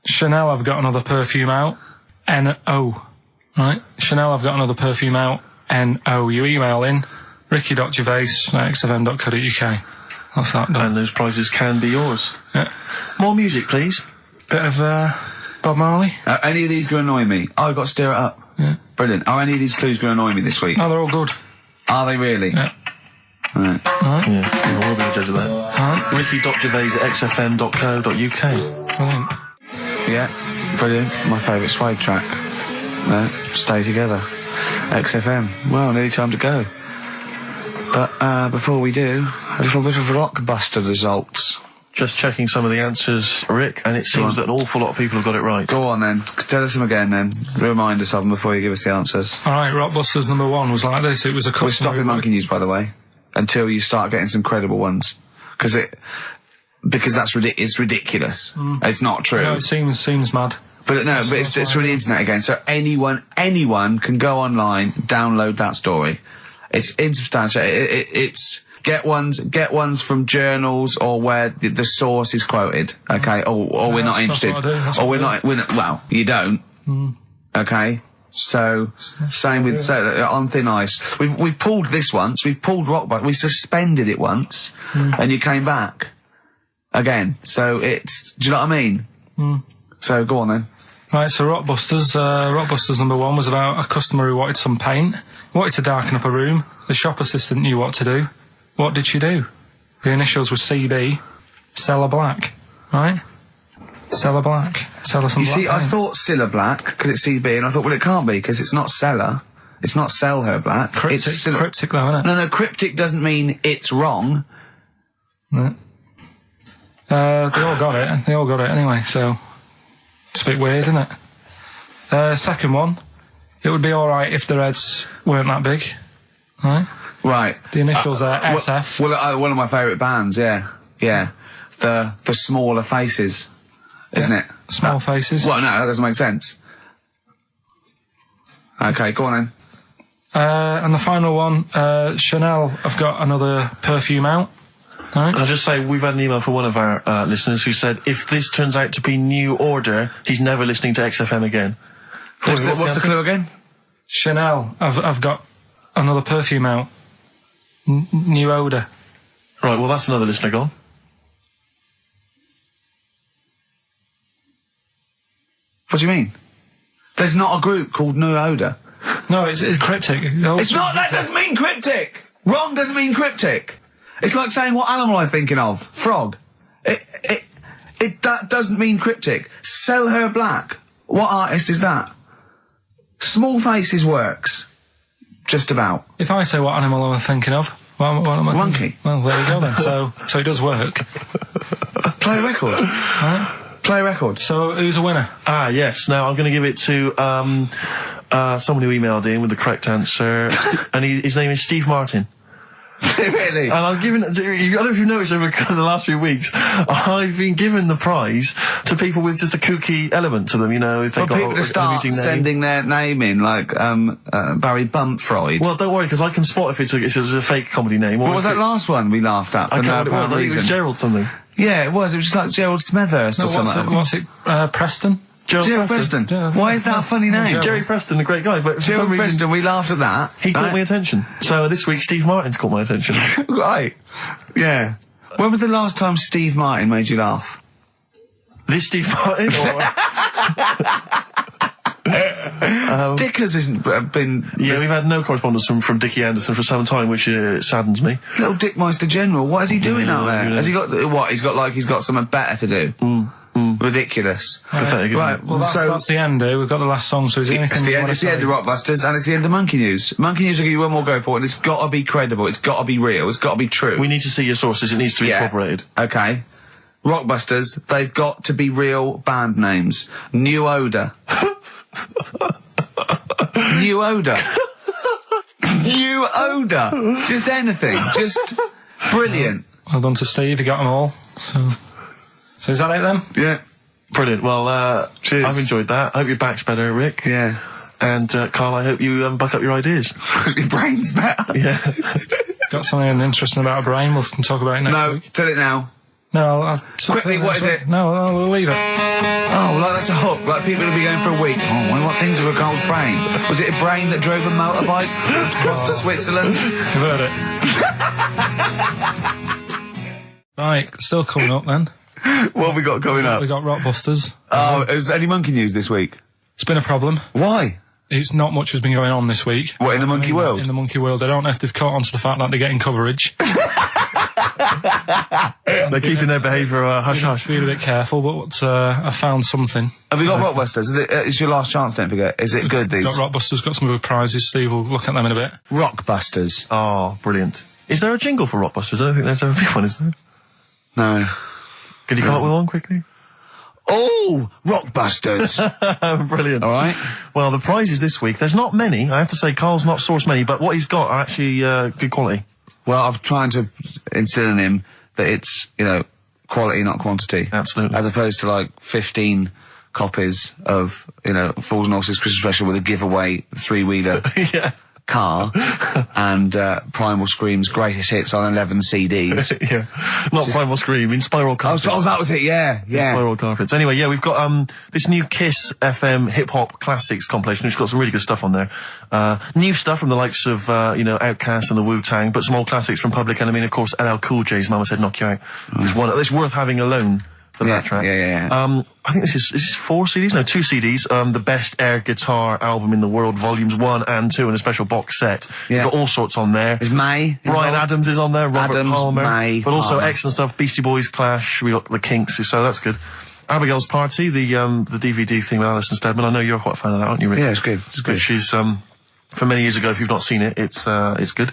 Chanel have got another perfume out. N-O. Right? Chanel have got another perfume out. N-O. You email in ricky.gervais@xfm.co.uk. That's that done. And those prizes can be yours. Yeah. More music, please. Bit of Bob Marley. Any of these going to annoy me? Oh, I've got to stir it up. Yeah. Brilliant. Are any of these clues going to annoy me this week? No, they're all good. Are they really? Yeah. Right. Yeah, we'll be the judge of that. Alright. ricky.gervais@xfm.co.uk. Brilliant. Yeah. Brilliant. My favourite Suede track. Stay Together. XFM. Well, nearly time to go. But before we do, a little bit of Rockbuster results. Just checking some of the answers, Rick, and it seems that an awful lot of people have got it right. Go on then. Tell us them again then. Remind us of them before you give us the answers. Alright, Rockbusters number 1 was like this. It was a customer... We're stopping monkey news, by the way, until you start getting some credible ones. Because it's ridiculous. It's not true. No, it seems mad. But no, but it's from the internet again. So anyone can go online, download that story. It's insubstantial. It's get ones from journals or where the source is quoted. Okay, or we're not interested. Or we're not. Well, you don't. Okay. So same with on thin ice. We've pulled this once. We've pulled Rockbusters. We suspended it once, and you came back again. So it's. Do you know what I mean? So go on then. Right, so Rockbusters number 1 was about a customer who wanted some paint, wanted to darken up a room. The shop assistant knew what to do. What did she do? The initials were CB, Cellar Black, right? Cellar Black. Sell her some black see, paint. I thought Cellar Black, because it's CB, and I thought, well, it can't be, because it's not Cellar. It's not Sell Her Black. Cryptic, it's cryptic though, isn't it? No, cryptic doesn't mean it's wrong. Right. They all got it. They all got it anyway, so... It's a bit weird, isn't it? Second one, it would be alright if the Reds weren't that big. Right? Right. The initials are SF. Well, one of my favourite bands, yeah. Yeah. The Smaller Faces, isn't it? Small Faces. Well, no, that doesn't make sense. Okay, go on then. And the final one, Chanel have got another perfume out. Right. I'll just say we've had an email from one of our listeners who said if this turns out to be New Order, he's never listening to XFM again. What's the clue again? Chanel, I've got another perfume out. New odour. Right, well that's another listener gone. What do you mean? There's not a group called New Odour. No, it's cryptic. It's not. That doesn't mean cryptic. Wrong doesn't mean cryptic. It's like saying what animal I'm thinking of. Frog. That doesn't mean cryptic. Sell Her Black. What artist is that? Small Faces works. Just about. If I say what animal I'm thinking of, what am I Monkey. thinking? Well, there you go then. So it does work. Play a record. Right? Play a record. So who's a winner? Ah, yes. Now I'm going to give it to someone who emailed in with the correct answer, and his name is Steve Martin. Really? And I've given, I don't know if you've noticed over the last few weeks, I've been given the prize to people with just a kooky element to them, you know, if they've got people to start sending their name in, like, Barry Bumpfreud. Well, don't worry, because I can spot if it's a fake comedy name. Or what was that last one we laughed at? I can't remember what it was. I think it was Gerald something. Yeah, it was. It was just like Gerald Smethurst or something. What's it? Preston? Gerald Preston. Why is that a funny name? Jerry Preston, a great guy, but Gerald Preston, we laughed at that. He caught my attention. So this week, Steve Martin's caught my attention. Right. Yeah. When was the last time Steve Martin made you laugh? This Steve Martin? Dickers hasn't been... Yeah, we've had no correspondence from Dickie Anderson for some time, which saddens me. Little Dickmeister General, what is he doing out there? Has he got... What? He's got something better to do. Ridiculous. Pathetic, right, well, that's the end, We've got the last song, so is there anything it's the end of Rockbusters, and it's the end of Monkey News. Monkey News will give you one more go for it, and it's got to be credible, it's got to be real, it's got to be true. We need to see your sources, it needs to be corroborated. Okay. Rockbusters, they've got to be real band names. New Odour. New Odour. New Odour. Just anything. Just brilliant. Well done to Steve, he got them all. So is that it then? Yeah. Brilliant. Well, cheers. I've enjoyed that. I hope your back's better, Rick. Yeah. And, Carl, I hope you buck up your ideas. Your brain's better. Yeah. Got something interesting about a brain, we can talk about it next week. No, tell it now. No, I'll quickly, what is it? No, we'll leave it. Oh, like that's a hook. Like people will be going for a week. Oh, I wonder what things are a Carl's brain. Was it a brain that drove a motorbike across to Switzerland? You've heard it. Right, still coming up then. What have we got coming up? We got Rockbusters. Oh, is there any monkey news this week? It's been a problem. Why? It's not much has been going on this week. What, in the monkey world? In the monkey world. I don't know if they've caught on to the fact that they're getting coverage. They're keeping their behaviour hush-hush. Be a bit careful, but I found something. Have we got Rockbusters? It's your last chance, don't forget. Is it good, these? Got Rockbusters, got some good prizes. Steve will look at them in a bit. Rockbusters. Oh, brilliant. Is there a jingle for Rockbusters? I don't think there's ever been one, is there? No. Can you come up with one quickly? Oh, Rockbusters. Brilliant. All right. Well, the prizes this week, there's not many. I have to say, Carl's not sourced many, but what he's got are actually good quality. Well, I'm trying to instill in him that it's, quality, not quantity. Absolutely. As opposed to, 15 copies of, Fools and Horses Christmas Special with a giveaway three-wheeler Yeah. car and Primal Scream's greatest hits on 11 CDs. Yeah. Not Primal Scream, in Spiral Carpets. Oh, that was it, yeah. Spiral Carpets. Anyway, yeah, we've got this new Kiss FM hip-hop classics compilation, which got some really good stuff on there. New stuff from the likes of, Outkast and the Wu-Tang, but some old classics from Public Enemy, and of course LL Cool J's Mama Said Knock You Out. It's worth having alone for that track. Yeah. I think this is 4 CDs? No, 2 CDs. The Best Air Guitar Album in the World, Volumes 1 and 2, and a special box set. Yeah. You've got all sorts on there. Is May? Brian Adams is on there, Robert Adams, Palmer. May, but also Palmer. excellent stuff. Beastie Boys, Clash, we got the Kinks, so that's good. Abigail's Party, the DVD thing with Alison Steadman. I know you're quite a fan of that, aren't you, Rick? Yeah, it's good. It's good. She's, from many years ago, if you've not seen it, it's good.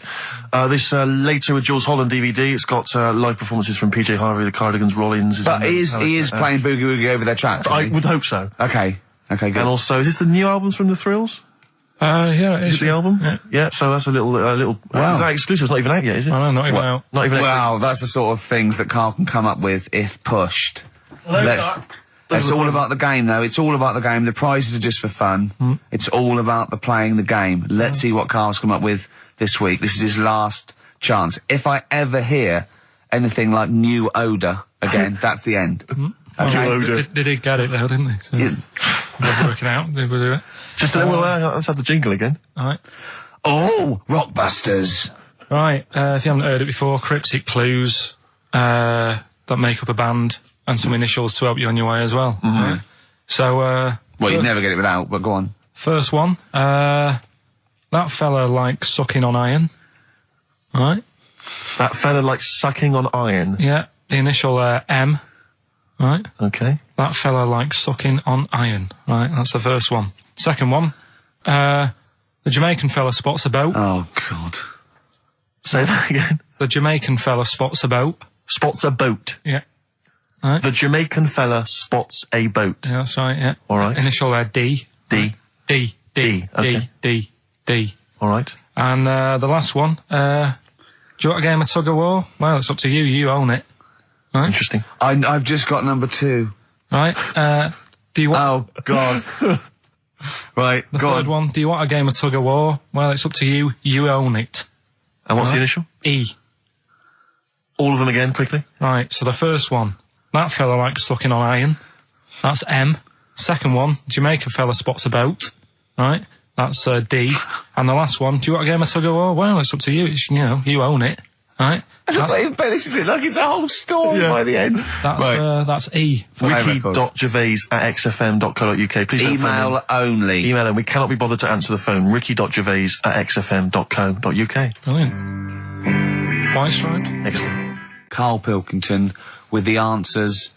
This Later with Jules Holland DVD, it's got live performances from PJ Harvey, the Cardigans, Rollins. But he is playing Boogie Woogie over their tracks. I would hope so. Okay, good. And also, is this the new albums from The Thrills? Yeah, it Is is. it the album? Yeah. Yeah, so that's a little. Wow. Is that exclusive? It's not even out yet, is it? I know, not even out. Not even out. Wow, that's the sort of things that Carl can come up with if pushed. It's all about the game, though. It's all about the game. The prizes are just for fun. It's all about the playing the game. Let's see what Carl's come up with this week. This is his last chance. If I ever hear anything like New Odour again, that's the end. Okay. They did get it though, didn't they? So they're working out. They will do it. Just let's have the jingle again. All right. Oh, Rockbusters. Right. If you haven't heard it before, cryptic clues that make up a band and some initials to help you on your way as well. Right? So, Well, you'd never get it without, but go on. first one. That fella likes sucking on iron. Right. That fella likes sucking on iron. Yeah. The initial M. Right. Okay. That fella likes sucking on iron. Right. That's the first one. Second one. The Jamaican fella spots a boat. Oh, God. Say that again. The Jamaican fella spots a boat. Spots a boat. Yeah. Right. The Jamaican fella spots a boat. Yeah, that's right, yeah. All right. Initial D. D. D. D, okay. D. All right. And the last one, do you want a game of tug of war? Well, it's up to you. You own it. Right? Interesting. I've just got number 2. Right. Do you want... Oh, God. Right, the go third on. one, do you want a game of tug of war? Well, it's up to you. You own it. And what's the initial? E. All of them again, quickly. Right, so the first one, that fella likes sucking on iron. That's M. Second one, Jamaican fella spots a boat. Right, that's D. And the last one, do you want a game of tug of war? Well, it's up to you. It's, you own it. Right? He embellishes it like it's a whole story by the end. That's E. Ricky.gervais@xfm.co.uk. Please don't phone Email in. only. Email and we cannot be bothered to answer the phone. Ricky.gervais@xfm.co.uk. Brilliant. White striped. Excellent. Karl Pilkington with the answers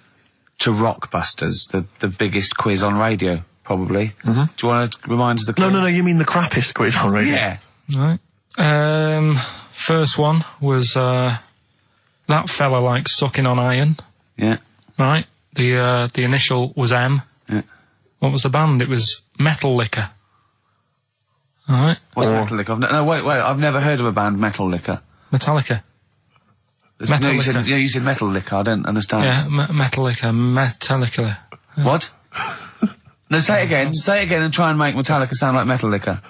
to Rockbusters, the biggest quiz on radio, probably. Do you want to remind us the quiz? No, you mean the crappiest quiz on radio? Yeah. Right. First one was, that fella likes sucking on iron. Yeah. Right. The initial was M. Yeah. What was the band? It was Metal Liquor. Alright. What's Metal Liquor? Wait, I've never heard of a band, Metal Liquor. Metallica. Metal you Liquor. you said Metal Liquor, I don't understand. Yeah, Metal Liquor. Metallica. What? No, say it again. Say it again and try and make Metallica sound like Metal Liquor.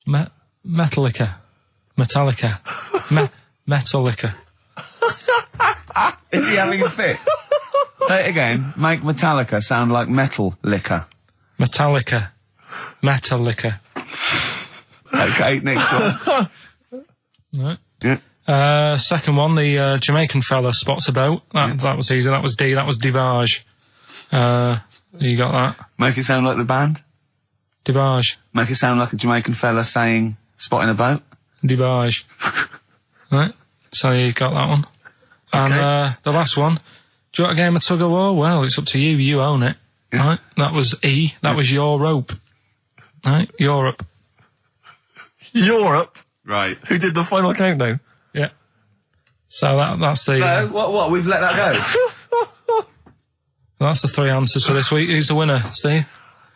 Metallica. Metallica. Metallica. Is he having a fit? Say it again. Make Metallica sound like Metal Liquor. Metallica. Metallica. Okay, next one. Right. Yeah. Second one, the Jamaican fella spots a boat. That was easy. That was D. That was Debage. You got that? Make it sound like the band. Debage. Make it sound like a Jamaican fella saying, spotting a boat. Debage. Right. So you got that one. And the last one, do you want a game of tug of war? Well, it's up to you. You own it. Yeah. Right. That was E. That was your rope. Right. Europe. Europe? Right. Who did the final countdown? Yeah. So that's the No, what? We've let that go. that's the 3 answers for this week. Who's the winner, Steve?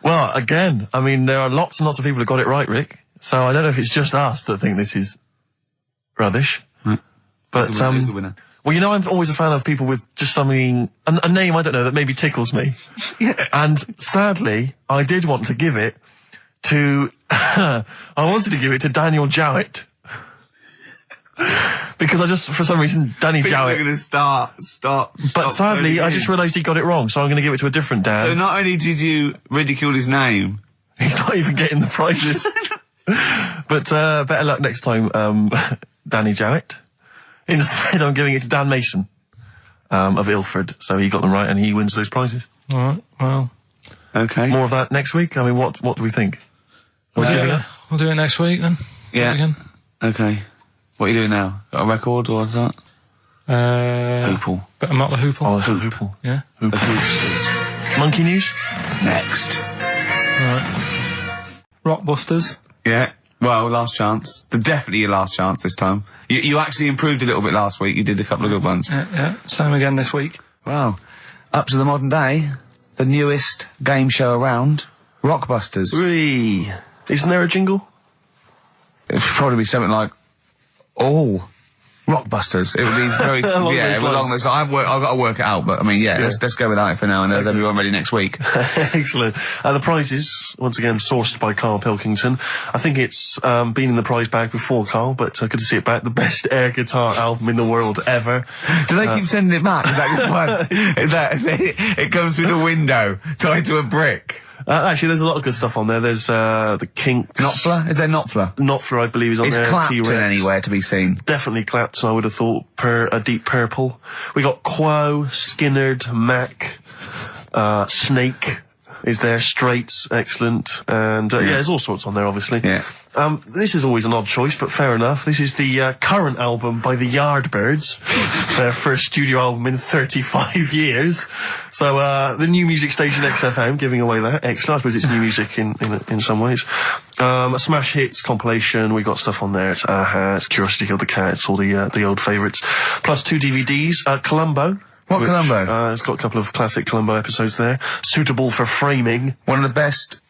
Well, again, I mean, there are lots and lots of people who got it right, Rick. So I don't know if it's just us that think this is rubbish. Right. But, Who's the winner? well, you know, I'm always a fan of people with just something, a name, I don't know, that maybe tickles me. Yeah. And sadly, I did want to give it to, I wanted to give it to Daniel Jowett. Because I just, for some reason, Danny People are Jowett. going to start. But sadly, I just realised he got it wrong, so I'm going to give it to a different Dan. So not only did you ridicule his name, He's not even getting the prizes. But better luck next time, Danny Jowett. Instead, I'm giving it to Dan Mason of Ilford. So he got them right, and he wins those prizes. All right. Well, okay. More of that next week. I mean, what do we think? we'll do it next week then. Yeah. Again. Okay. What are you doing now? Got a record or what's that? Hoople. But I'm not the Hoople. Oh, it's a Hoople. Yeah. The Hoopsters. Monkey News? Next. Right. Rockbusters. Yeah. Well, last chance. Definitely your last chance this time. You actually improved a little bit last week. You did a couple of good ones. Yeah. Same again this week. Wow. Up to the modern day, the newest game show around, Rockbusters. Whee! Isn't there a jingle? It'd probably be something like, oh, Rockbusters. It would be very, Along yeah, those along lines. those. I've got to work it out, but I mean, yeah. Let's go without it for now, and they'll be all ready next week. Excellent. The prizes, once again, sourced by Karl Pilkington. I think it's been in the prize bag before, Karl, but good to see it back. The best air guitar album in the world ever. Do they keep sending it back? Is that just one? Is that it comes through the window, tied to a brick? Actually, there's a lot of good stuff on there. There's the Kinks. Knopfler? Is there Knopfler? Knopfler, I believe, is on Is there. Clapton T-Rex. anywhere to be seen? Definitely Clapton, I would have thought. A Deep Purple. We got Quo, Skinnerd, Mac, Snake is there, Straits, excellent. And, yeah, there's all sorts on there, obviously. Yeah. This is always an odd choice, but fair enough. This is the current album by the Yardbirds, their first studio album in 35 years. So the new music station XFM giving away that. Excellent. I suppose it's new music in some ways. A Smash Hits compilation. We got stuff on there. It's Aha, it's Curiosity Killed the Cat. It's all the old favourites. Plus 2 DVDs. Columbo. What Columbo? It's got a couple of classic Columbo episodes there. Suitable for framing. One of the best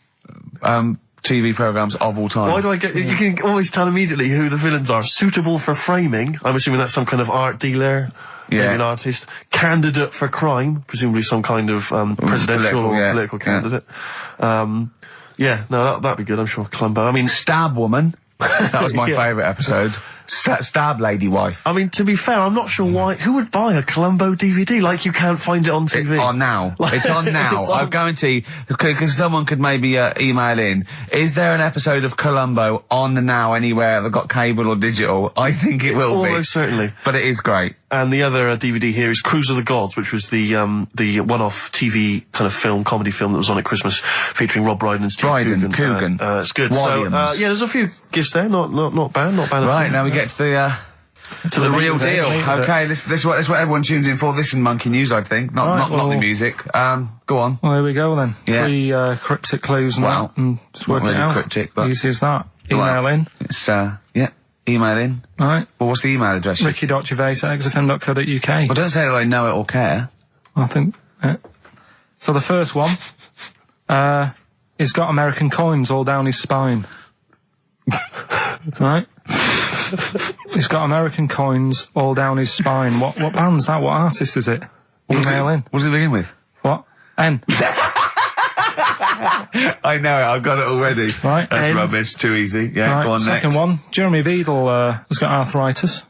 TV programmes of all time. Why do I get... You can always tell immediately who the villains are. Suitable for framing. I'm assuming that's some kind of art dealer. Yeah. Maybe an artist. Candidate for crime. Presumably some kind of presidential or political candidate. Yeah, no, that'd be good, I'm sure. Columbo. I mean... Stab Woman. That was my favourite episode. Stab Lady Wife. I mean, to be fair, I'm not sure why... Who would buy a Columbo DVD? Like, you can't find it on TV. It's on now. It's on now. It's on. I guarantee, because someone could maybe email in, is there an episode of Columbo on now anywhere that got cable or digital? I think it will be. Almost certainly. But it is great. And the other DVD here is Cruise of the Gods, which was the one-off TV kind of film, comedy film that was on at Christmas, featuring Rob Brydon and Steve Coogan. It's good. Williams. So, yeah, there's a few gifts there. Not bad. Not bad. Right, now we get to the real deal. Okay, this is what everyone tunes in for. This is Monkey News, I think. Not the music. Go on. Well, here we go then. Yeah. 3 cryptic clues and that, and just work not it really out. cryptic, but... Easy as that. Email in. It's, email in. Right. Well, what's the email address? ricky.gervais@xfm.co.uk. Well, don't say that I know it or care. I think. So the first one, he's got American coins all down his spine. Right? He's got American coins all down his spine. What band's that? What artist is it? Email in. What does it begin with? What? N. I know it, I've got it already. Right. That's rubbish, too easy. Yeah, Right, go on second next. one, Jeremy Beadle has got arthritis.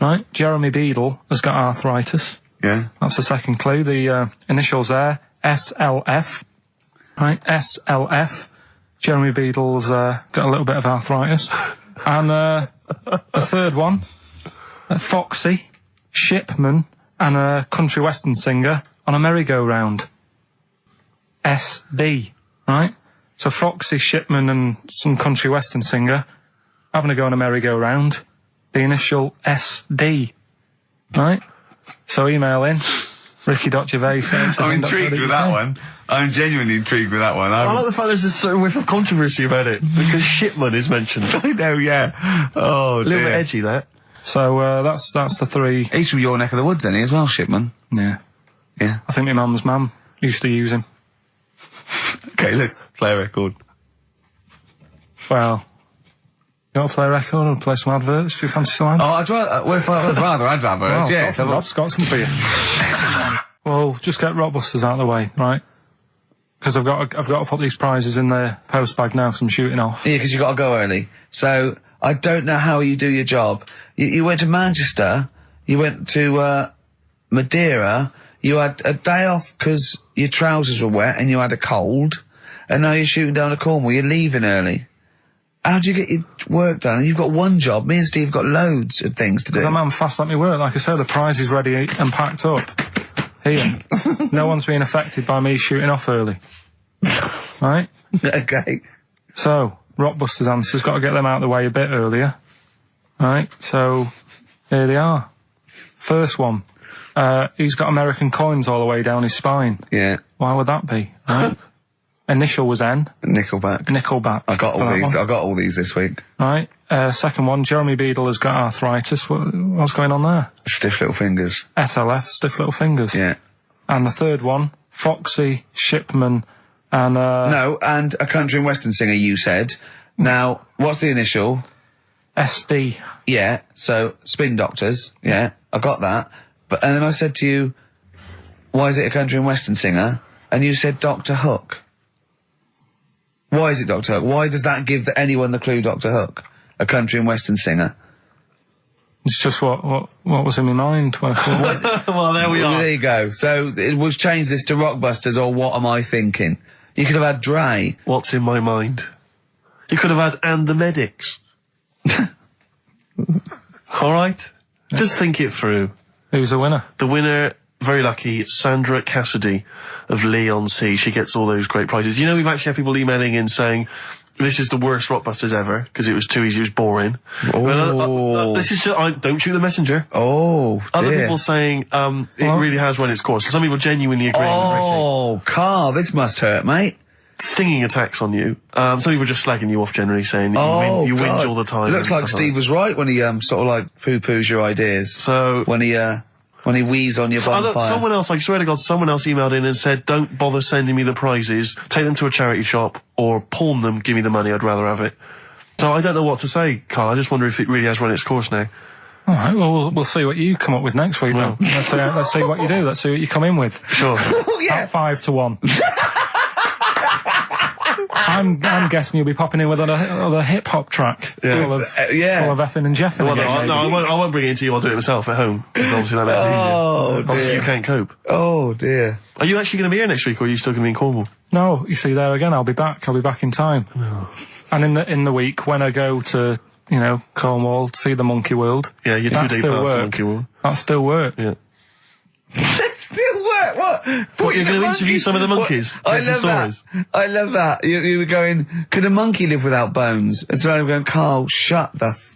Right, Jeremy Beadle has got arthritis. Yeah. That's the second clue. The initials there, SLF. Right, SLF. Jeremy Beadle's got a little bit of arthritis. And the third one, Foxy, Shipman, and a country western singer on a merry-go-round. SB, right? So Foxy, Shipman, and some country western singer having a go on a merry-go-round. The initial SD, right? So email in, ricky.gervais. I'm intrigued with that one. I'm genuinely intrigued with that one. I like the fact there's a certain whiff of controversy about it, because Shipman is mentioned. I know, yeah. Oh, A little bit edgy, that. So that's the three. He's from your neck of the woods, isn't he, as well, Shipman? Yeah. Yeah. I think my mum's mum used to use him. Okay, let's play a record. Well, you want to play a record or play some adverts? Do you fancy some ads? Oh, I'd rather adverts, Well, yeah. I've got some for you. Well, just get Rockbusters out of the way, right? Because I've got to put these prizes in the post bag now, so I'm shooting off. Yeah, because you've got to go early. So, I don't know how you do your job. You went to Manchester, you went to, Madeira, you had a day off because your trousers were wet and you had a cold, and now you're shooting down to Cornwall, you're leaving early. How do you get your work done? You've got one job, me and Steve have got loads of things to do. The man fast let me work. Like I said, the prize is ready and packed up. Here. No one's being affected by me shooting off early. Right? Okay. So, Rockbusters answers, got to get them out of the way a bit earlier. Right? So, here they are. First one. He's got American coins all the way down his spine. Yeah. Why would that be? Right? Initial was N. Nickelback. I got all these this week. Right. Second one, Jeremy Beadle has got arthritis. What's going on there? Stiff little fingers. SLF, stiff little fingers. Yeah. And the third one, Foxy, Shipman, and No, and a country and western singer, you said. Now, what's the initial? SD. Yeah, so Spin Doctors. Yeah, I got that. And then I said to you, why is it a country and western singer? And you said Dr. Hook. Why is it Dr. Hook? Why does that give anyone the clue Dr. Hook? A country and western singer. It's just what was in my mind. Well, there we are. There you go. So we'll change this to Rockbusters, or what am I thinking? You could have had Dre. What's in my mind? You could have had And the Medics. All right? Yeah. Just think it through. Who's the winner? The winner, very lucky, Sandra Cassidy of Leon C. She gets all those great prizes. You know, we've actually had people emailing in saying, this is the worst Rockbusters ever, because it was too easy, it was boring. Oh. This is just, don't shoot the messenger. Oh, dear. Other people saying, it really has run its course. Some people genuinely agree. Oh, Carl, this must hurt, mate. Stinging attacks on you. Some people just slagging you off generally, saying that you whinge all the time. It looks like Steve was right when he sort of like poo-poos your ideas. So when he wheezed on your bonfire. Someone else, I swear to God, someone else emailed in and said, don't bother sending me the prizes, take them to a charity shop, or pawn them, give me the money, I'd rather have it. So I don't know what to say, Carl. I just wonder if it really has run its course now. All right, well, we'll see what you come up with next week, then. Let's see what you do. Let's see what you come in with. Sure. Yeah. At 5-1. I'm guessing you'll be popping in with a hip-hop track full of effing and jeffing. Well, I won't bring it into you, I'll do it myself at home. Obviously that makes it easier. Obviously you can't cope. Oh, dear. Are you actually going to be here next week, or are you still going to be in Cornwall? No, you see, there again, I'll be back in time. No. And in the week, when I go to, Cornwall, see the Monkey World. Yeah, you're 2 days past the Monkey World. That still work. Yeah. Still work? What? You're going to interview some of the monkeys? I love that. I love that. You were going, could a monkey live without bones? And so I'm going, Carl,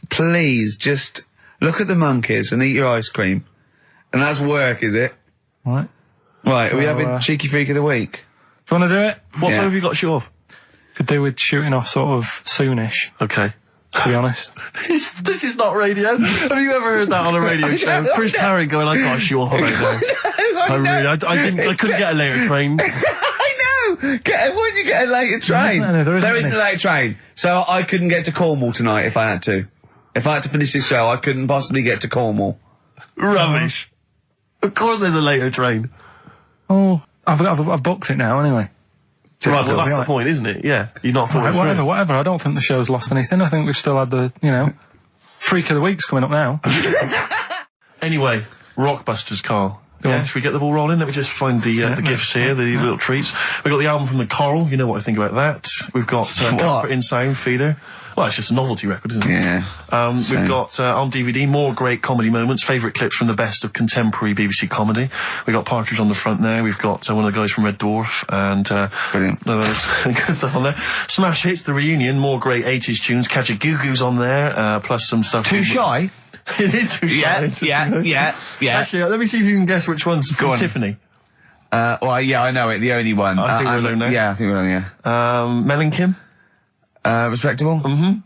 please, just look at the monkeys and eat your ice cream. And that's work, is it? Right. Right, are we having Cheeky Freak of the Week? Do you want to do it? What time have you got to shoot off? Could do with shooting off sort of soonish. Okay. To be honest. This is not radio. Have you ever heard that on a radio show? Chris Tarrant going, I can't shoot off right now. I couldn't get a later train. I know! Why did you get a later train? There isn't a later train. So I couldn't get to Cornwall tonight if I had to. If I had to finish this show, I couldn't possibly get to Cornwall. Rubbish. Of course there's a later train. Oh, I've booked it now anyway. Right, well that's the point, isn't it? Yeah. You're not thought whatever. I don't think the show's lost anything. I think we've still had the, Freak of the Week's coming up now. Anyway, Rockbusters, Carl. Yeah, should we get the ball rolling? Let me just find the gifts here, the little treats. We've got the album from the Coral, you know what I think about that. We've got Comfort in Sound Feeder. Well, it's just a novelty record, isn't it? Yeah. We've got on DVD more great comedy moments, favourite clips from the best of contemporary BBC comedy. We've got Partridge on the front there. We've got one of the guys from Red Dwarf and brilliant. Good stuff on there. Smash Hits, the reunion, more great 80s tunes. Catch a Goo Goo's on there, plus some stuff. Too Shy? It is Too Shy. Yeah. Actually, let me see if you can guess which one's from Tiffany. Well, yeah, I know it. The only one. I think we're alone now. Yeah, I think we're alone, yeah. Mel and Kim. Respectable? Mm-hmm.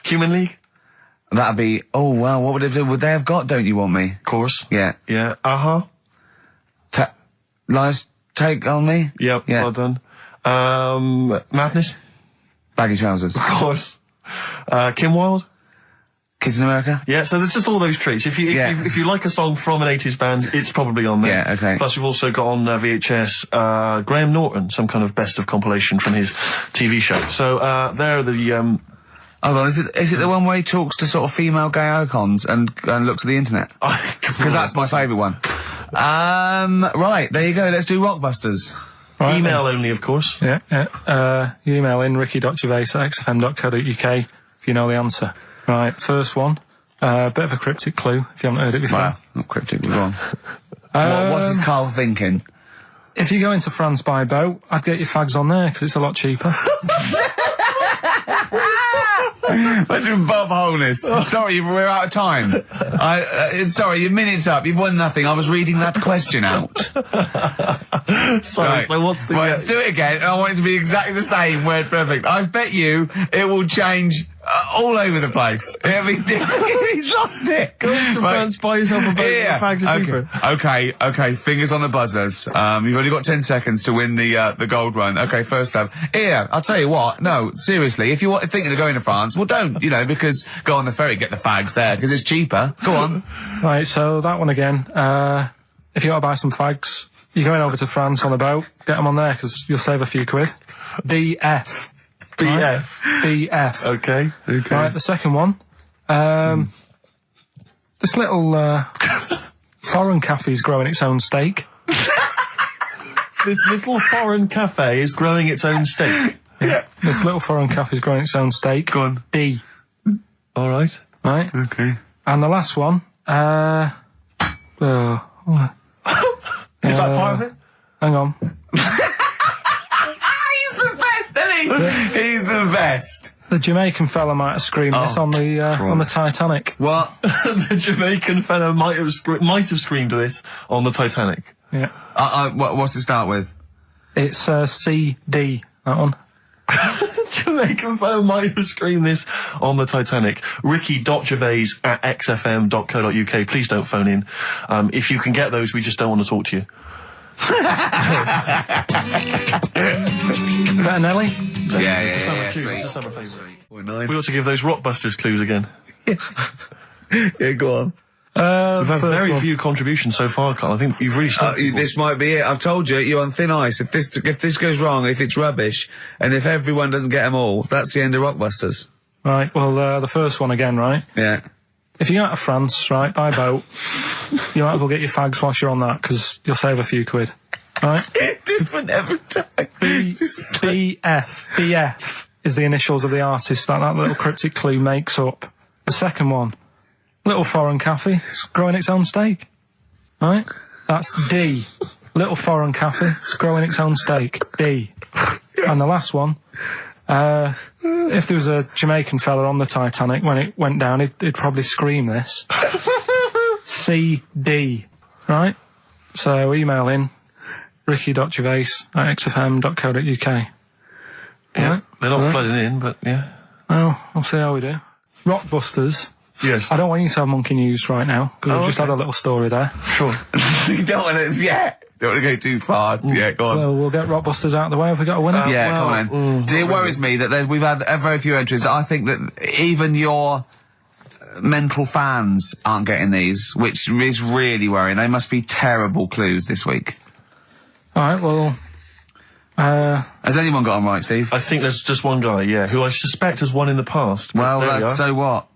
Human League. That'd be, oh wow, what would they have got, Don't You Want Me? Of course. Yeah. Yeah. Lies Take On Me? Yep, Yeah. well done. Madness? Baggy Trousers. Of course. Kim Wilde? Kids in America? Yeah, so there's just all those treats. If you like a song from an 80s band, it's probably on there. Yeah, okay. Plus we've also got on VHS, Graham Norton, some kind of best of compilation from his TV show. So, there are the, Hold on, is it the one where he talks to sort of female gay icons and looks at the internet? Because that's my favourite one. Right, there you go, let's do Rockbusters. Right, email only, of course. Yeah. You email in ricky.gervais@xfm.co.uk if you know the answer. Right, first one. Bit of a cryptic clue if you haven't heard it before. Well, not cryptic, go on. What is Karl thinking? If you go into France by boat, I'd get your fags on there because it's a lot cheaper. Imagine Bob Holness. Sorry, we're out of time. Sorry, your minute's up. You've won nothing. I was reading that question out. Sorry, Right. so what's the... Right, let's do it again, and I want it to be exactly the same, word perfect. I bet you it will change all over the place. It'll be different. He's lost it. Go to France, buy yourself a boat, Yeah. fags are cheaper. Okay, fingers on the buzzers. You've only got 10 seconds to win the gold run. Okay, first up. Here, I'll tell you what, no, seriously, if you're thinking of going to France, well don't, because go on the ferry, get the fags there, because it's cheaper. Go on. Right, so that one again. If you want to buy some fags, you're going over to France on a boat, get them on there because you'll save a few quid. BF. BF. Right? BF. Okay. Right, the second one. This little foreign cafe's growing its own steak. This little foreign cafe is growing its own steak. Yeah. This little foreign cafe's growing its own steak. Go on. D. All right. Right? Okay. And the last one, Is that part of it? hang on. He's the best, isn't he? He's the best. The Jamaican fella might have screamed this on the Titanic. What? The Jamaican fellow might have screamed this on the Titanic. Yeah. What's it start with? It's CD, that one. Jamaican fellow might have screamed this on the Titanic. Ricky.gervais@xfm.co.uk. Please don't phone in. If you can get those, we just don't want to talk to you. Better Nelly? Yeah, It's a summer tune. It's a summer favourite. We ought to give those Rockbusters clues again. Yeah, go on. We've had very few contributions so far, Carl. I think you've really started. This might be it. I've told you, you're on thin ice. If this goes wrong, if it's rubbish, and if everyone doesn't get them all, that's the end of Rockbusters. Right, well, the first one again, right? Yeah. If you go out to France, right, by boat, you might as well get your fags whilst you're on that, because you'll save a few quid. Right? Different every time. BF is the initials of the artist that little cryptic clue makes up. The second one, little foreign cafe, it's growing its own steak. Right? That's D. Little foreign cafe, it's growing its own steak. D. And the last one, if there was a Jamaican fella on the Titanic when it went down, he'd probably scream this. CD. Right? So email in ricky.gervais@xfm.co.uk. Yeah, Right? they're not flooding in, but yeah. Well, we'll see how we do. Rockbusters. Yes. I don't want you to have monkey news right now, because we've just had a little story there. Sure. You don't want to, don't want to go too far. Yeah, go on. So we'll get Rockbusters out of the way. Have we got a winner? Yeah, come on then. See, it worries me that we've had very few entries. I think that even your mental fans aren't getting these, which is really worrying. They must be terrible clues this week. Alright, well... Has anyone got them right, Steve? I think there's just one guy, yeah, who I suspect has won in the past. Well, There we are. so what?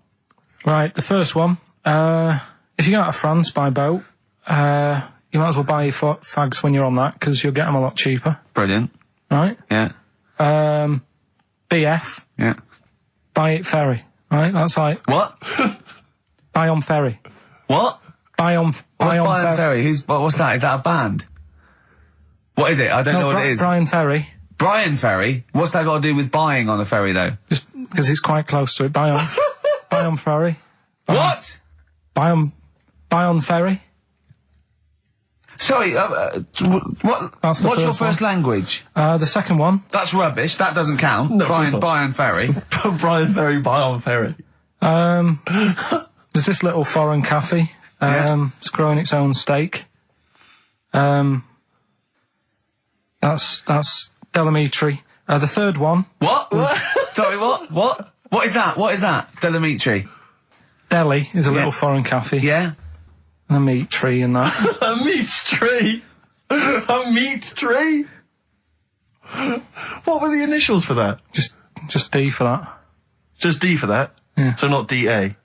Right, the first one. If you go out of France by boat, you might as well buy your fags when you're on that, because you'll get them a lot cheaper. Brilliant. Right? Yeah. BF. Yeah. Buy it ferry. Right? That's like... What? Buy on ferry. What? Buy on What's Brian Ferry? What's that? Is that a band? What is it? I don't know what it is. Brian Ferry. Brian Ferry? What's that got to do with buying on a ferry, though? Just because it's quite close to it. Buy on ferry. What? Buy on ferry. Sorry, That's the what's your first one. first language? The second one. That's rubbish. That doesn't count. No, Brian Ferry. Brian Ferry, buy on ferry. There's this little foreign cafe. It's growing its own steak. That's Delamitri. The third one. What? Sorry, what? What is that? What is that? Delamitri. Delhi is a little foreign cafe. Yeah. And a meat tree and that. A meat tree? A meat tree? What were the initials for that? Just D for that. Just D for that? Yeah. So not DA?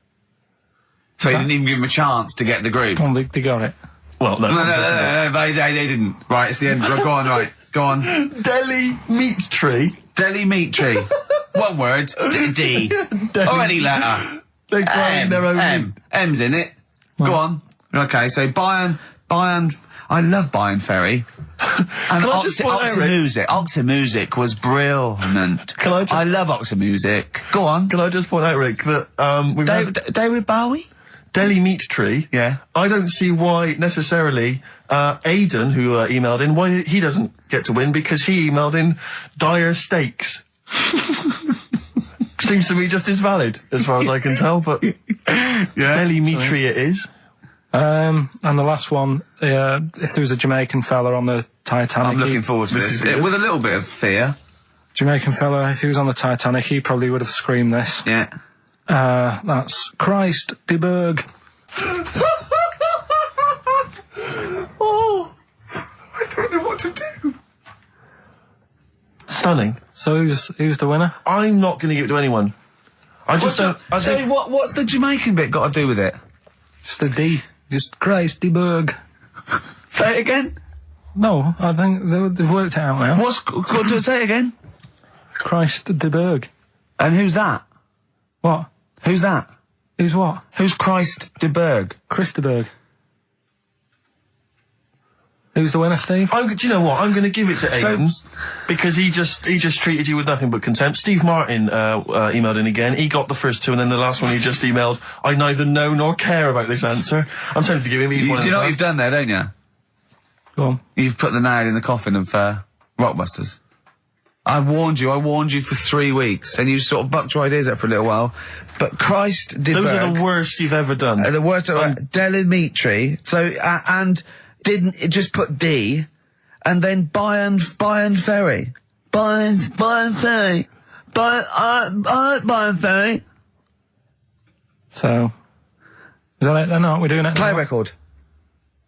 So you didn't even give him a chance to get the group? Oh, they got it. Well, no. No, they didn't. Right, it's the end. Go on, right. Go on. Delhi meat tree? Delhi meat tree. One word. D. Or any letter. They're growing their own meat. M's in it. Go on. Okay, so Bayern, I love Bayern Ferry. And Oxford Music was brilliant. I love Oxford Music. Go on. Can I just point out, Rick, that we've David Bowie? Delhi meat tree. Yeah. I don't see why necessarily Aidan, who emailed in, why he doesn't get to win, because he emailed in dire steaks. Seems to me just as valid, as far as I can tell, but Delhi meat tree it is. And the last one, if there was a Jamaican fella on the Titanic... I'm looking forward to this. With a little bit of fear. Jamaican fella, if he was on the Titanic, he probably would have screamed this. Yeah. That's Christ de Berg. Oh, I don't know what to do. Stunning. So who's the winner? I'm not going to give it to anyone. I just don't... what's the Jamaican bit got to do with it? Just the D. Just Christ de Berg. Say it again? No, I think they've worked it out now. Say it again? Christ de Berg. And who's that? What? Who's that? Who's what? Who's Christ de Berg? Chris de Berg. Who's the winner, Steve? Do you know what? I'm going to give it to Aidan, because he just treated you with nothing but contempt. Steve Martin emailed in again. He got the first two, and then the last one he just emailed, I neither know nor care about this answer. I'm tempted to give him each one. Do you know what you've done there, don't you? Go on. You've put the nail in the coffin of Rockbusters. I warned you for 3 weeks, and you sort of bucked your ideas up for a little while. But Christ de Berg... Those are the worst you've ever done. The worst... Delamitri, so, and... Didn't it just put D, and then Bayern Ferry. Bayern Ferry. Bayern Ferry. So, is that it then? Aren't we doing it anymore? Play record.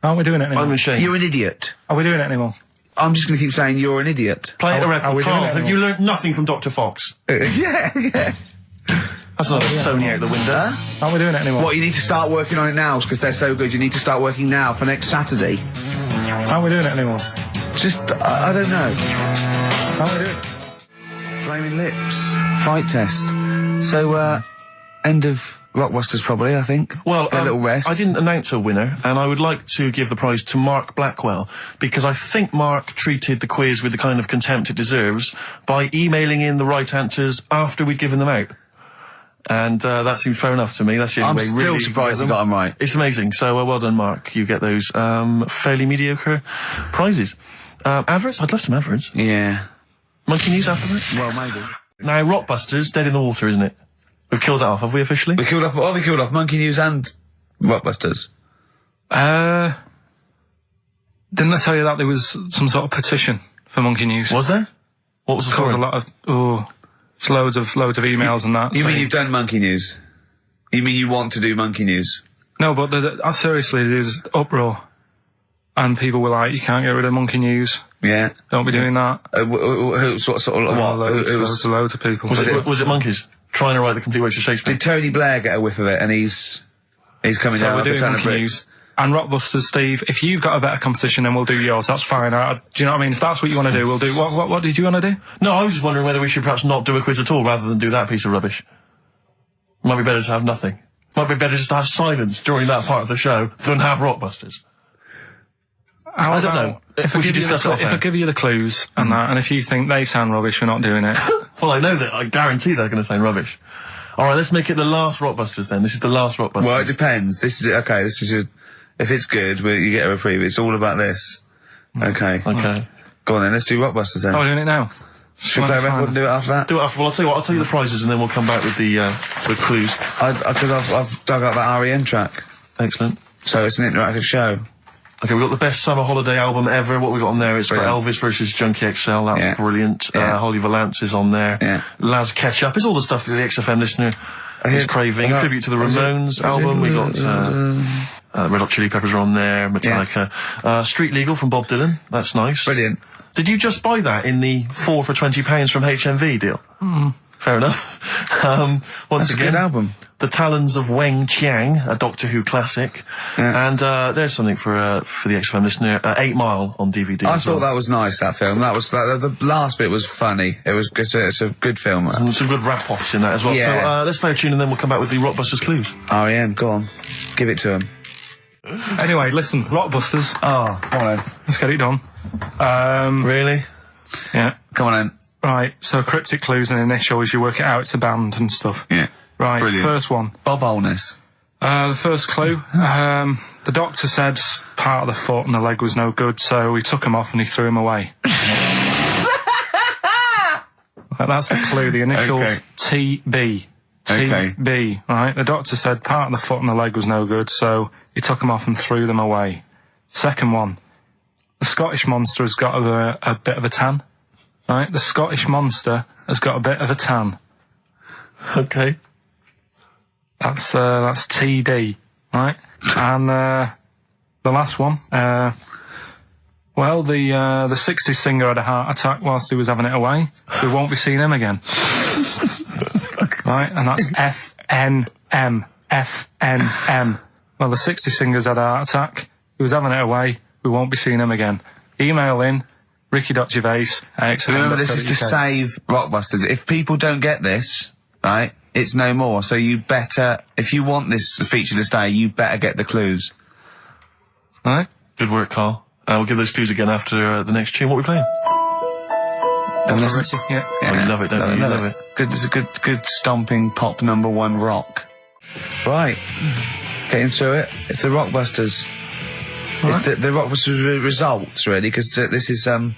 Aren't we doing it anymore? I'm ashamed. You're an idiot. Are we doing it anymore? I'm just going to keep saying you're an idiot. Play a Are record. we doing Carl, it have you learnt nothing from Dr. Fox? Yeah. That's not a Sony out the window. Aren't we doing it anymore? What, you need to start working on it now, because they're so good. You need to start working now for next Saturday. Aren't we doing it anymore? Just, I don't know. Aren't we doing it? Flaming Lips. Fight test. So, end of Rockbusters probably, I think. Well, a little rest. I didn't announce a winner, and I would like to give the prize to Mark Blackwell, because I think Mark treated the quiz with the kind of contempt it deserves by emailing in the right answers after we'd given them out. And that seems fair enough to me. That's the only way really. I'm still surprised you got them right. It's amazing. So well done, Mark. You get those fairly mediocre prizes. Adverts? I'd love some adverts. Yeah. Monkey News afterwards? Well, maybe. Now, Rockbusters, dead in the water, isn't it? We've killed that off, have we officially? We killed off Monkey News and Rockbusters. Didn't I tell you that there was some sort of petition for Monkey News? Was there? What was the story? A lot of, it's loads of emails and that. You mean you've done Monkey News? You mean you want to do Monkey News? No, but seriously, there's uproar. And people were like, you can't get rid of Monkey News. Yeah. Don't be doing that. Loads of people. Was it monkeys? Trying to write the complete works of Shakespeare? Did Tony Blair get a whiff of it, and he's coming down with a ton of bricks? And Rockbusters, Steve, if you've got a better competition, then we'll do yours. That's fine. Do you know what I mean? If that's what you want to do, we'll do. What did you want to do? No, I was just wondering whether we should perhaps not do a quiz at all, rather than do that piece of rubbish. Might be better to have nothing. Might be better just to have silence during that part of the show than have Rockbusters. I don't know. If I give you the clues and that, and if you think they sound rubbish, we're not doing it. Well, I know that. I guarantee they're going to sound rubbish. All right, let's make it the last Rockbusters then. This is the last Rockbusters. Well, it depends. This is it. Okay, this is just... If it's good, you get a reprieve. It's all about this. Okay. Okay. Go on then, let's do Rockbusters then. Oh, we're doing it now? Should we play a record and do it after that? Do it after. Well, I'll tell you what. I'll tell you the prizes, and then we'll come back with the clues. Because I've dug up that REM track. Excellent. So it's an interactive show. Okay, we've got the best summer holiday album ever. What we got on there? It's Brilliant. got Elvis versus Junkie XL. That's brilliant. Holly Valance is on there. Yeah. Laz Ketchup. It's all the stuff that the XFM listener is craving. A tribute to the Ramones album. We got Red Hot Chili Peppers are on there. Metallica. Street Legal from Bob Dylan. That's nice. Brilliant. Did you just buy that in the 4 for £20 from HMV deal? Fair enough. Once That's again, a good album. The Talons of Weng Chiang, a Doctor Who classic. Yeah. And there's something for the XFM listener, 8 Mile on DVD. I thought that was nice, that film. That was the last bit was funny. It's a good film. Some good rap-offs in that as well. Yeah. So let's play a tune and then we'll come back with the Rockbusters clues. REM, go on. Give it to him. Anyway, listen, Rockbusters. Oh, come on then. Let's get it done. Really? Yeah. Come on then. Right, so cryptic clues and initials, you work it out, it's a band and stuff. Yeah. Right, Brilliant. first one. Bob Holness. The first clue, the doctor said part of the foot and the leg was no good, so he took him off and he threw him away. That's the clue, the initials TB. TB, right? The doctor said part of the foot and the leg was no good, so he took them off and threw them away. Second one, the Scottish monster has got a bit of a tan. Right, the Scottish monster has got a bit of a tan. Okay. That's TD, right? And the last one, well, the 60s singer had a heart attack whilst he was having it away. We won't be seeing him again. Right, and that's FNM. FNM. Well, the 60s singer's had a heart attack. He was having it away. We won't be seeing him again. Email in. Ricky.Gervais. Remember, this is to save Rockbusters. If people don't get this, right, it's no more. So you better, if you want this feature to stay, you better get the clues. Right? Good work, Carl. We'll give those clues again after the next tune. What are we playing? Yeah. Oh, you love it, don't you? You love it. Good, it's a good stomping pop #1 rock. Right. Getting through it. It's the Rockbusters. Right. It's the Rockbusters results, really, because this is a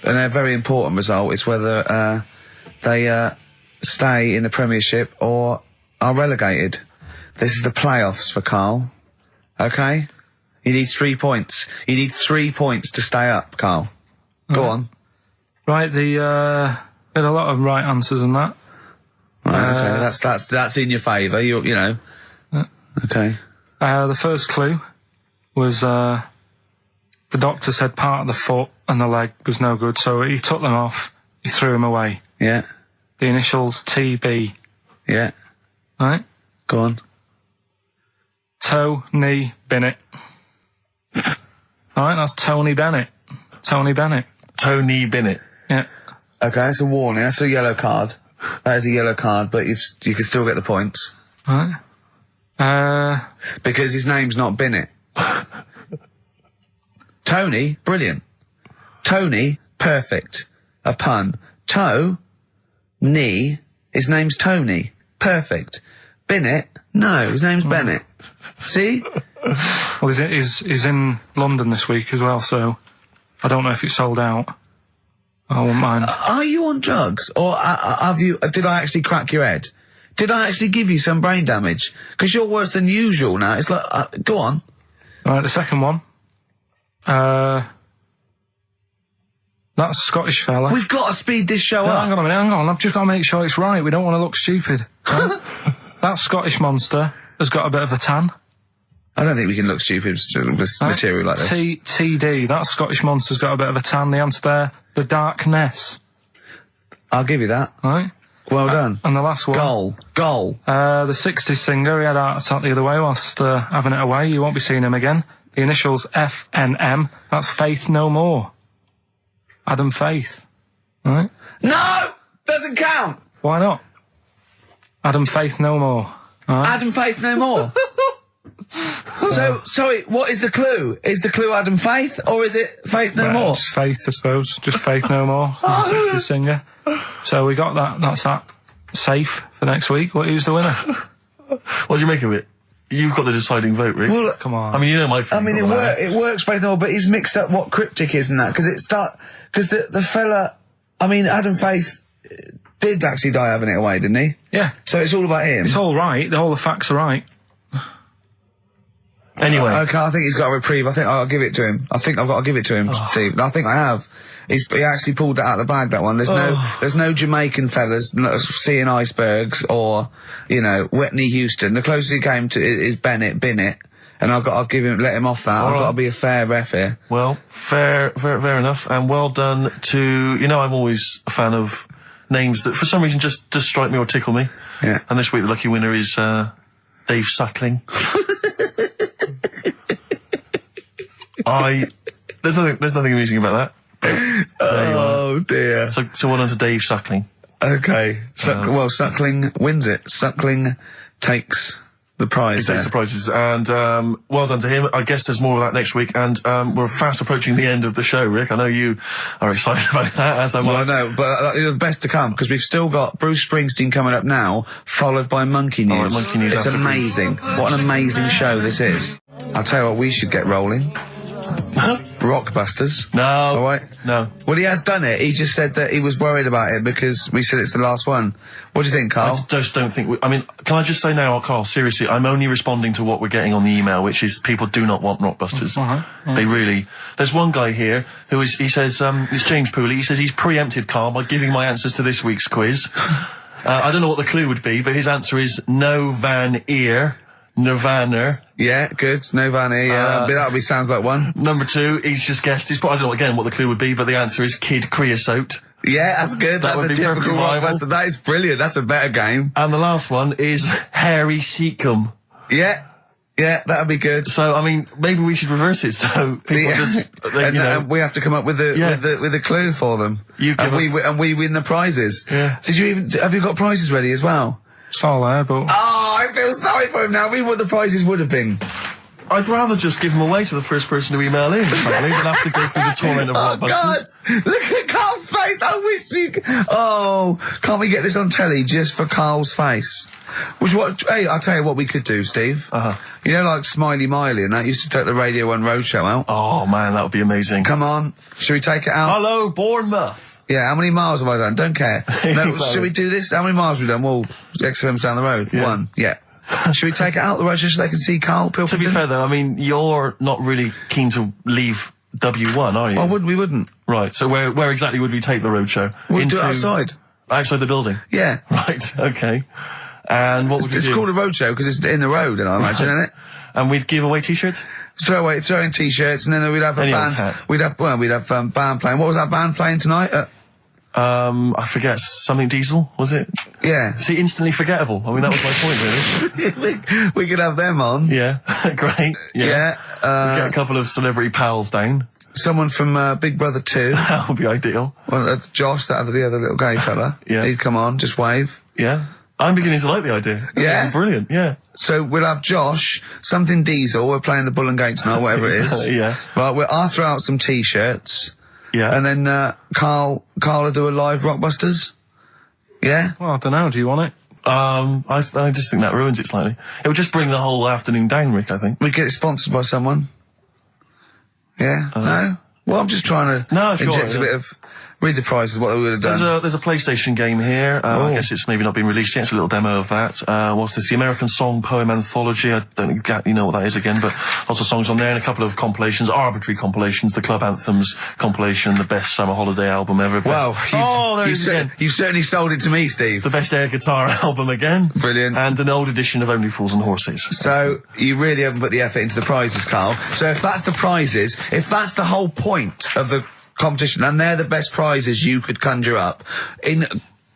very important result. It's whether they stay in the Premiership or are relegated. This is the playoffs for Carl. Okay? You need 3 points. You need 3 points to stay up, Carl. Go on. Right, had a lot of right answers in that. Right, okay, that's in your favour. You know. Okay. The first clue was the doctor said part of the foot and the leg was no good, so he took them off. He threw them away. Yeah. The initials TB. Yeah. Right. Go on. Tony Bennett. Alright, that's Tony Bennett. Tony Bennett. Tony Bennett. Yeah. Okay, that's a warning. That's a yellow card. That is a yellow card, but you can still get the points. Right. Because his name's not Bennett. Tony, brilliant. Tony, perfect. A pun. Knee, his name's Tony. Perfect. Bennett, no, his name's Bennett. See? Well, he's in London this week as well, so I don't know if it's sold out. I won't mind. Are you on drugs? Or did I actually crack your head? Did I actually give you some brain damage? Because you're worse than usual now. It's like, go on. Right, the second one. That Scottish fella. We've got to speed this show up. Hang on a minute, hang on. I've just got to make sure it's right. We don't want to look stupid. Right? That Scottish monster has got a bit of a tan. I don't think we can look stupid with material like this. TD, that Scottish monster's got a bit of a tan. The answer there, the darkness. I'll give you that. Right. Well done. And the last one. Goal. The 60s singer, he had a heart attack the other way whilst having it away. You won't be seeing him again. The initials FNM. That's Faith No More. Adam Faith. Right? No! Doesn't count! Why not? Adam Faith No More. Right? Adam Faith No More. So, sorry, what is the clue? Is the clue Adam Faith, or is it Faith No More? Just Faith, I suppose. Just Faith No More. He's a 60s singer. So we got that. That's that. Safe for next week. Who's the winner? What do you make of it? You've got the deciding vote, Rick. Well, come on. I mean, you know my feeling. It works, Faith No More, but he's mixed up what cryptic is and that, because the fella I mean, Adam Faith did actually die having it away, didn't he? Yeah. So it's all about him. It's all right. All the facts are right. Anyway. Okay, I think he's got a reprieve. I think I'll give it to him. I think I've got to give it to him, Steve. I think I have. He actually pulled that out of the bag, that one. There's no Jamaican fellas seeing icebergs or, you know, Whitney Houston. The closest he came to is Bennett, and I'll let him off that. I've got to be a fair ref here. Well, fair enough, and well done to, you know, I'm always a fan of names that for some reason just strike me or tickle me. Yeah. And this week the lucky winner is, Dave Suckling. There's nothing amusing about that. Oh dear. So well done to Dave Suckling. Okay. Suckling wins it. Suckling takes the prize. He takes the prizes, and well done to him. I guess there's more of that next week, and we're fast approaching the end of the show, Rick. I know you are excited about that, as am I. Well, I know, but the best to come, because we've still got Bruce Springsteen coming up now, followed by Monkey News. All right, Monkey News. It's amazing. What an amazing show this is. I'll tell you what, we should get rolling. Rockbusters. No. All right? No. Well, he has done it. He just said that he was worried about it because we said it's the last one. What do you think, Carl? I just don't think I mean, can I just say now, Carl, seriously, I'm only responding to what we're getting on the email, which is people do not want Rockbusters. They really... There's one guy here who he says, it's James Pooley, he says he's preempted Carl by giving my answers to this week's quiz. I don't know what the clue would be, but his answer is No Van Ear. Nirvana. Yeah, good. Nirvana, yeah. That sounds like one. Number 2, he's just guessed. I don't know again what the clue would be, but the answer is Kid Creosote. Yeah, that's good. That's a typical Rockbuster. That is brilliant. That's a better game. And the last one is Harry Seacombe. Yeah, that'd be good. So, I mean, maybe we should reverse it so people and we have to come up with the clue for them. And we win the prizes. Yeah. Have you got prizes ready as well? It's all there, but... Oh, I feel sorry for him now. What the prizes would have been. I'd rather just give them away to the first person to email in, frankly, than have to go through the torment of Rockbusters. Oh, God! Look at Carl's face! I wish you could... Oh, can't we get this on telly just for Carl's face? Hey, I'll tell you what we could do, Steve. You know, like Smiley Miley and that used to take the Radio 1 Roadshow out? Oh, man, that would be amazing. Come on. Should we take it out? Hello, Bournemouth. Yeah, how many miles have I done? Don't care. No, should we do this? How many miles have we done? Well, XFM's down the road. Yeah. 1. Yeah. Should we take it out the road just so they can see Karl Pilkington? To be fair, though, I mean, you're not really keen to leave W1, are you? Well, we wouldn't. Right, so where exactly would we take the roadshow? We'd do it outside. Outside the building? Yeah. Right, okay. And what would we do? It's called a roadshow because it's in the road, and I imagine, isn't it? And we'd give away T-shirts? Throw in T-shirts, and then we'd have a band. We'd have band playing. What was that band playing tonight? I forget, something Diesel, was it? Yeah. See, instantly forgettable. I mean, that was my point, really. we could have them on. Yeah, great. Yeah. We'd get a couple of celebrity pals down. Someone from Big Brother 2. That would be ideal. Well, Josh, the other little gay fella. Yeah. He'd come on, just wave. Yeah. I'm beginning to like the idea. Yeah. Brilliant, yeah. So we'll have Josh, something Diesel, we're playing the Bull and Gates tonight, whatever it is. Yeah. Right, I'll throw out some T-shirts. Yeah. And then, Carl will do a live Rockbusters. Yeah? Well, I don't know. Do you want it? I just think that ruins it slightly. It would just bring the whole afternoon down, Rick, I think. We get it sponsored by someone. Yeah? No? Well, I'm just trying to inject a bit of... Read the prizes, what we would have done. There's a PlayStation game here. I guess it's maybe not been released yet. It's a little demo of that. What's this? The American Song Poem Anthology. I don't exactly know what that is again, but lots of songs on there and a couple of compilations, arbitrary compilations, the Club Anthems compilation, the best summer holiday album ever. Wow. There it is again. You've certainly sold it to me, Steve. The best air guitar album again. Brilliant. And an old edition of Only Fools and Horses. So, you really haven't put the effort into the prizes, Carl. So if that's the prizes, if that's the whole point of the competition, and they're the best prizes you could conjure up, in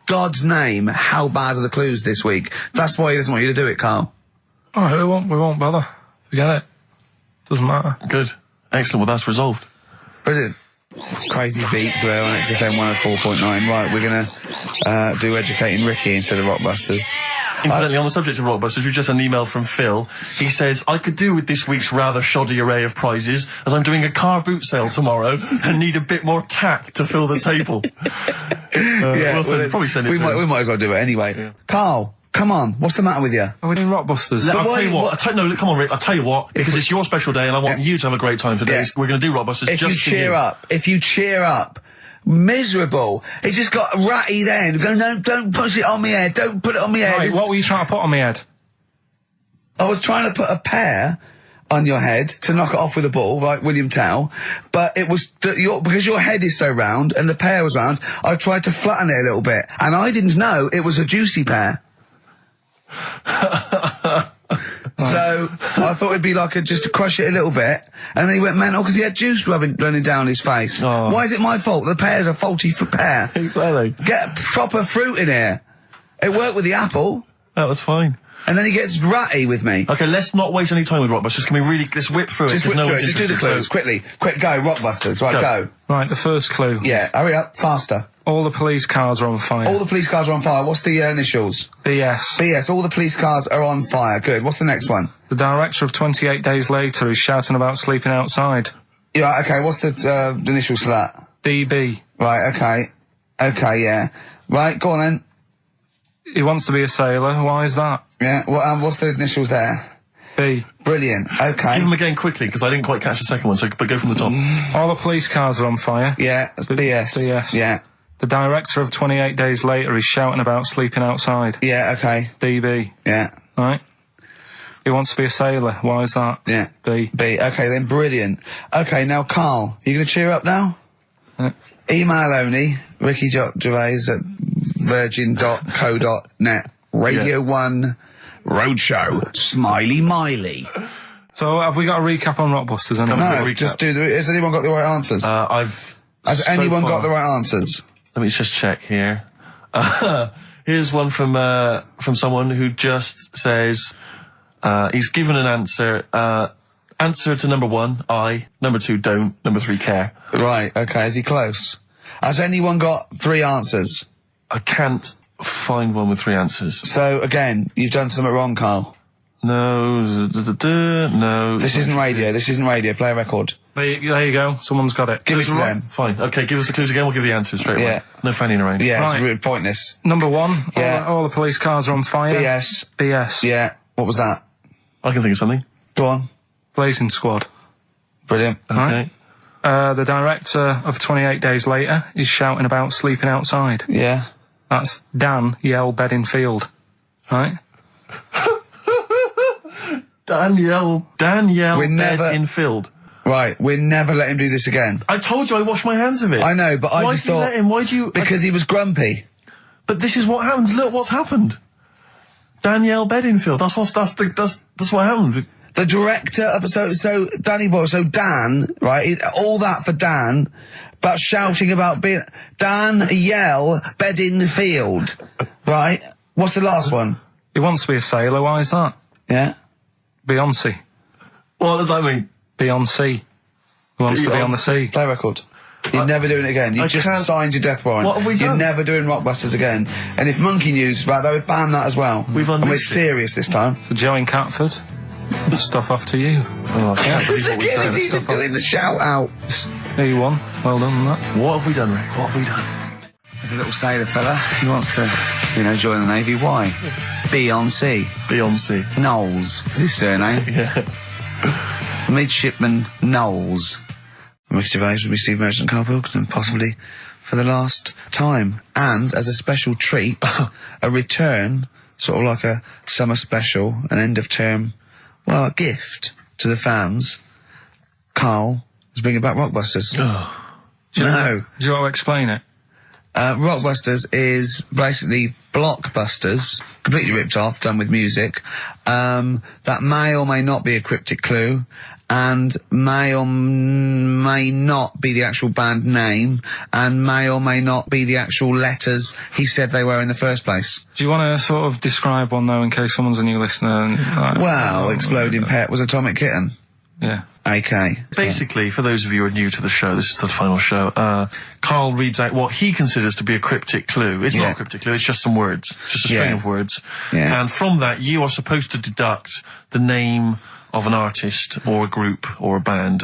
God's name, how bad are the clues this week? That's why he doesn't want you to do it, Carl. All right, we won't bother. Forget it. Doesn't matter. Good. Excellent. Well, that's resolved. Brilliant. Crazy beat there on XFM 104.9. Right, we're gonna do Educating Ricky instead of Rockbusters. Incidentally, on the subject of Rockbusters, we just had an email from Phil. He says, I could do with this week's rather shoddy array of prizes, as I'm doing a car boot sale tomorrow and need a bit more tact to fill the table. Probably send it we might as well do it anyway. Yeah. Carl, come on, what's the matter with you? Are we doing Rockbusters? I'll tell you what. Come on, Rick. I'll tell you what, because it's your special day and I want you to have a great time today. Yeah. We're going to do Rockbusters If you cheer up, Miserable. He just got ratty then. Go, no, don't push it on my head. Don't put it on my head. Right, what were you trying to put on my head? I was trying to put a pear on your head to knock it off with a ball, like William Tell, but it was, because your head is so round and the pear was round, I tried to flatten it a little bit, and I didn't know it was a juicy pear. So, I thought it'd be like just to crush it a little bit, and then he went mental because he had juice running down his face. Oh. Why is it my fault? The pear's a faulty pear. Exactly. Get proper fruit in here. It worked with the apple, That was fine. and then he gets ratty with me. Okay, let's not waste any time with Rockbusters. Can we really, let's whip through it? Just 'cause whip no through one's it. Just do the interested, clues, so- quickly. Quick, go, Rockbusters. Right, go. Right, the first clue. Yeah, hurry up, faster. All the police cars are on fire. All the police cars are on fire. What's the initials? BS. BS, all the police cars are on fire. Good. What's the next one? The director of 28 Days Later is shouting about sleeping outside. Yeah, okay, what's the initials for that? DB. Right, okay. Okay, yeah. Right, go on then. He wants to be a sailor. Why is that? Yeah, what's the initials there? B. Brilliant, okay. Give them again quickly, because I didn't quite catch the second one, so but go from the top. All the police cars are on fire. Yeah, that's BS. BS. Yeah. The director of 28 Days Later is shouting about sleeping outside. Yeah, okay. DB. Yeah. Right? He wants to be a sailor. Why is that? Yeah. B. B, okay then, brilliant. Okay, now Carl, you gonna cheer up now? Email only, Ricky Gervais at virgin.co.net. Radio 1 Roadshow. Smiley Miley. So have we got a recap on Rockbusters anyway? No, recap. just do the... Has anyone got the right answers? Has so anyone far- got the right answers? Let me just check here. Here's one from someone who just says, he's given an answer. Answer to number 1, I. Number 2, don't. Number 3, care. Right, okay, is he close? Has anyone got 3 answers? I can't find one with 3 answers. So, again, you've done something wrong, Carl. No, no. This isn't radio, play a record. There you go. Someone's got it. Give it to them. Fine. Okay, give us the clues again, we'll give the answers straight away. Yeah. No fanning around. Yeah, Right. it's really pointless. Number 1. Yeah. All the police cars are on fire. BS. BS. Yeah, what was that? I can think of something. Go on. Blazing Squad. Brilliant. Okay. Right. The director of 28 Days Later is shouting about sleeping outside. Yeah. That's Dan Yell Bedingfield. Right? Danielle We're never- Bedingfield. Right, we'll never let him do this again. I told you I washed my hands of it. I know, but I Why just did you thought... let him? Why do you... Because he was grumpy. But this is what happens. Look what's happened. Danielle Bedingfield. That's what happened. The director of... So Danny Boy, so Dan, right, all that for Dan, but shouting about being... Dan Yell Bedingfield, right? What's the last one? He wants to be a sailor. Why is that? Yeah? Beyonce. What does that mean? Beyonce. Who wants to be on the sea. Play record. You're never doing it again. You I just can't- signed your death warrant. What have we You're done? never doing Rockbusters again. And if Monkey News is back, they would ban that as well. We've And we're unleashed it. serious this time. So Joe in Catford. Stuff off to you. Oh, I can't believe what we've done. He's even doing the shout out. There you won. Well done on that. What have we done, Rick? What have we done? There's a little sailor fella. He wants to, join the Navy. Why? Beyonce. Beyonce. Knowles. Is his surname? Yeah. Midshipman Knowles. Ricky Gervais with me, Steve Merchant, Karl Pilkington, possibly for the last time. And as a special treat, a return, sort of like a summer special, an end of term, well, a gift to the fans. Carl is bringing back Rockbusters. No. Do you want to explain it? Rockbusters is basically blockbusters, completely ripped off, done with music, that may or may not be a cryptic clue, and may or may not be the actual band name, and may or may not be the actual letters he said they were in the first place. Do you want to sort of describe one, though, in case someone's a new listener? And, Well, Exploding Pet was Atomic Kitten. Yeah. Okay. So- Basically, for those of you who are new to the show, this is the final show, Carl reads out what he considers to be a cryptic clue. It's Yeah. not a cryptic clue, it's just some words. Just a string Yeah. of words. Yeah. And from that, you are supposed to deduct the name of an artist or a group or a band.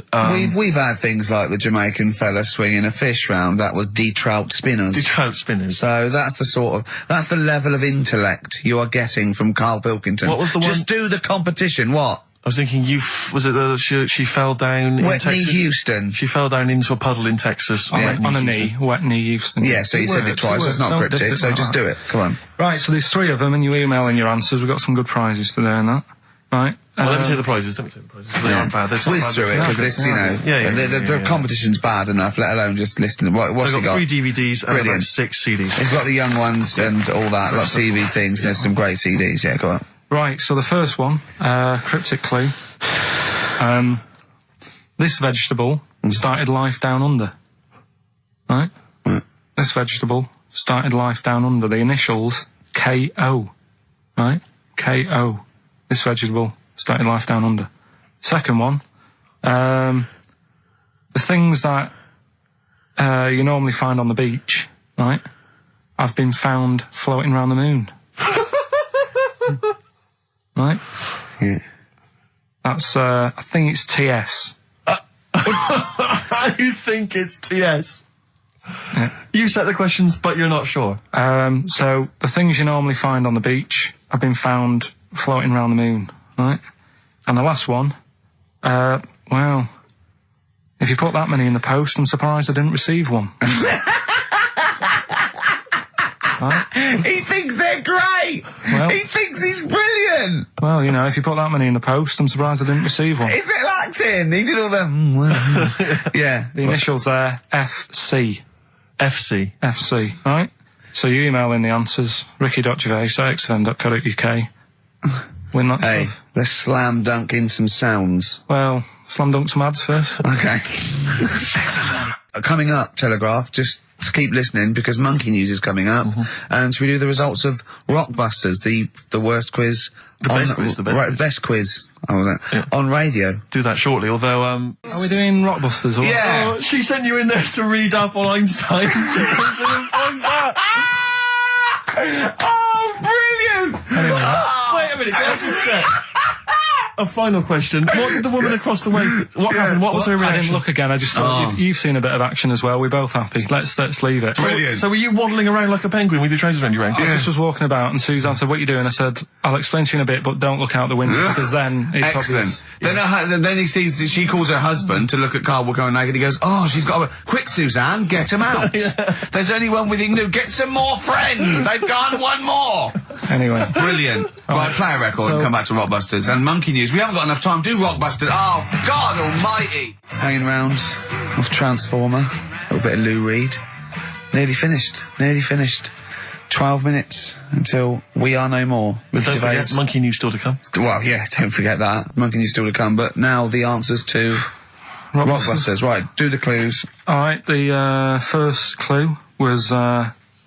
We've had things like the Jamaican fella swinging a fish round. That was D-Trout Spinners. The trout spinners. So that's the level of intellect you are getting from Karl Pilkington. What was the one- Just do the competition, what? I was thinking was it she fell down in Whitney Texas? Houston. She fell down into a puddle in Texas. On a knee, Whitney Houston. Yeah, so you said it twice. It's not cryptic, so just do it. Come on. Right, so there's 3 of them, and you email in your answers. We've got some good prizes today and that. Right. Well, let me say the prizes. They aren't bad. They're Whiz through it, because this, you know, the competition's bad enough, let alone just listen. What's he got? 3 DVDs and about 6 CDs. He's got the young ones and all that, like TV things. There's some great CDs, yeah, go on. Right, so the first one, cryptic clue. This vegetable started life down under. Right? This vegetable started life down under. The initials K-O. Right? K-O. This vegetable started life down under. Second one, the things that you normally find on the beach, right, have been found floating around the moon. Right? Yeah. That's, I think it's TS. You think it's TS? Yeah. You set the questions, but you're not sure. So, the things you normally find on the beach have been found floating around the moon, right? And the last one, well, if you put that many in the post, I'm surprised I didn't receive one. Right? He thinks they're great! Well, he thinks he's brilliant! Well, you know, if you put that many in the post, I'm surprised I didn't receive one. Is it acting? He did all the... yeah. The initials there, FC. FC. FC, right? So you email in the answers, ricky.gervais@xfm.co.uk. Win that stuff. Let's slam dunk in some sounds. Well, slam dunk some ads first. Okay. Coming up, Telegraph, just keep listening because Monkey News is coming up. And should we do the results of Rockbusters, the worst quiz? The best quiz. Best quiz. On radio. Do that shortly, although, Are we doing Rockbusters or what? Yeah. Oh, she sent you in there to read up on Einstein. Oh, brilliant! Wait a minute, can I just check? A final question. What did the woman across the way... What happened? What was her reaction? I didn't look again. I just thought you've seen a bit of action as well. We're both happy. Let's leave it. Brilliant. So were you waddling around like a penguin with your trousers around your ankles? I just was walking about and Suzanne said, "What are you doing?" I said, "I'll explain to you in a bit, but don't look out the window because then it's Excellent. obvious." Then he sees, she calls her husband to look at Carl going naked. He goes, "Oh, she's got a... Quick, Suzanne, get him out. There's only one with you can do. Get some more friends. They've gone one more." Anyway. Brilliant. Right, play a record and come back to Rockbusters. And Monkey News. We haven't got enough time. Do Rockbusters. Oh, God almighty. Hanging around with Transformer. A little bit of Lou Reed. Nearly finished. 12 minutes until We Are No More. But don't forget, Monkey News still to come. Well, yeah, don't forget that. Monkey News still to come. But now the answers to Rockbusters. Right, do the clues. Alright, the first clue was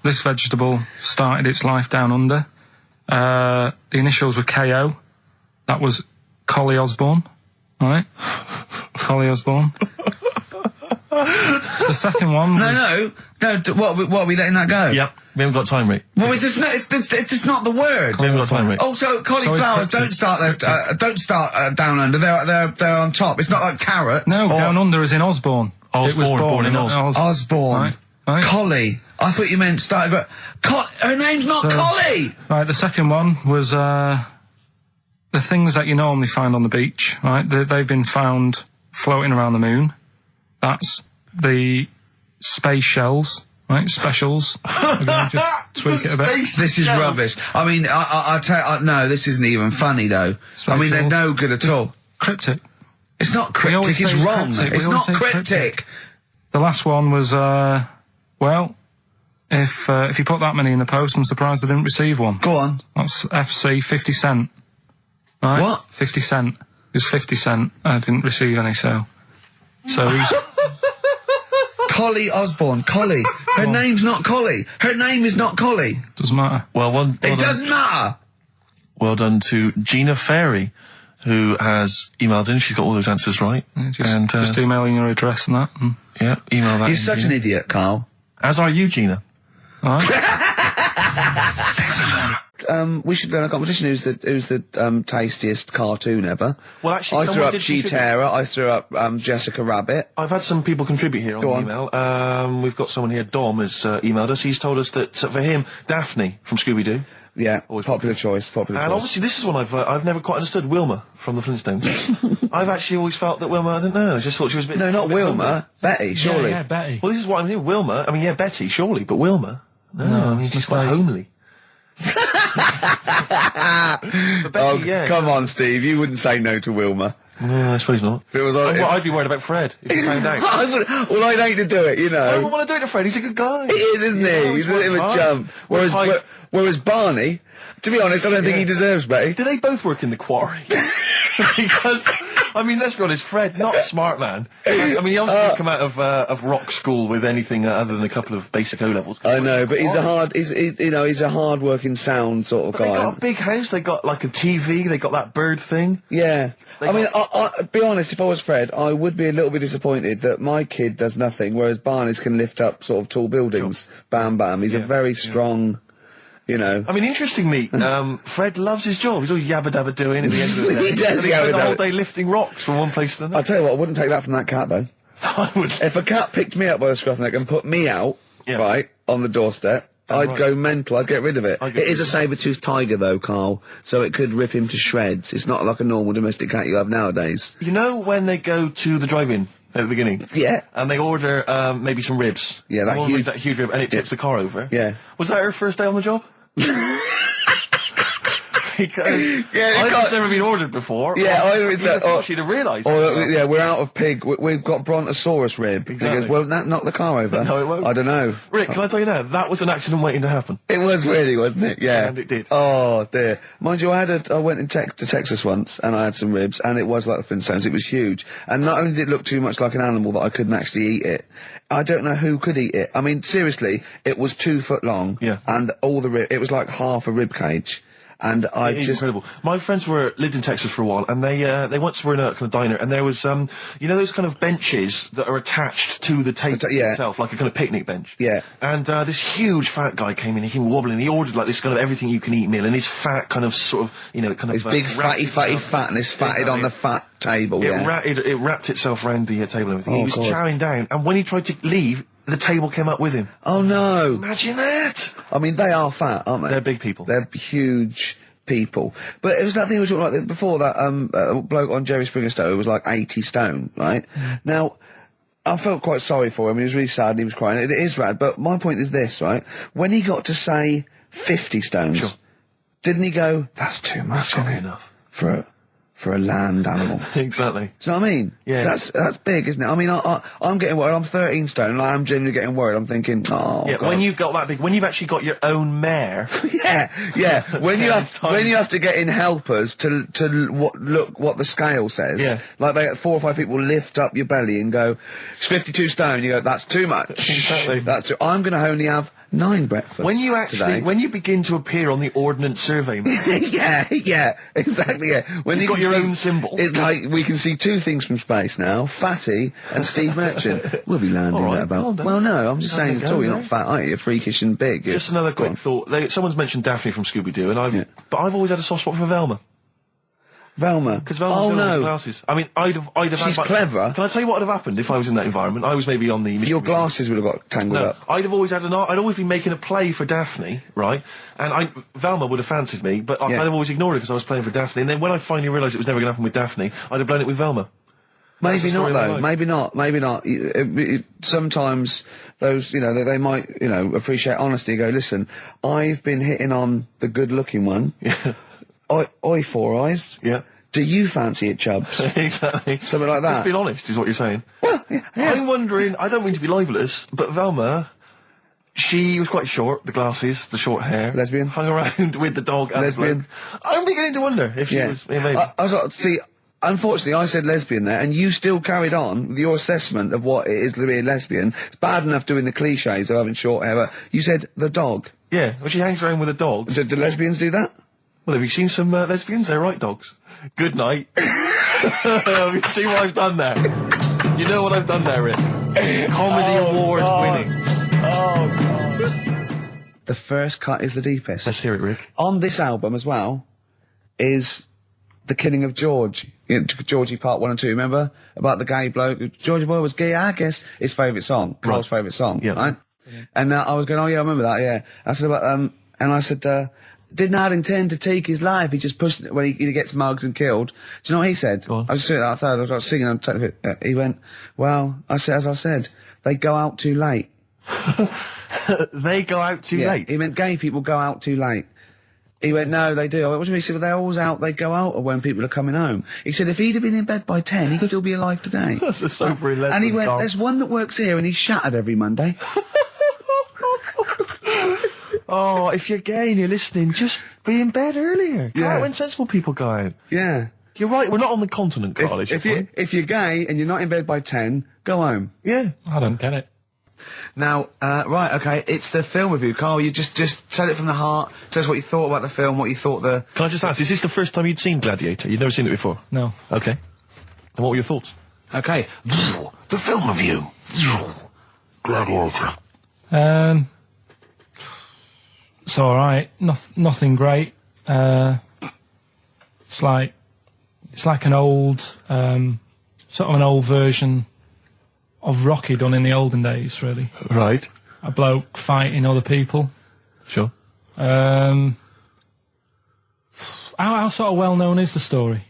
this vegetable started its life down under. The initials were KO. That was Collie Osborne. Alright? Collie Osborne. The second one was... No, what are we letting that go? Yep, we haven't got time, Rick. Well, it's just not the word. We haven't got time, Rick. Oh, so cauliflowers don't start down under. They're on top. It's not like carrots. No, down under is in Osborne. Osborne, It was born in Oz. Osborne. Right. Collie. I thought you meant started. Her name's not Collie. Right, the second one was the things that you normally find on the beach. Right, they've been found floating around the moon. That's the space shells. Right, specials. We're going to just tweak it a bit. This is rubbish. I mean, no, this isn't even funny though. I mean, they're no good at all. Cryptic. It's not cryptic. It's wrong. It's not cryptic. The last one was well, if you put that many in the post, I'm surprised I didn't receive one. Go on. That's FC 50 cent. Right? What? 50 cent. It was 50 cent. I didn't receive any, so who's... Collie Osborne. Collie. Her name's not Collie. Her name is not Collie. Doesn't matter. It doesn't matter. Well done to Gina Ferry, who has emailed in. She's got all those answers right. Yeah, just emailing your address and that. And... Yeah, email that. You're such an idiot, Carl. As are you, Gina. All right. we should go in a competition. Who's the tastiest cartoon ever? Well, actually, I threw someone up did contribute. Cheetara. I threw up Jessica Rabbit. I've had some people contribute here on Go the on. email. We've got someone here, Dom, has emailed us. He's told us that for him, Daphne from Scooby-Doo. Yeah, Always popular choice. And obviously this is one I've never quite understood. Wilma from the Flintstones. I've actually always felt that Wilma, I don't know, I just thought she was a bit... No, not a bit Wilma. homely. Betty, surely. Yeah, Betty. Well, this is what I'm doing. Wilma, I mean, yeah, Betty, surely, but Wilma? No, I mean, it's she's just quite like- homely. But Betty, yeah. Come on, Steve. You wouldn't say no to Wilma. No, I suppose not. If it was on... I'd be worried about Fred, if he found out. I would... Well, I'd hate to do it, you I know. don't want to do it to Fred, he's a good guy. He is, isn't he? He's a bit of a chump. Whereas Barney, to be honest, I don't think he deserves Betty. Do they both work in the quarry? Because, I mean, let's be honest, Fred, not a smart man. I mean, he obviously didn't come out of rock school with anything other than a couple of basic O-levels. I know, but he's a hard-working, sound sort of But guy. they got a big house, they got like a TV, they got that bird thing. Yeah. They I mean, got- I be honest, if I was Fred, I would be a little bit disappointed that my kid does nothing, whereas Barney's can lift up sort of tall buildings. Bam, bam. He's a very strong, you know. I mean, interestingly, Fred loves his job. He's always yabba-dabba doing at the end of the day. He does And he spent the whole yabba-dabba. day lifting rocks from one place to I'll another. tell you what, I wouldn't take that from that cat, though. I would. If a cat picked me up by the scruff neck and put me out, Yeah. right, on the doorstep, I'd right. go mental. I'd get rid of it. I'd get It is a rid of saber-toothed tiger, though, Carl, so it could rip him to shreds. It's not like a normal domestic cat you have nowadays. You know when they go to the drive-in at the beginning? Yeah. And they order, maybe some ribs. Yeah, that The woman huge- makes that huge rib, and it tips the car over. Yeah. Was that her first day on the job? Because it's I've never been ordered before. Yeah, Or either you'd it's have that, thought or- she'd have realised. Yeah, we're out of pig. We've got brontosaurus rib. And Exactly. he goes, won't that knock the car over? No, it won't. I don't know. Rick, can I tell you now, that was an accident waiting to happen. It was really, wasn't it? Yeah. And it did. Oh, dear. Mind you, I went to Texas once, and I had some ribs, and it was like the Flintstones. It was huge. And not only did it look too much like an animal that I couldn't actually eat it, I don't know who could eat it. I mean, seriously, it was 2 foot long. Yeah. And all the it was like half a rib cage. And I It's just... incredible. My friends lived in Texas for a while, and they once were in a kind of diner, and there was, you know those kind of benches that are attached to the table yeah. itself, like a kind of picnic bench? Yeah. And, this huge fat guy came in, he came wobbling, he ordered like this kind of everything you can eat meal, and his fat kind of sort of, you know, kind of... His big wrapped fatty itself- fatness fatted on Exactly. the fat table, yeah. It wrapped itself around the table and everything. Oh, He was God. chowing down, and when he tried to leave, the table came up with him. Oh, no. Imagine that! I mean, they are fat, aren't they? They're big people. They're huge people. But it was that thing we were talking about before, that bloke on Jerry Springer Show who was like 80 stone, right? Now, I felt quite sorry for him. He was really sad and he was crying. It is rad, but my point is this, right? When he got to say 50 stones, Sure. didn't he go, that's too much, That's gotta be isn't it, enough. for a land animal? Exactly. Do you know what I mean? Yeah. That's big, isn't it? I mean, I'm getting worried. I'm 13 stone and I am genuinely getting worried. I'm thinking, oh, Yeah, God. when you've got that big, when you've actually got your own mare, Yeah. When you Yeah, have it's time. when you have to get in helpers to look what the scale says. Yeah. Like 4 or 5 people lift up your belly and go, it's 52 stone. You go, that's too much. Exactly. I'm going to only have 9 breakfasts when you actually, today. when you begin to appear on the Ordnance Survey map, yeah, exactly. Yeah. When You've got your own symbol. It's like we can see 2 things from space now: Fatty and Steve Merchant. We'll be landing All right, at about. well done. Well, no, I'm just Have saying a at go, all. You're yeah. not fat, are you? You're freakish and big. just another Go quick on. thought. Someone's mentioned Daphne from Scooby-Doo, and Yeah. but I've always had a soft spot for Velma. Velma. Because Velma Oh was the no. glasses. I mean, I'd have had She's my- clever. Can I tell you what would have happened if I was in that environment? I was maybe on the... Your glasses would have got tangled No, up. I'd have always had I'd always been making a play for Daphne, right? And Velma would have fancied me, but I'd Yeah. have always ignored it because I was playing for Daphne. And then when I finally realised it was never going to happen with Daphne, I'd have blown it with Velma. That's Maybe the not story of my though. life. Maybe not. Sometimes those, they might, appreciate honesty. And go, listen, I've been hitting on the good-looking one. Yeah. Oi, Four Eyes. Yeah. Do you fancy it, Chubbs? Exactly. Something like that. Let's be honest, is what you're saying. Well, yeah. I'm wondering, I don't mean to be libelous, but Velma, she was quite short, the glasses, the short hair. Lesbian? Hung around with the dog and Lesbian? the bloke. I'm beginning to wonder if she was, yeah, maybe. I was like, see, unfortunately, I said lesbian there, and you still carried on with your assessment of what it is to be a lesbian. It's bad enough doing the cliches of having short hair, but you said the dog. Yeah, well, she hangs around with a dog. So do lesbians do that? Well, have you seen some lesbians? They're right dogs. Good night. Have you seen what I've done there? You know what I've done there, Rick? Comedy award winning. The first cut is the deepest. Let's hear it, Rick. On this album as well is The Killing of George. Georgie Part 1 and 2, remember? About the gay bloke. Georgie Boy was gay, I guess. His favourite song. Carl's favourite song, right? Yeah. And I was going, oh yeah, I remember that, yeah. I said about, and I said, did not intend to take his life. He just pushed it when he gets mugged and killed. Do you know what he said? I was sitting outside, I was singing, he went, well, as I said, they go out too late. They go out too late? He meant gay people go out too late. He went, no, they do. I went, what do you mean? He said, well, they're always out, they go out when people are coming home. He said, if he'd have been in bed by 10, he'd still be alive today. That's a sobering lesson. And he went, Carl. there's one that works here and he's shattered every Monday. Oh, if you're gay and you're listening, just be in bed earlier. Go out when sensible people go out. Yeah. You're right, we're not on the continent, Carl, If you're gay and you're not in bed by 10, go home. Yeah. I don't get it. Now, right, okay, it's the film review. Carl, you just tell it from the heart. Tell us what you thought about the film, what you thought the... Can I just ask, is this the first time you'd seen Gladiator? You'd never seen it before? No. Okay. And what were your thoughts? Okay. The film review. Gladiator. It's alright. Nothing great. It's like an old, sort of an old version of Rocky done in the olden days, really. Right. A bloke fighting other people. Sure. How sort of well known is the story?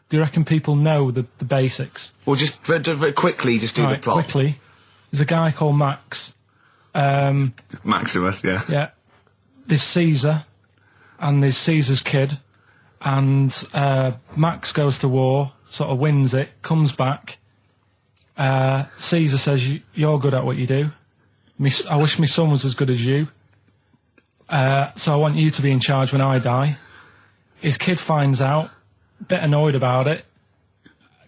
Do you reckon people know the basics? Well, just very quickly, just do the plot. Quickly. There's a guy called Max. Maximus, yeah. Yeah. There's Caesar, and there's Caesar's kid, and Max goes to war, sort of wins it, comes back. Caesar says, you're good at what you do. I wish my son was as good as you. So I want you to be in charge when I die. His kid finds out, a bit annoyed about it,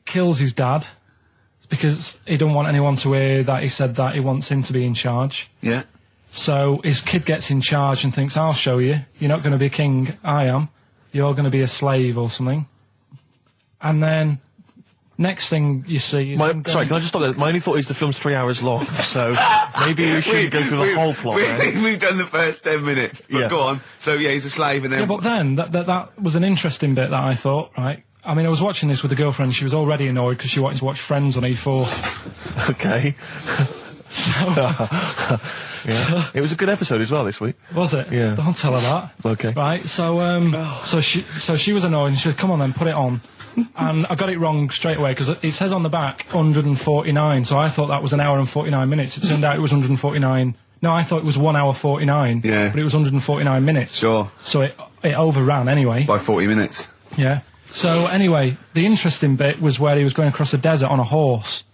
kills his dad, because he don't want anyone to hear that he said that he wants him to be in charge. Yeah. So his kid gets in charge and thinks, I'll show you. You're not going to be king, I am. You're going to be a slave or something. And then, next thing you see is... Sorry, can I just stop there? My only thought is the film's 3 hours long, so maybe we shouldn't go through the whole plot. We've done the first 10 minutes, but go on. So, yeah, he's a slave and then... Yeah, but then, that was an interesting bit that I thought, right? I mean, I was watching this with a girlfriend, she was already annoyed because she wanted to watch Friends on E4. Okay. Yeah. It was a good episode as well this week. Was it? Yeah. Don't tell her that. Okay. Right, so she was annoyed and she said, come on then, put it on. And I got it wrong straight away because it says on the back 149, so I thought that was an hour and 49 minutes. It turned out it was 149. No, I thought it was 1 hour 49. Yeah. But it was 149 minutes. Sure. So it overran anyway. By 40 minutes. Yeah. So anyway, the interesting bit was where he was going across the desert on a horse.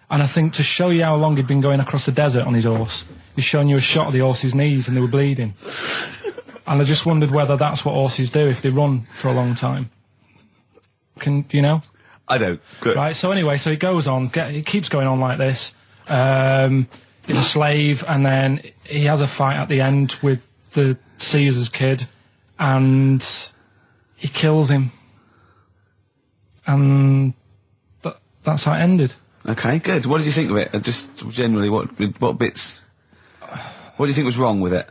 And I think to show you how long he'd been going across the desert on his horse, he's showing you a shot of the horse's knees and they were bleeding. And I just wondered whether that's what horses do if they run for a long time. Do you know? I don't. Good. Right, so anyway, so he goes on, he keeps going on like this. He's a slave, and then he has a fight at the end with the Caesar's kid, and he kills him. And that's how it ended. Okay, good. What did you think of it? Just generally, what bits... What do you think was wrong with it?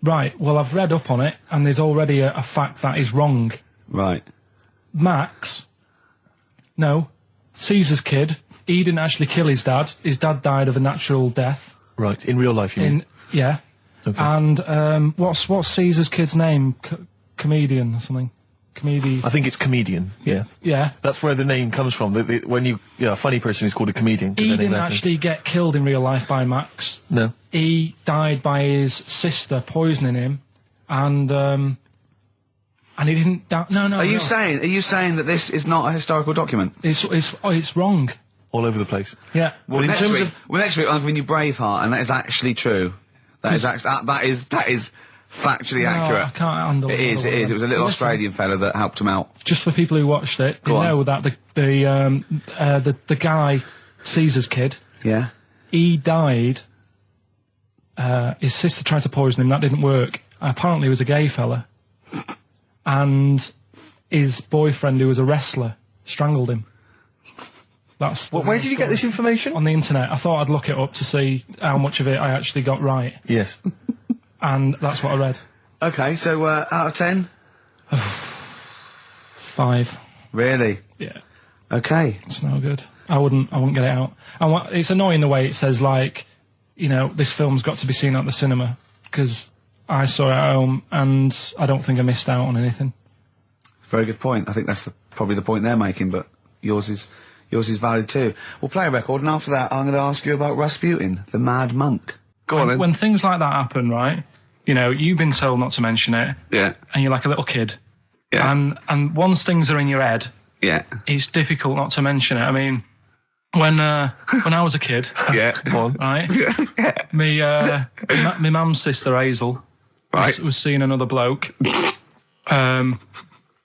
Right, well, I've read up on it, and there's already a fact that is wrong. Right. Caesar's kid, he didn't actually kill his dad. His dad died of a natural death. Right, in real life, you mean? Yeah. Okay. And, what's Caesar's kid's name? Comedian or something? I think it's comedian, yeah. Yeah. That's where the name comes from. A funny person is called a comedian. He didn't actually get killed in real life by Max. No. He died by his sister poisoning him, and he didn't die. No. Are you saying that this is not a historical document? It's wrong. All over the place. Yeah. Well, next week I'm giving you Braveheart, and that is actually true. That is factually accurate. I can't handle it. It is. It was a little Australian fella that helped him out. Just for people who watched it, you know that the guy, Caesar's kid, yeah, he died. His sister tried to poison him. That didn't work. Apparently, he was a gay fella, and his boyfriend, who was a wrestler, strangled him. Where did you get this information? On the internet. I thought I'd look it up to see how much of it I actually got right. Yes. and that's what I read. Okay, so out of 10? 5. Really? Yeah. Okay. It's no good. I wouldn't get it out. And it's annoying the way it says, like, you know, this film's got to be seen at the cinema, because I saw it at home and I don't think I missed out on anything. Very good point. I think that's probably the point they're making, but yours is valid too. We'll play a record, and after that I'm going to ask you about Rasputin, the Mad Monk. Go on then. When things like that happen, right, you know, you've been told not to mention it. Yeah. And you're like a little kid. Yeah. And once things are in your head, Yeah. it's difficult not to mention it. I mean, when I was a kid, Yeah. Go on. right, me mum's sister Hazel Right. was seeing another bloke.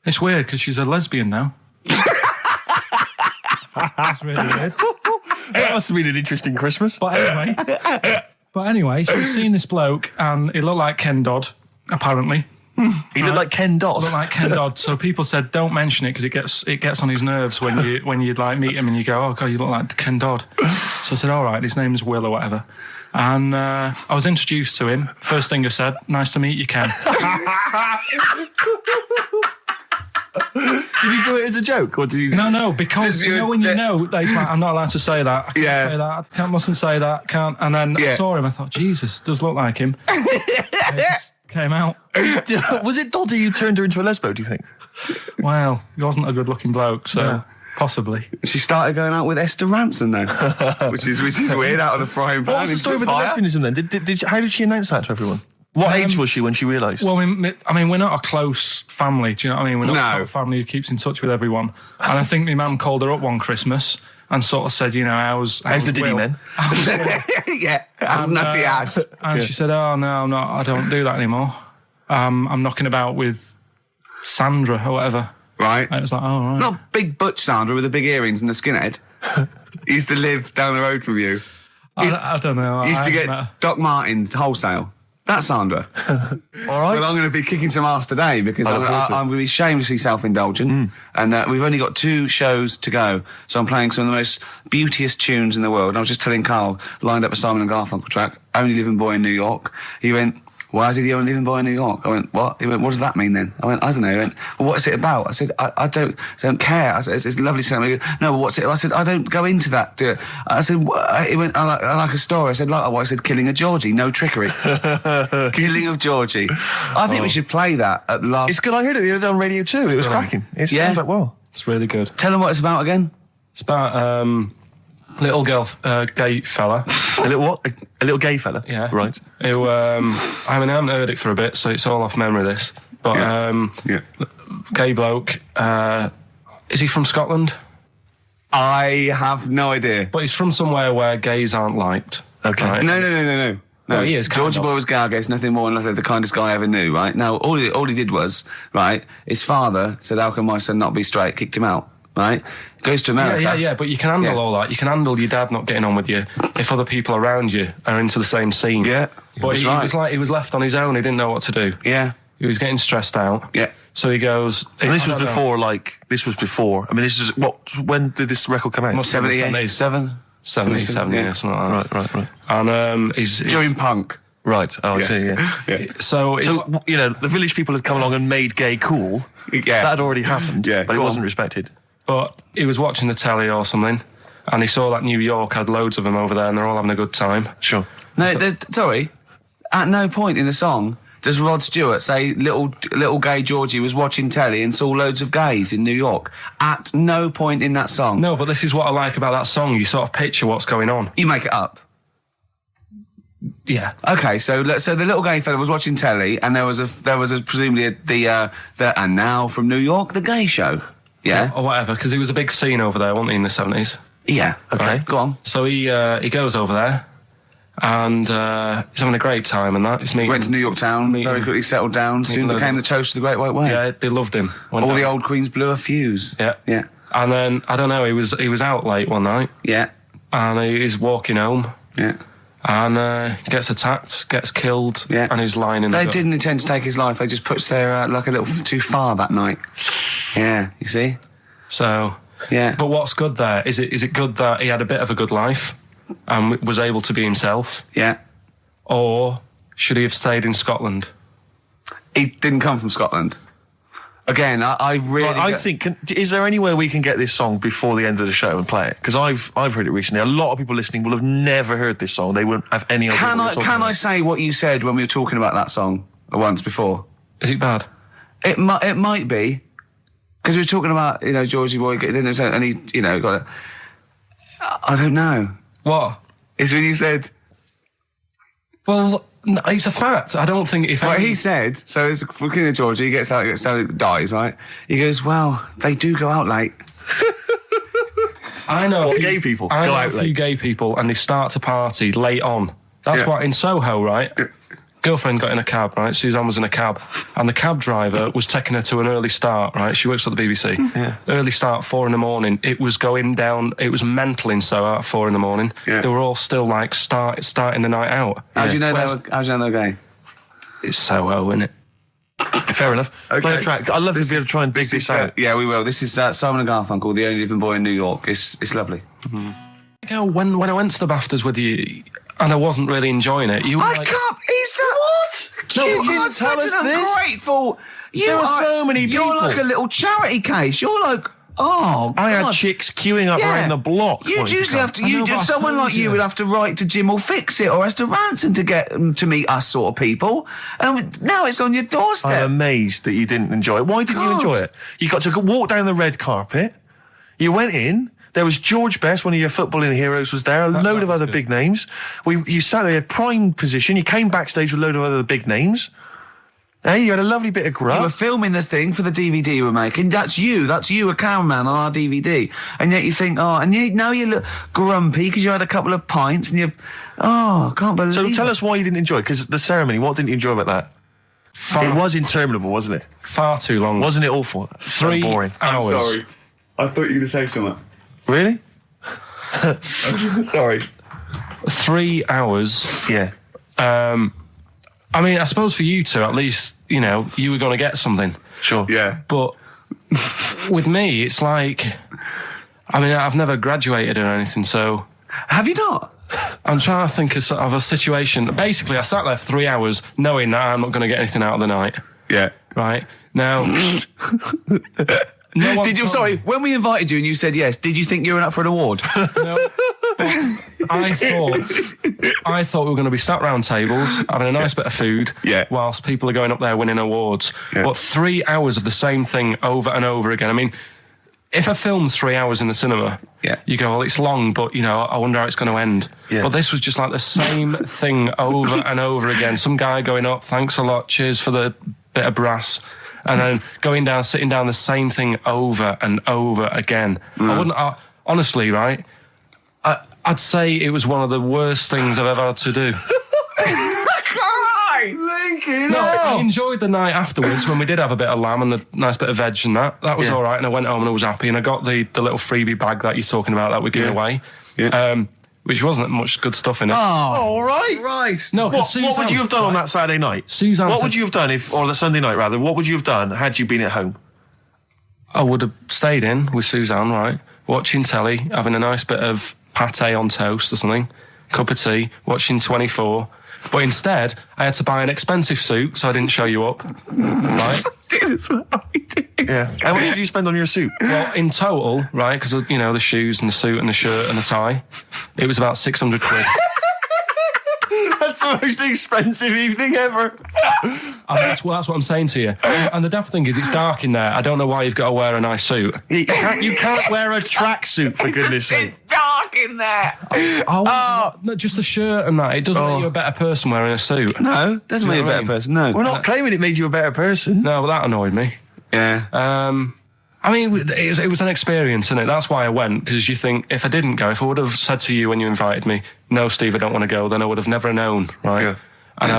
It's weird because she's a lesbian now. That's really weird. That must have been an interesting Christmas. But anyway, she was seeing this bloke, and he looked like Ken Dodd, apparently. He looked like Ken Dodd. Looked like Ken Dodd. So people said, don't mention it because it gets on his nerves when you like meet him and you go, oh god, you look like Ken Dodd. So I said, all right, his name's Will or whatever. And I was introduced to him. First thing I said, nice to meet you, Ken. Did you do it as a joke, or did you? No, because you know when you know that he's like, I'm not allowed to say that. I can't Yeah. say that. I mustn't say that. Can't. And then I saw him. I thought, Jesus, does look like him. It just came out. Was it Doddy who turned her into a lesbo, do you think? Well, he wasn't a good-looking bloke, so possibly. She started going out with Esther Ranson though, which is weird, out of the frying pan. What was the story with the lesbianism then? How did she announce that to everyone? What age was she when she realised? Well, I mean, we're not a close family, do you know what I mean? We're not No. a sort of family who keeps in touch with everyone. And I think my mum called her up one Christmas and sort of said, you know, how's the Diddy Will? men? How's Will? Yeah, how's Nutty Ash? And she said, oh, no, I'm not, I don't do that anymore. I'm knocking about with Sandra or whatever. Right. And it was like, oh, right. Not big butch Sandra with the big earrings and the skinhead. He used to live down the road from you. I don't know. He used to I get haven't met Doc Martens wholesale. That's Sandra. All right. Well, I'm going to be kicking some ass today because I look forward to it. I'm going to be shamelessly self-indulgent. And we've only got 2 shows to go. So I'm playing some of the most beauteous tunes in the world. And I was just telling Carl, lined up a Simon and Garfunkel track, Only Living Boy in New York. He went, why is he the only living boy in New York? I went, what? He went, what does that mean then? I went, I don't know. He went, well, what's it about? I said, I don't care. I said, it's a lovely song. He went, no, but what's it? I said, I don't go into that. I said, he went, I like a story. I said, like what? I said, killing of Georgie, no trickery. Killing of Georgie. I think we should play that at the last. It's good. I heard it the other day on Radio 2. It was cracking. It sounds like, well. It's really good. Tell them what it's about again. It's about little girl, gay fella. A little what? A little gay fella? Yeah. Right. Who, I haven't heard it for a bit, so it's all off memory, this. But, gay bloke, is he from Scotland? I have no idea. But he's from somewhere where gays aren't liked. Okay. Right? No. Well, he is, kind Georgie of. Boy was gay, I guess, nothing more than the kindest guy I ever knew, right? Now, all he did was, right, his father said, how can my son not be straight? Kicked him out, right? Goes to America. Yeah, but you can handle all that. You can handle your dad not getting on with you if other people around you are into the same scene. Yeah. But he was like, he was left on his own, he didn't know what to do. Yeah. He was getting stressed out. Yeah. So he goes... And this was before, I mean, this is, when did this record come out? Must have been 77? 77, yeah, something like that. Right. And he's... During punk. Right. Oh, I see, yeah. So, you know, the village people had come along and made gay cool. Yeah. That had already happened, Yeah, but it go wasn't on. respected. but he was watching the telly or something, and he saw that New York had loads of them over there, and they're all having a good time. Sure. No, sorry. At no point in the song does Rod Stewart say little gay Georgie was watching telly and saw loads of gays in New York. At no point in that song. No, but this is what I like about that song. You sort of picture what's going on. You make it up. Yeah. Okay, so the little gay fella was watching telly, and there was presumably the and now from New York, the gay show. Yeah. Or whatever, because it was a big scene over there, wasn't he, in the 70s? Yeah. Okay. Right. Go on. So he goes over there, and he's having a great time and that. He's meeting... Went to New York town, very quickly settled down, soon became the toast of the Great White Way. Yeah, they loved him. All the old queens blew a fuse. Yeah. Yeah. And then, I don't know, he was out late one night, Yeah. and he's walking home, Yeah. and gets attacked, gets killed, Yeah. and he's lying in the They gut. didn't intend to take his life. They just pushed their luck a little too far that night. Yeah. You see? So... Yeah. But what's good there? Is it good that he had a bit of a good life and was able to be himself? Yeah. Or should he have stayed in Scotland? He didn't come from Scotland. Again, I really... Right, I think, is there any way we can get this song before the end of the show and play it? Because I've heard it recently. A lot of people listening will have never heard this song. They wouldn't have any idea what we're talking Can about. I say what you said when we were talking about that song once before? Is it bad? It might be. Because we were talking about, Georgie Boy, and he, got it. I don't know. What? It's when you said... Well, no, it's a fact. I don't think if... Right, he said, so it's fucking Georgie, he gets out, dies, right? He goes, well, they do go out late. I know... Gay people I go know out a few late. gay people, and they start to party late on. That's why in Soho, right... Girlfriend got in a cab, right? Suzanne was in a cab, and the cab driver was taking her to an early start, right? She works at the BBC. Yeah. Early start, 4 a.m. It was going down. It was mental in Soho at 4 a.m. Yeah. They were all still like starting the night out. How do you know Whereas- how do you know they're gay? It's Soho, isn't it? Fair enough. Okay. Play a track. I'd love to be able to try and dig this out. Yeah, we will. This is Simon and Garfunkel, The Only Living Boy in New York. It's lovely. When I went to the BAFTAs with you, and I wasn't really enjoying it, you were I like... can't. He's what? No, You you didn't are tell such us an this. ungrateful. There are so many You're people. like a little charity case. You're like, oh, I had God. chicks queuing up Yeah. around the block. You'd wanting usually come. have to. but I Someone told like you you. would have to write to Jim or Fix It or Esther Ranson to get them to meet us sort of people. And now it's on your doorstep. I'm amazed that you didn't enjoy it. Why didn't you God. enjoy it? You got to walk down the red carpet. You went in. There was George Best, one of your footballing heroes, was there. A load of other big names. You sat there in prime position. You came backstage with a load of other big names. Hey, you had a lovely bit of You were grub. filming this thing for the DVD you were making. That's you, a cameraman on our DVD. And yet you think, now you look grumpy because you had a couple of pints and I can't believe So it. tell us why you didn't enjoy it, because the ceremony, what didn't you enjoy about that? It was interminable, wasn't it? Far too long. Wasn't it awful? So 3 boring. hours. I thought you were going to say something. Really? Sorry. 3 hours. Yeah. I mean, I suppose for you two, at least, you were going to get something. Sure. Yeah. But with me, it's like, I mean, I've never graduated or anything, so Have you not? I'm trying to think of a situation. Basically, I sat there for 3 hours knowing that I'm not going to get anything out of the night. Yeah. Right? Now... no one Did you? told Sorry, me. when we invited you and you said yes, did you think you were up for an award? No, but I thought we were going to be sat round tables having a nice bit of food, Yeah. whilst people are going up there winning awards. Yeah. But 3 hours of the same thing over and over again. I mean, if a film's 3 hours in the cinema, Yeah. you go, well, it's long, but I wonder how it's going to end. Yeah. But this was just like the same thing over and over again. Some guy going up, thanks a lot, cheers for the bit of brass. And then going down, sitting down, the same thing over and over again. Honestly, right? I'd say it was one of the worst things I've ever had to do. No, I enjoyed the night afterwards when we did have a bit of lamb and a nice bit of veg and that. That was Yeah. all right, and I went home and I was happy. And I got the little freebie bag that you're talking about that we're giving away, which wasn't much good stuff in it. All right. Right. No, What 'cause would you have done on right? that Saturday night? Suzanne What said- would you have done or the Sunday night rather? What would you have done had you been at home? I would have stayed in with Suzanne, right, watching telly, having a nice bit of pate on toast or something, cup of tea, watching 24. But instead, I had to buy an expensive suit, so I didn't show you up, right? Yeah. How much did you spend on your suit? Well, in total, right, because, the shoes and the suit and the shirt and the tie, it was about 600 quid. That's the most expensive evening ever. And that's what I'm saying to you. And the daft thing is, it's dark in there. I don't know why you've got to wear a nice suit. You can't wear a tracksuit, for goodness sake. dark in there. No, just the shirt and that. It doesn't make you a better person wearing a suit. No, doesn't Do make you you a know what I better mean? person. No. We're not claiming it made you a better person. No, but that annoyed me. Yeah. I mean, it was an experience, innit? That's why I went, because you think, if I didn't go, if I would have said to you when you invited me, no, Steve, I don't want to go, then I would have never known, right? Yeah. And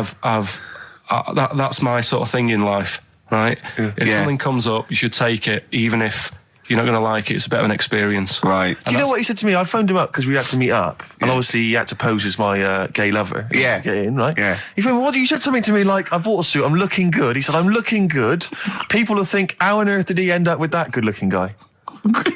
that's my sort of thing in life, right? If Yeah. something comes up, you should take it, even if you're not going to like it. It's a bit of an experience. Right. Do you know what he said to me? I phoned him up because we had to meet up, and obviously he had to pose as my gay lover. Yeah. To get in, right? Yeah. He phoned me, what? You said something to me like, I bought a suit, I'm looking good. He said, I'm looking good. People will think, how on earth did he end up with that good-looking guy?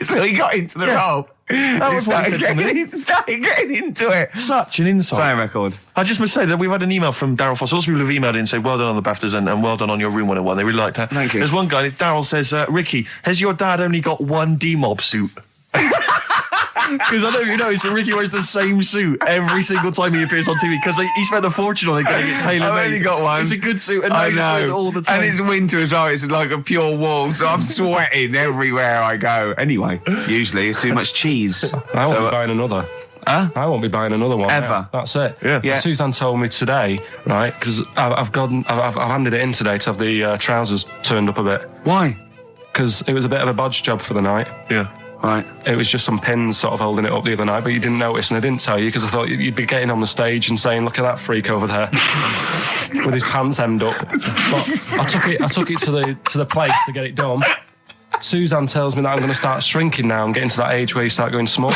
So he got into the role. That was what he said to me. He started getting into it. Such an insult. Play a record. I just must say that we've had an email from Daryl Foster. Lots of people have emailed in and said, well done on the BAFTAs and well done on your Room 101. They really liked that. Thank you. There's one guy, Daryl says, Ricky, has your dad only got one D-Mob suit? Because I don't know if you noticed, but Ricky wears the same suit every single time he appears on TV because he spent a fortune on it getting it tailor-made. I've only got one. It's a good suit, and I know. It all the time. And it's winter as well. It's like a pure wool, so I'm sweating everywhere I go. Anyway, usually it's too much cheese. I won't be buying another. Huh? I won't be buying another one. Ever. That's it. Yeah. Suzanne told me today, right, because I've handed it in today to have the trousers turned up a bit. Why? Because it was a bit of a bodge job for the night. Yeah. Right. It was just some pins sort of holding it up the other night, but you didn't notice, and I didn't tell you because I thought you'd be getting on the stage and saying, "Look at that freak over there with his pants hemmed up." But I took it to the place to get it done. Suzanne tells me that I'm going to start shrinking now and getting to that age where you start going small.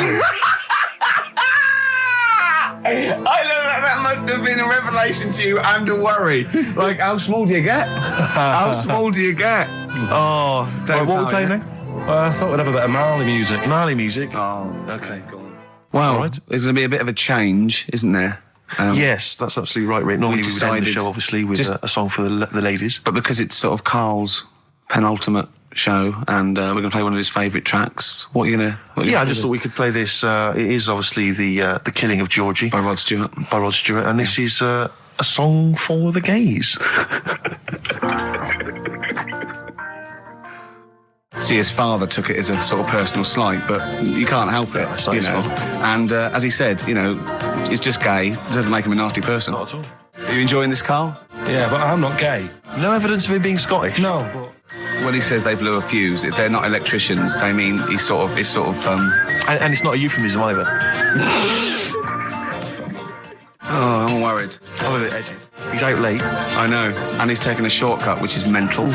I know that must have been a revelation to you and a worry. Like, how small do you get? How small do you get? Oh, Right, what are we playing now? I thought we'd have a bit of Marley music. Marley music. Oh, Okay, go on. well, Right. there's going to be a bit of a change, isn't there? Yes, that's absolutely right, Rick. Normally we would end the decided show, obviously, with just- a song for the ladies. But because it's sort of Carl's penultimate show, and we're going to play one of his favourite tracks, what are you going to... Yeah, I just thought we could play this. It is obviously the Killing of Georgie By Rod Stewart. by Rod Stewart, and this is a song for the gays. See, his father took it as a sort of personal slight, but you can't help it, It's not you his know. fault. And as he said, you know, it's just gay. It doesn't make him a nasty person. Not at all. Are you enjoying this, Carl? Yeah, but I'm not gay. No evidence of him being Scottish. No, but When he says they blew a fuse, if they're not electricians, they mean it's sort of And it's not a euphemism either. oh, I'm worried. I'm a bit edgy. He's out late. I know. And he's taken a shortcut, which is mental.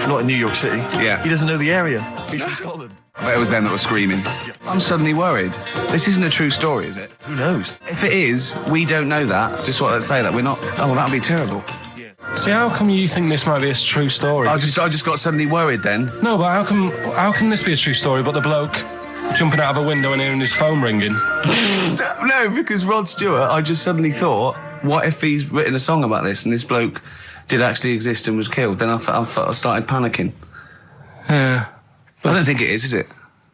Not in New York City. Yeah. He doesn't know the area. He's from Scotland. But it was them that were screaming. I'm suddenly worried. This isn't a true story, is it? Who knows? If it is, we don't know that. Just want to say that we're not... Oh, that'd be terrible. see, how come you think this might be a true story? I just got suddenly worried then. No, but how can this be a true story? But the bloke jumping out of a window and hearing his phone ringing. No, because Rod Stewart, I just suddenly thought, what if he's written a song about this and this bloke did actually exist and was killed? Then I started panicking. Yeah. I don't think it is it?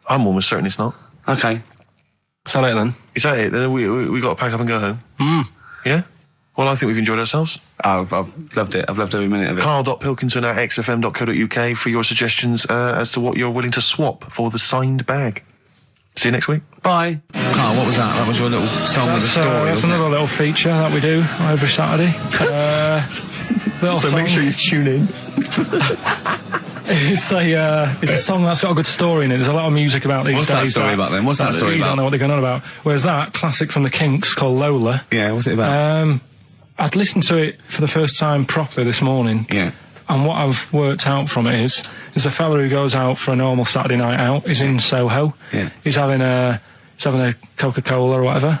I'm almost certain it's not. Okay. Is that it then? Is that it? Then we got to pack up and go home. Yeah? Well, I think we've enjoyed ourselves. I've loved it. I've loved every minute of it. Karl.Pilkington at xfm.co.uk for your suggestions as to what you're willing to swap for the signed bag. See you next week. Bye. Carl, what was that? That was your little song with a story, That's wasn't another little feature that we do every Saturday. Little So song. make sure you tune in. It's a song that's got a good story in it. There's a lot of music about these What's days. that story about then? What's that story You about? don't know what they're going on about. Whereas that classic from the Kinks called Lola. Yeah, what's it about? I'd listened to it for the first time properly this morning. Yeah. And what I've worked out from it is a fella who goes out for a normal Saturday night out. He's in Soho. Yeah. He's having a Coca-Cola or whatever.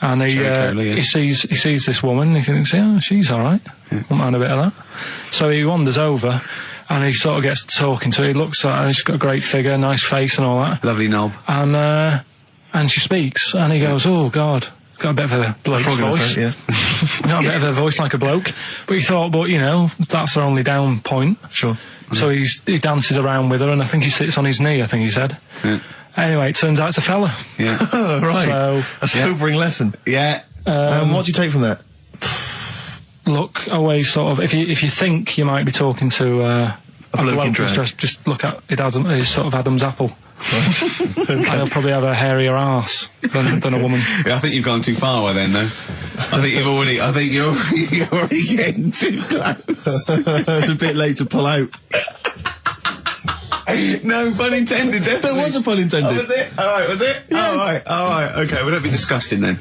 And Cherry-Cola, yeah. he sees this woman. He thinks, oh, she's all right. Won't mind a bit of that. So he wanders over, and he sort of gets talking to her. He looks at her. She's got a great figure, nice face, and all that. Lovely knob. And she speaks, and he goes, "Oh God." Got a bit of a bloke voice. Yeah. Got a bit of a voice like a bloke. But he thought, that's their only down point. Sure. So he dances around with her, and I think he sits on his knee, I think he said. Yeah. Anyway, it turns out it's a fella. Yeah. Right. So, A sobering lesson. Yeah. What do you take from that? look away sort of, if you think you might be talking to a bloke in drag. just look at his sort of Adam's apple. And he'll probably have a hairier arse than a woman. Yeah, I think you've gone too far then, though. I think you're already getting too close. It's a bit late to pull out. No, pun intended, definitely. There was a pun intended. Oh, was it? Alright, was it? Yes. Alright, okay, we don't be disgusting then.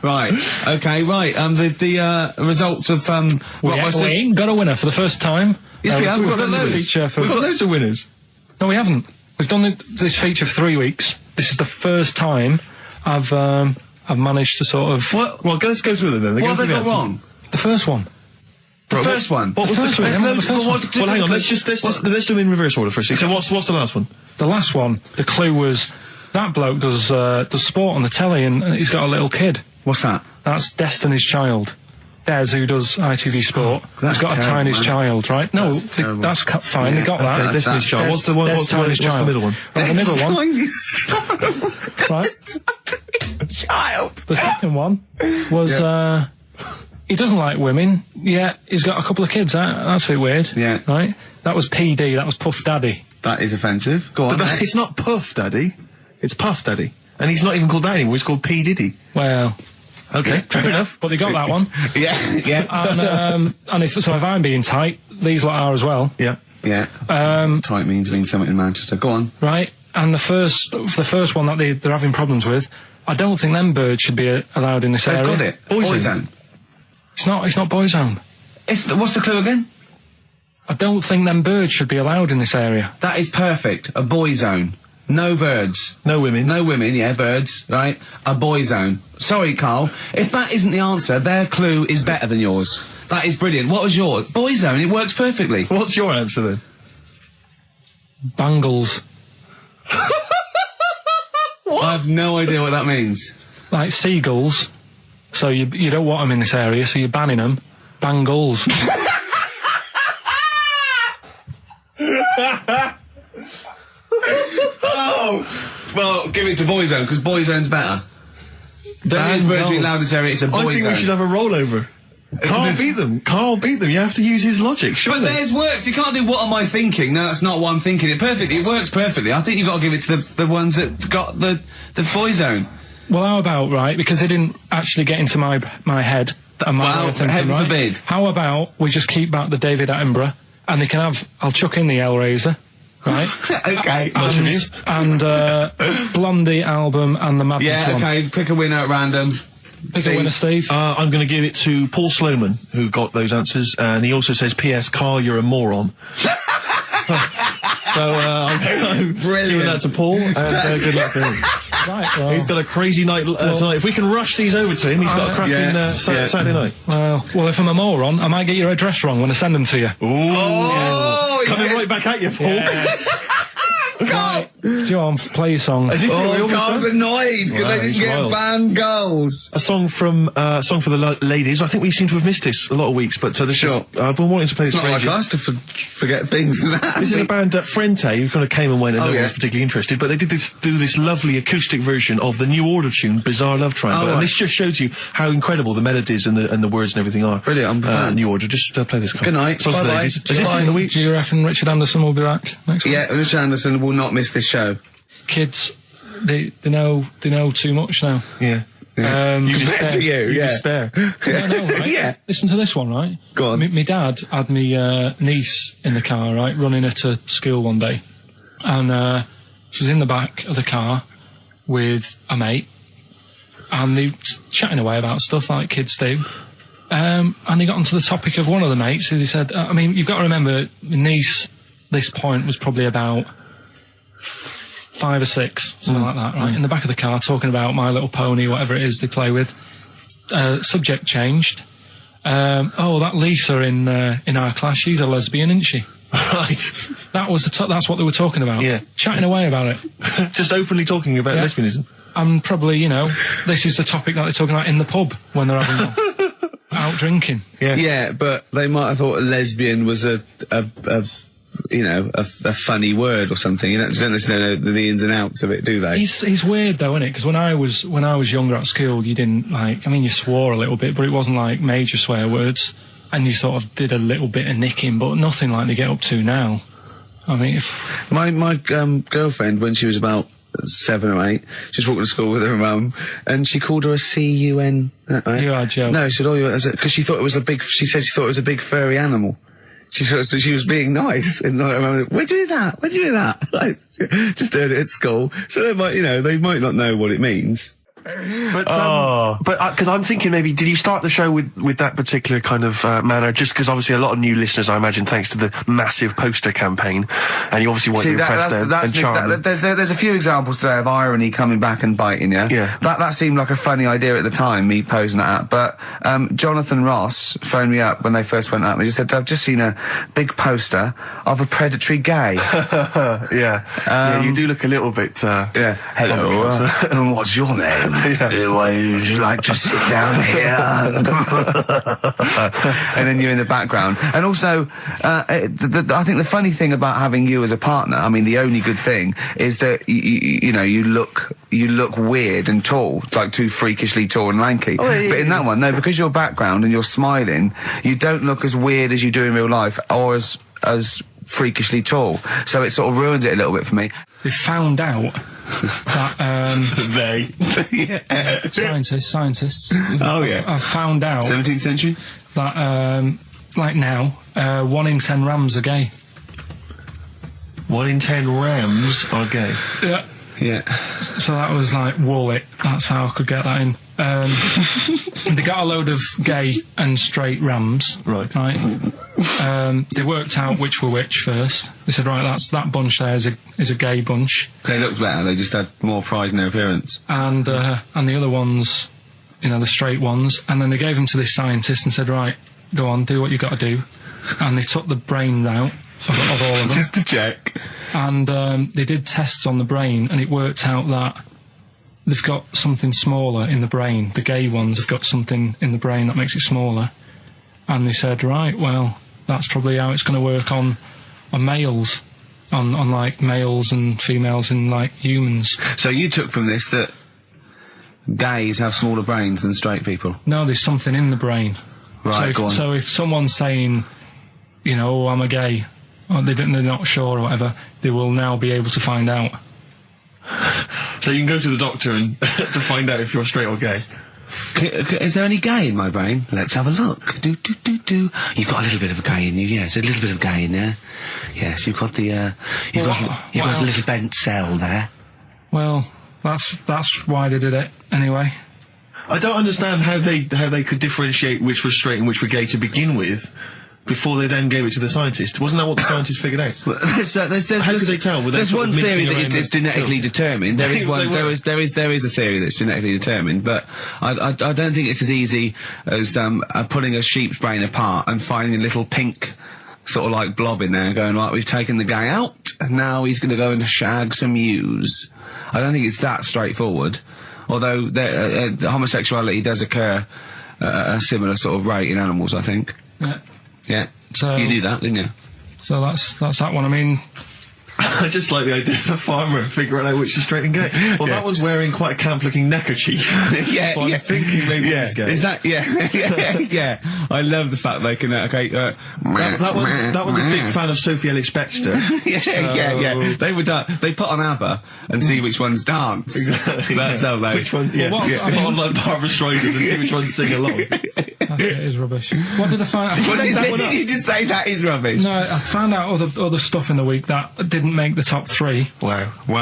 Right, okay, right, the results of, We ain't got a winner for the first time. Yes, we have, we've got done this loads. feature for... We've got loads of winners. No, we haven't. We've done this feature for 3 weeks. This is the first time I've managed to sort of... What? Well, let's go through them then. What have they got wrong? The first one. The first one? What was The first one, the the first one. Well, hang on. Let's do them in reverse order for a second. So what's the last one? The last one, the clue was That bloke does sport on the telly, and he's got a little kid. What's that? That's Destiny's Child. Des, who does ITV Sport, that's has got terrible, a tiny man. child, right? No, terrible. that's fine. They got that. Okay, Destiny's Child. What's the middle one? Right, the middle one. Right. Child. The second one was he doesn't like women. Yeah, he's got a couple of kids. That's a bit weird. Yeah. Right. That was PD. That was Puff Daddy. That is offensive. Go on. But it's not Puff Daddy. It's Puff Daddy. And he's not even called that anymore. He's called P. Diddy. Well. Okay, fair enough. But they got that one. yeah. And if I'm being tight, these lot are as well. Yeah. Yeah. Tight means something in Manchester. Go on. Right. And the first one that they're having problems with, I don't think them birds should be allowed in this area. Got it. Boyzone. It's not Boyzone. What's the clue again? I don't think them birds should be allowed in this area. That is perfect. A boy zone. No birds. No women. No women, yeah, birds, right? A boy zone. Sorry, Carl. If that isn't the answer, their clue is better than yours. That is brilliant. What was yours? Boy zone. It works perfectly. What's your answer then? Bangles. I have no idea what that means. Like seagulls. So you don't want them in this area, so you're banning them. Bangles. Oh! Well, give it to Boyzone, because Boyzone's better. Don't use birds being loud in this area, it's a Boyzone. I think we should have a rollover. Carl beat them. Carl beat them. You have to use his logic, surely. But theirs works. You can't do what am I thinking. No, that's not what I'm thinking. It perfectly. It works perfectly. I think you've got to give it to the ones that got the Boyzone. Well, how about, right, because they didn't actually get into my head and my way of thinking, heaven right? forbid. How about we just keep back the David Attenborough, and they can have, I'll chuck in the Hellraiser, right? Okay. And Blondie album and the Madness Yeah, one. okay, pick a winner at random. Pick a winner, Steve. I'm going to give it to Paul Sloman, who got those answers, and he also says, P.S. Carl, you're a moron. So, I'm giving that to Paul, and good luck to him. Right, well, He's got a crazy night tonight. If we can rush these over to him, he's got a cracking Saturday night. well, if I'm a moron, I might get your address wrong when I send them to you. Oh, Coming right back at you, Paul. Yes. Right, John, play your song. Is this what we almost Carl's done? annoyed because they it's didn't get wild. banned goals. A song for the ladies. I think we seem to have missed this a lot of weeks, but this Sure. I've been wanting to play this It's for not like ages. us to forget things and that. This is a band, Frente, who kind of came and went and no one yeah. was particularly interested, but they did do this lovely acoustic version of the New Order tune, Bizarre Love Triangle, right. and this just shows you how incredible the melodies and the words and everything are. Brilliant, I'm a fan. New Order, just play this. Good night. Song for the Bye-bye. ladies. Is this Bye. in the week? Do you reckon Richard Anderson will be back next week? Yeah, Richard Anderson will not miss this show. Kids, they know too much now. Yeah. You just Compared to you, yeah. Despair. I know, right? Yeah. Listen to this one, right? Go on. My dad had me niece in the car, right, running her to school one day, and she was in the back of the car with a mate, and they chatting away about stuff like kids do. And they got onto the topic of one of the mates who they said, I mean, you've got to remember, my niece, this point was probably about 5 or 6, something like that, right? In the back of the car, talking about My Little Pony, whatever it is they play with. Subject changed. That Lisa in our class, she's a lesbian, isn't she? Right. That was that's what they were talking about. Yeah. Chatting away about it. Just openly talking about Yeah. lesbianism. And probably, this is the topic that they're talking about in the pub when they're having out drinking. Yeah. Yeah, but they might have thought a lesbian was a funny word or something. You don't necessarily know the ins and outs of it, do they? He's weird though, isn't it? Because when I was younger at school, you didn't you swore a little bit, but it wasn't like major swear words, and you sort of did a little bit of nicking, but nothing like they get up to now. I mean, My girlfriend, when she was about 7 or 8, she was walking to school with her mum, and she called her a C-U-N. Right? You are joking. No, she said, because she thought it was she said she thought it was a big furry animal. So she was being nice, and I remember, where'd you hear that? Where'd you hear that? Like, just heard it at school. So they might not know what it means. But because I'm thinking maybe, did you start the show with that particular kind of manner? Just because obviously a lot of new listeners, I imagine, thanks to the massive poster campaign, and you obviously want to impress them and charm them. There's a few examples today of irony coming back and biting you. Yeah. That seemed like a funny idea at the time, me posing that up. But Jonathan Ross phoned me up when they first went up and he just said, I've just seen a big poster of a predatory gay. Yeah, you do look a little bit. Hello, and what's your name? Would you like to sit down here? And then you're in the background. And also, I think the funny thing about having you as a partner, I mean, the only good thing is that you know, you look weird and tall, like too freakishly tall and lanky. But in that one, no, because your background and you're smiling, you don't look as weird as you do in real life, or as freakishly tall. So it sort of ruins it a little bit for me. They found out that scientists. Oh yeah. I've found out 17th century. That like now, 1 in 10 Rams are gay. 1 in 10 Rams are gay. Yeah. Yeah. So that was like wool it. That's how I could get that in. They got a load of gay and straight Rams. Right. They worked out which were which first. They said, right, that bunch there is a gay bunch. They looked better. They just had more pride in their appearance. And the other ones, you know, the straight ones. And then they gave them to this scientist and said, right, go on, do what you got to do. And they took the brains out of all of them. Just to check. And they did tests on the brain, and it worked out that they've got something smaller in the brain. The gay ones have got something in the brain that makes it smaller. And they said, right, well, that's probably how it's going to work on males, on like males and females and like humans. So you took from this that gays have smaller brains than straight people? No, there's something in the brain. Right, so if someone's saying, you know, oh, I'm a gay, or they're not sure or whatever, they will now be able to find out. So you can go to the doctor and to find out if you're straight or gay. Is there any gay in my brain? Let's have a look. You've got a little bit of a gay in you, yes. A little bit of gay in there. Yes, you've got the, you've got a little bent cell there. Well, that's why they did it, anyway. I don't understand how they could differentiate which was straight and which were gay to begin with, before they then gave it to the scientist. Wasn't that what the scientists figured out? How could they tell? There's one theory that it's genetically determined. There is one. There is a theory that's genetically determined, but I don't think it's as easy as pulling a sheep's brain apart and finding a little pink sort of like blob in there and going, right, we've taken the guy out and now he's going to go and shag some ewes. I don't think it's that straightforward. Although homosexuality does occur at a similar sort of rate in animals, I think. Yeah. Yeah. So you knew that, didn't you? So that's that one. I mean, I just like the idea of the farmer figuring out which is straight and gay. Well, that one's wearing quite a camp-looking neckerchief. So I'm thinking maybe he's gay. Is that? Yeah. I love the fact they can. That one's a big fan of Sophie Ellis-Bextor. Yeah. They would. They put on ABBA and see which ones dance. Exactly. That's how they. Which one? Yeah. Put on like Barbra Streisand and see which ones sing along. That is rubbish. What did I find out? Did you just say that is rubbish? No, I found out other stuff in the week that didn't make the top 3. Wow. We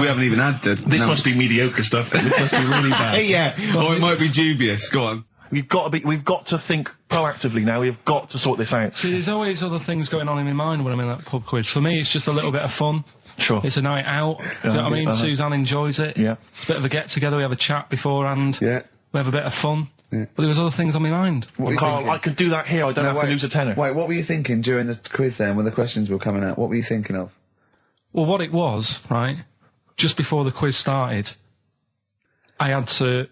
haven't even had to. This must be mediocre stuff. This must be really bad. Yeah. Or it might be dubious. Go on. We've got to think proactively now. We've got to sort this out. See, there's always other things going on in my mind when I'm in that pub quiz. For me, it's just a little bit of fun. Sure. It's a night out. Do you know what I mean? Suzanne enjoys it. Yeah. Bit of a get together. We have a chat beforehand. Yeah. We have a bit of fun. Yeah. But there was other things on my mind. Well, Carl, I could do that here. I don't have to lose a tenner. Wait, what were you thinking during the quiz then, when the questions were coming out? What were you thinking of? Well, what it was, right, just before the quiz started, I had to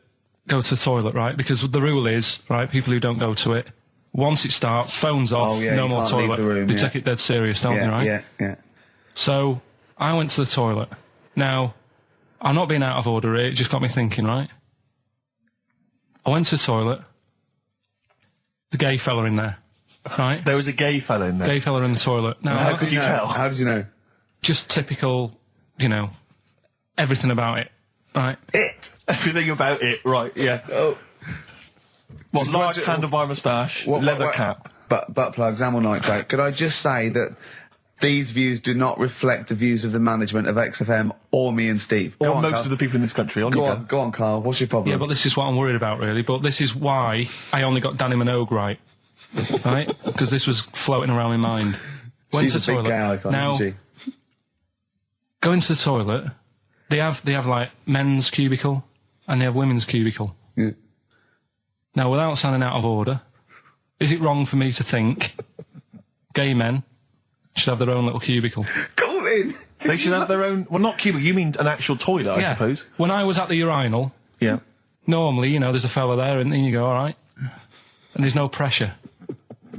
go to the toilet, right, because the rule is, right, people who don't go to it, once it starts, phones off, no more toilet. They take it dead serious, don't they, right? Yeah. So, I went to the toilet. Now, I'm not being out of order here, it just got me thinking, right? I went to the toilet, the gay fella in there, right? There was a gay fella in there? Gay fella in the toilet. Now, how could you tell? How did you know? Just typical, you know, everything about it, right? Everything about it, right, yeah. Oh. What, large handlebar moustache, leather cap. Butt plugs, amyl nitrate. Could I just say that These views do not reflect the views of the management of XFM or me and Steve. Go Or on, most Carl. of the people in this country. Go on, Carl. What's your problem? Yeah, but this is what I'm worried about, really. But this is why I only got Danny Minogue right. Right? Because this was floating around my mind. Went She's to a the big toilet. gay icon, Now, isn't she? go into the toilet. They have like men's cubicle and they have women's cubicle. Yeah. Now, without sounding out of order, is it wrong for me to think gay men should have their own little cubicle? Go in. They should have their own... Well, not cubicle, you mean an actual toilet, I suppose. When I was at the urinal, Yeah. normally, there's a fella there and then you go, all right. And there's no pressure.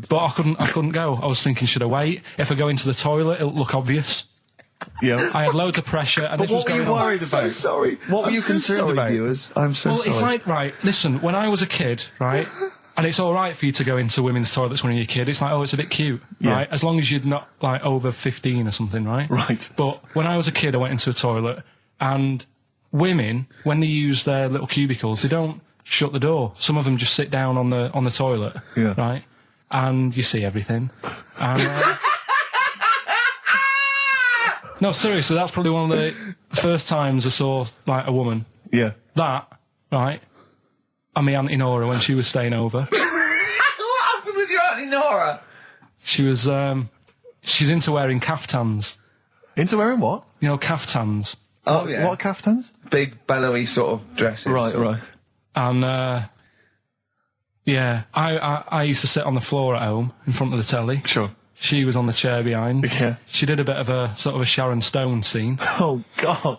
But I couldn't go. I was thinking, should I wait? If I go into the toilet, it'll look obvious. Yeah. I had loads of pressure and But this was what were going you on. worried about? So sorry. What were I'm you so concerned sorry, about? viewers? I'm so Well, sorry. it's like, right, listen, when I was a kid, right, and it's all right for you to go into women's toilets when you're a kid, it's like, oh, it's a bit cute, Yeah. right, as long as you're not, like, over 15 or something, right? Right. But when I was a kid, I went into a toilet, and women, when they use their little cubicles, they don't shut the door. Some of them just sit down on the toilet, Yeah. right, and you see everything. And, no, seriously, that's probably one of the first times I saw, like, a woman. Yeah. That, right, and my Auntie Nora when she was staying over. What happened with your Auntie Nora? She was, she's into wearing caftans. Into wearing what? Caftans. Oh, yeah. What caftans? Big, bellowy sort of dresses. Right. And, yeah, I used to sit on the floor at home in front of the telly. Sure. She was on the chair behind. Yeah. She did a bit of a sort of a Sharon Stone scene. Oh, God.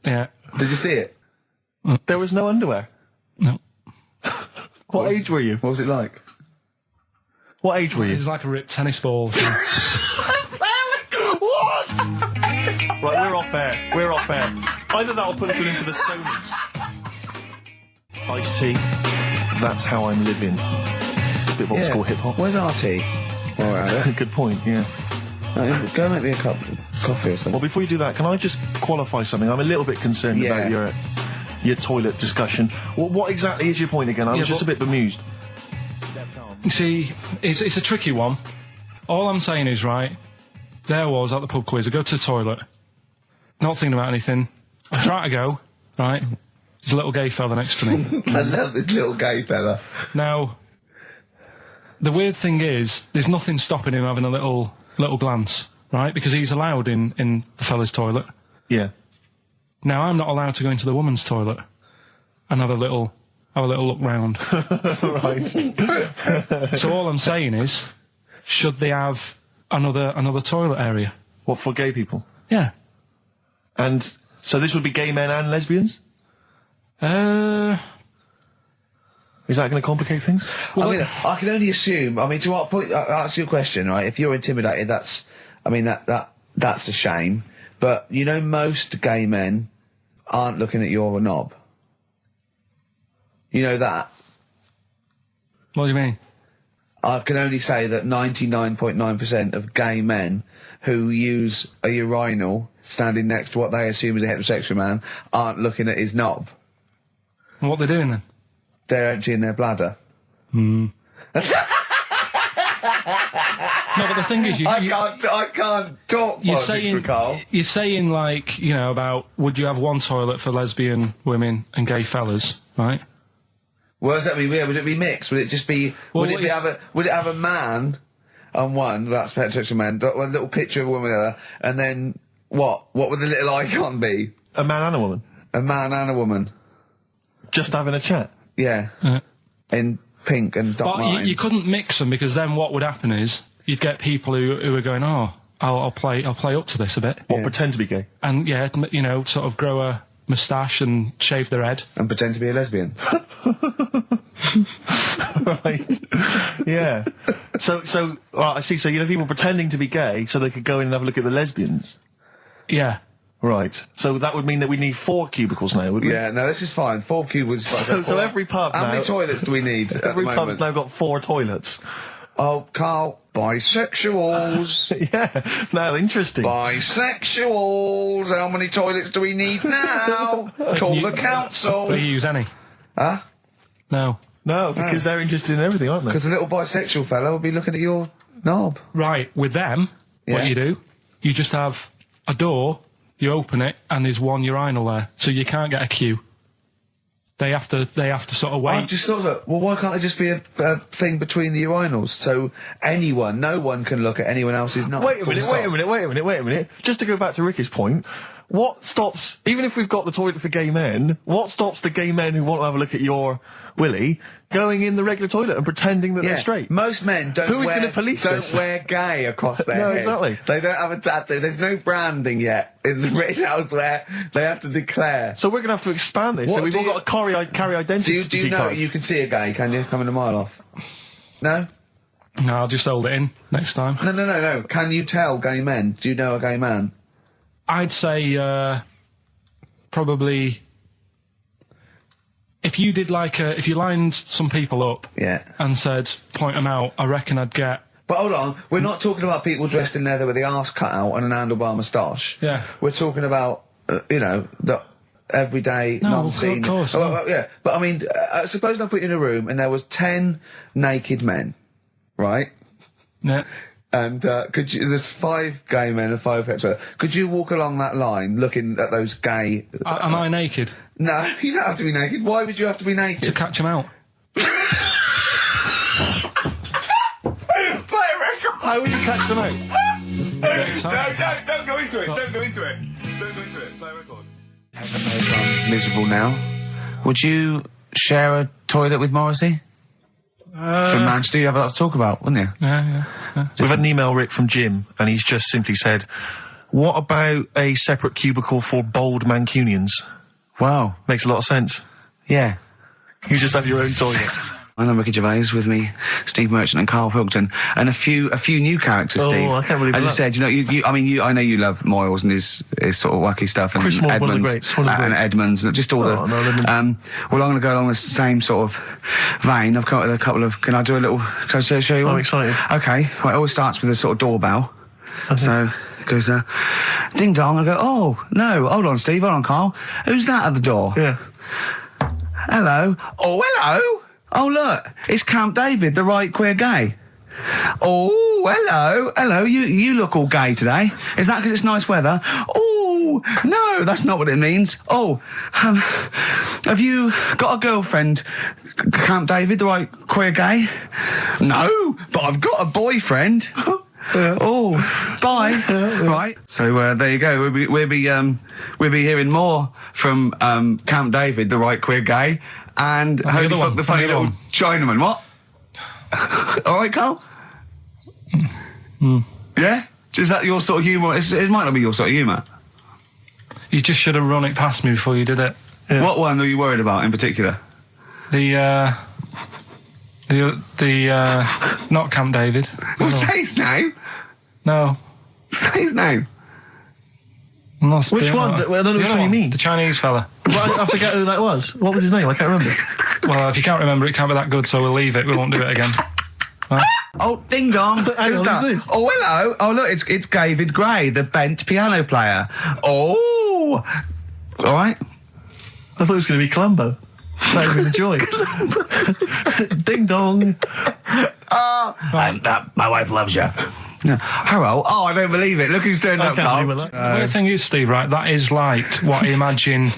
Yeah. Did you see it? There was no underwear. No. What age were you? What was it like? What age were It you? was like a ripped tennis ball. What? Right, we're off air. We're off air. Either that or put us in for the Sonys. Iced tea. That's how I'm living. A bit of old school hip hop. Where's RT? All right. Good point, yeah. Go make me a cup of coffee or something. Well, before you do that, can I just qualify something? I'm a little bit concerned Yeah. about your toilet discussion. What exactly is your point again? I was just a bit bemused. You see, it's a tricky one. All I'm saying is, right, there I was at the pub quiz. I go to the toilet, not thinking about anything. I try to go, right, there's a little gay fella next to me. I love this little gay fella. Now, the weird thing is, there's nothing stopping him having a little glance, right, because he's allowed in the fella's toilet. Yeah. Now, I'm not allowed to go into the woman's toilet and have a little look round. Right. So all I'm saying is, should they have another toilet area? What, for gay people? Yeah. And so this would be gay men and lesbians? Is that going to complicate things? Well, I mean, I can only assume. I mean, to what point? I'll ask you a question, right? If you're intimidated, that's a shame. But most gay men aren't looking at your knob. You know that. What do you mean? I can only say that 99.9% of gay men who use a urinal standing next to what they assume is a heterosexual man aren't looking at his knob. What are they doing then? They're emptying their bladder. No, but the thing is, I can't talk politics for Carl. you're saying like, about would you have one toilet for lesbian women and gay fellas, right? What does that mean? Would it be mixed? Would it just be? Well, would it have a man on one? That's heterosexual man. One little picture of a woman, there, and then what? What would the little icon be? A man and a woman? A man and a woman. Just having a chat? Yeah. In pink and dot But lines. you couldn't mix them because then what would happen is you'd get people who are going, oh, I'll play up to this a bit, What, pretend to be gay? and sort of grow a moustache and shave their head. And pretend to be a lesbian. Right. Yeah. So, I see. So, people pretending to be gay so they could go in and have a look at the lesbians. Yeah. Right. So that would mean that we need 4 cubicles now, would we? Yeah, no, this is fine. 4 cubicles. So every pub How now... many toilets do we need at Every the pub's moment? now got 4 toilets. Oh, Carl, bisexuals. Yeah. Now, interesting. Bisexuals. How many toilets do we need now? Call the council. Do you use any? Huh? No. No, because they're interested in everything, aren't they? Because the little bisexual fellow will be looking at your knob. Right. With them, what you do, you just have a door, you open it, and there's one urinal there, so you can't get a queue. They have to sort of wait. I just thought that, well, why can't there just be a thing between the urinals so no one can look at anyone else's nut? Wait a minute. Just to go back to Ricky's point, what stops, even if we've got the toilet for gay men, what stops the gay men who want to have a look at your willy going in the regular toilet and pretending that they're straight? Most men don't Who's gonna police this? don't wear gay across their No, head. exactly. They don't have a tattoo. There's no branding yet in the British house where they have to declare. So we're going to have to expand this. What So we've do all you- got to carry identity Do you know cards. you can see a gay, can you? Coming a mile off. No? No, I'll just hold it in next time. No. Can you tell gay men? Do you know a gay man? I'd say probably if you did if you lined some people up Yeah. and said point them out, I reckon I'd get. But hold on, we're not talking about people dressed in leather with the arse cut out and an handlebar moustache. Yeah. We're talking about, the everyday, No, non-seen. of course, Oh, no. well, yeah. But I mean, suppose I put you in a room and there was 10 naked men, right? Yeah. And there's 5 gay men and 5 hetero. Could you walk along that line looking at those gay... Am I naked No, you don't have to be naked. Why would you have to be to naked? catch them out? Play a record! How would you catch them out? Don't go into it. Don't go into it. Play a record. Miserable now. Would you share a toilet with Morrissey? From Manchester, you have a lot to talk about, wouldn't you? Yeah. We've had an email, Rick, from Jim, and he's just simply said, what about a separate cubicle for bold Mancunians? Wow. Makes a lot of sense. Yeah. You just have your own toilet. I'm Ricky Gervais, with me, Steve Merchant and Karl Pilkington, and a few new characters, Oh, Steve. I can't believe As you that. said, I know you love Moyles and his sort of wacky stuff, and Chris Moore, Edmonds, one of the greats, one of the and greats. Edmonds, and just all Oh, no, Edmonds. well, I'm going to go along the same sort of vein. I've come up with a couple of. Can I do a little? Can I show you one? I'm excited. Okay. Well, it always starts with a sort of doorbell. So it goes, ding dong. I go, oh no, hold on, Steve, hold on, Karl. Who's that at the door? Yeah. Hello. Oh, hello. Oh, look, it's Camp David, the right queer gay. Oh, hello. You look all gay today. Is that because it's nice weather? Oh, no, that's not what it means. Oh, have you got a girlfriend, Camp David, the right queer gay? No, but I've got a boyfriend. Oh, bye. Right. So there you go. We'll be hearing more from Camp David, the right queer gay, and Holy other Fuck one, the funny and the other little Chinaman. What? All right, Karl. Yeah. Is that your sort of humour? It might not be your sort of humour. You just should have run it past me before you did it. What one are you worried about in particular? The not Camp David. Well, say his name. No. Say his name. I'm not Which doing one? that. Well, I don't know The which other one you mean. The Chinese fella. Well, I forget who that was. What was his name? I can't remember. Well, if you can't remember, it can't be that good, so we'll leave it. We won't do it again. Right? Oh, ding dong. Hang Who's on, that? who's this? Oh, hello. Oh, look, it's David Gray, the bent piano player. Oh. All right. I thought it was going to be Columbo. That would have been a joy. Ding dong. And my wife loves you. No. Hello. Oh, I don't believe it. Look who's turned I up, can't Karl. believe it. The weird thing is, Steve, right, that is like what I imagine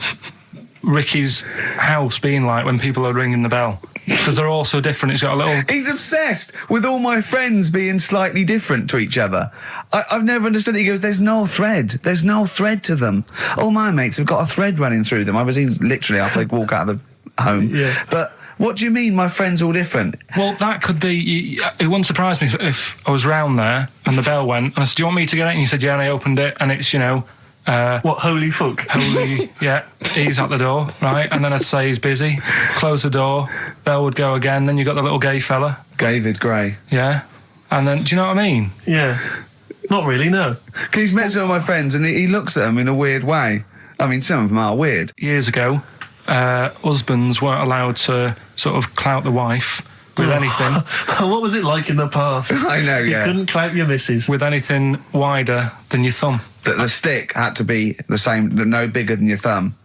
Ricky's house being like when people are ringing the bell. Because they're all so different. It's got a little... He's obsessed with all my friends being slightly different to each other. I've never understood it. He goes, there's no thread. There's no thread to them. All my mates have got a thread running through them. I was literally after they walk out of the home. Yeah. But what do you mean my friends all different? Well, that could be... It wouldn't surprise me if I was round there and the bell went and I said, do you want me to get it? And he said, yeah, and I opened it and it's, What, holy fuck? holy, yeah, he's at the door, right? And then I'd say he's busy, close the door, bell would go again, then you got the little gay fella, David Gray. yeah? And then, do you know what I mean? Yeah. Not really, no. He's met some of my friends and he looks at them in a weird way. I mean, some of them are weird. Years ago, husbands weren't allowed to sort of clout the wife with anything, What was it like in the past? I know, You yeah. couldn't clout your missus. with anything wider than your thumb. That the stick had to be the same, no bigger than your thumb.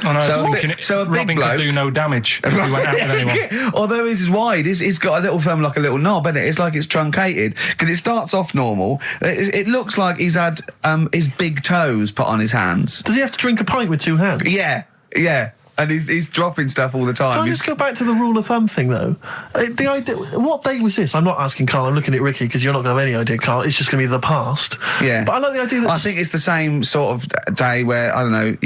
I know, So a thinking bit- so a big Robin bloke- could do no damage if he went out with anyone. Although his is wide, he's got a little thumb like a little knob, isn't it? It's like it's truncated because it starts off normal. It looks like he's had his big toes put on his hands. Does he have to drink a pint with two hands? Yeah. And he's dropping stuff all the time. Can I just go back to the rule of thumb thing, though? The idea, what date was this? I'm not asking Carl, I'm looking at Ricky, because you're not going to have any idea, Carl. It's just going to be the past. Yeah. But I like the idea that... I think it's the same sort of day where, I don't know,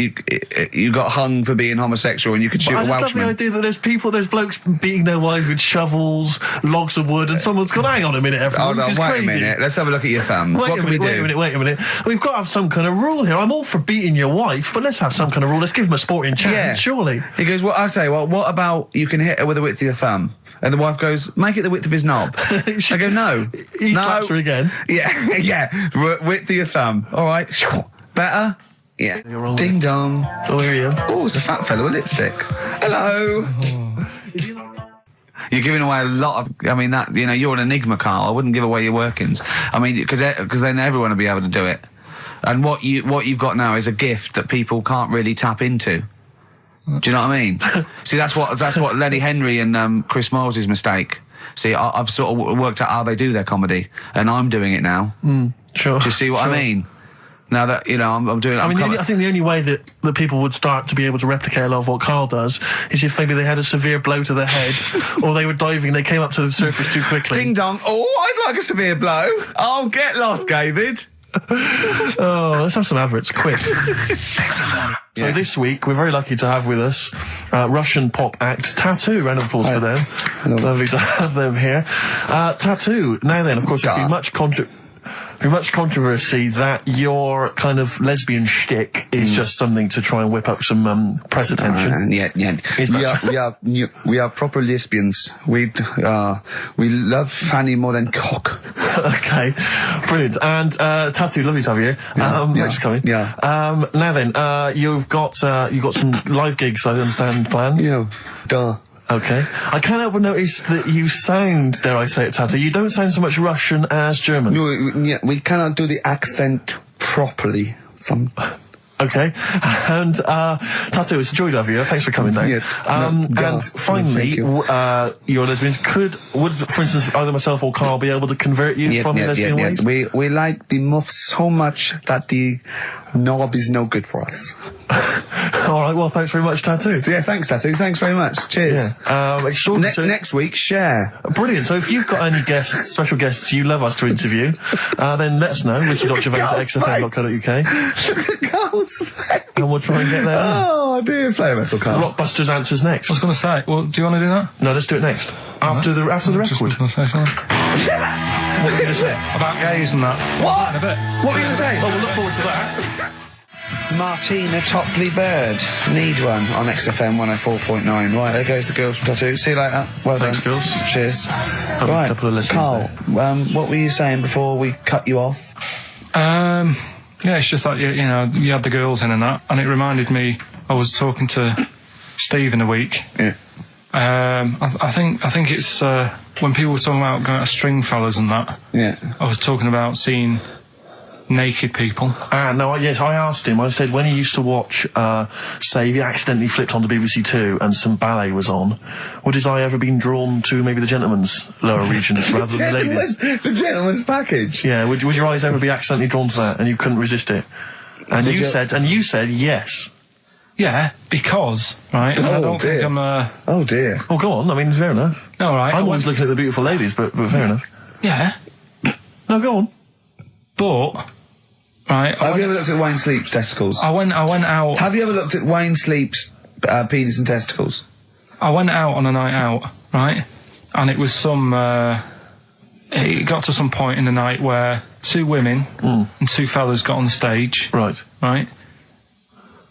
you got hung for being homosexual and you could shoot I a just love Welshman. the idea that there's blokes beating their wives with shovels, logs of wood, and someone's gone, hang on a minute, everyone, Hold on, this is wait crazy. a minute. Let's have a look at your thumbs. Wait What a can we minute, do? wait a minute. We've got to have some kind of rule here. I'm all for beating your wife, but let's have some kind of rule. Let's give him a sporting chance, surely. He goes, well, I'll tell you what about you can hit her with the width of your thumb? And the wife goes, make it the width of his knob. I go, no. He no. slaps her again. Yeah. Width of your thumb. All right. Better? Yeah. You're wrong. Ding dong. Oh, here you go. Oh, it's a fat fellow with lipstick. Hello. You're giving away a lot of. I mean, that you're an enigma, Carl. I wouldn't give away your workings. I mean, because then everyone will be able to do it. And what you've got now is a gift that people can't really tap into. Do you know what I mean? See, that's what Lenny Henry and Chris Miles' mistake. See, I've sort of worked out how they do their comedy, and I'm doing it now. Sure. Do you see what I mean? Now that I'm doing. I think the only way that people would start to be able to replicate a lot of what Carl does is if maybe they had a severe blow to the head, or they were diving and they came up to the surface too quickly. Ding dong! Oh, I'd like a severe blow. Oh, get lost, David. Oh, let's have some adverts, quick. So this week, we're very lucky to have with us Russian pop act Tattoo. Round of applause for them. Hello. Lovely to have them here. Tattoo. Now then, of course, there's been much controversy that your kind of lesbian shtick is just something to try and whip up some press attention. Yeah. Is that We are proper lesbians. We love fanny more than cock. Okay, brilliant. And Tattoo, lovely to have you here. Thanks for coming. Yeah. Now then, you've got some live gigs, I understand, planned. Yeah. Duh. Okay. I can't help but notice that you sound, dare I say it, Tattoo, you don't sound so much Russian as German. No, we cannot do the accent properly. Okay. And Tattoo, it's a joy to have you. Thanks for coming down. And finally, your lesbians would, for instance, either myself or Carl be able to convert you from the lesbian ways? We like the muff so much that the knob is no good for us. All right, well, thanks very much, Tattoo. Yeah, thanks, Tattoo. Thanks very much. Cheers. Extraordinary. Next week, share. Brilliant. So if you've got any guests, special guests you love us to interview, then let us know. Ricky.Gervais@xfm.co.uk. And we'll try and get there. Oh, dear. Play a metal card. Rockbusters answers next. I was going to say, well, do you want to do that? No, let's do it next. After the Just record. was going to say something. What were you going to say? About gays and that. What? In a bit. What were you going to say? Oh, we'll look forward to that. Martina Topley Bird. Need one on XFM 104.9. Right, there goes the girls from Tattoo. See you later. Well Thanks, done. girls. Cheers. A Right, couple of listeners Carl, what were you saying before we cut you off? Yeah, it's just like, you had the girls in and that, and it reminded me, I was talking to Steve in a week. Yeah. I think it's, when people were talking about going to Stringfellas and that, Yeah. I was talking about seeing naked people. Yes, I asked him, I said, when he used to watch, say, he accidentally flipped onto BBC Two and some ballet was on, would his eye ever been drawn to maybe the gentleman's lower regions rather than the ladies? The gentleman's package. Yeah, would your eyes ever be accidentally drawn to that and you couldn't resist it? And you said yes. Yeah, because, right, I don't think I'm Oh, dear. Oh, go on, I mean, fair enough. No, right. I'm always looking at the beautiful ladies, but fair enough. Yeah, No, go on. but... Right, Have you ever looked at Wayne Sleep's testicles? I went out. Have you ever looked at Wayne Sleep's penis and testicles? I went out on a night out, right? And it was it got to some point in the night where two women and two fellas got on the stage. Right. Right?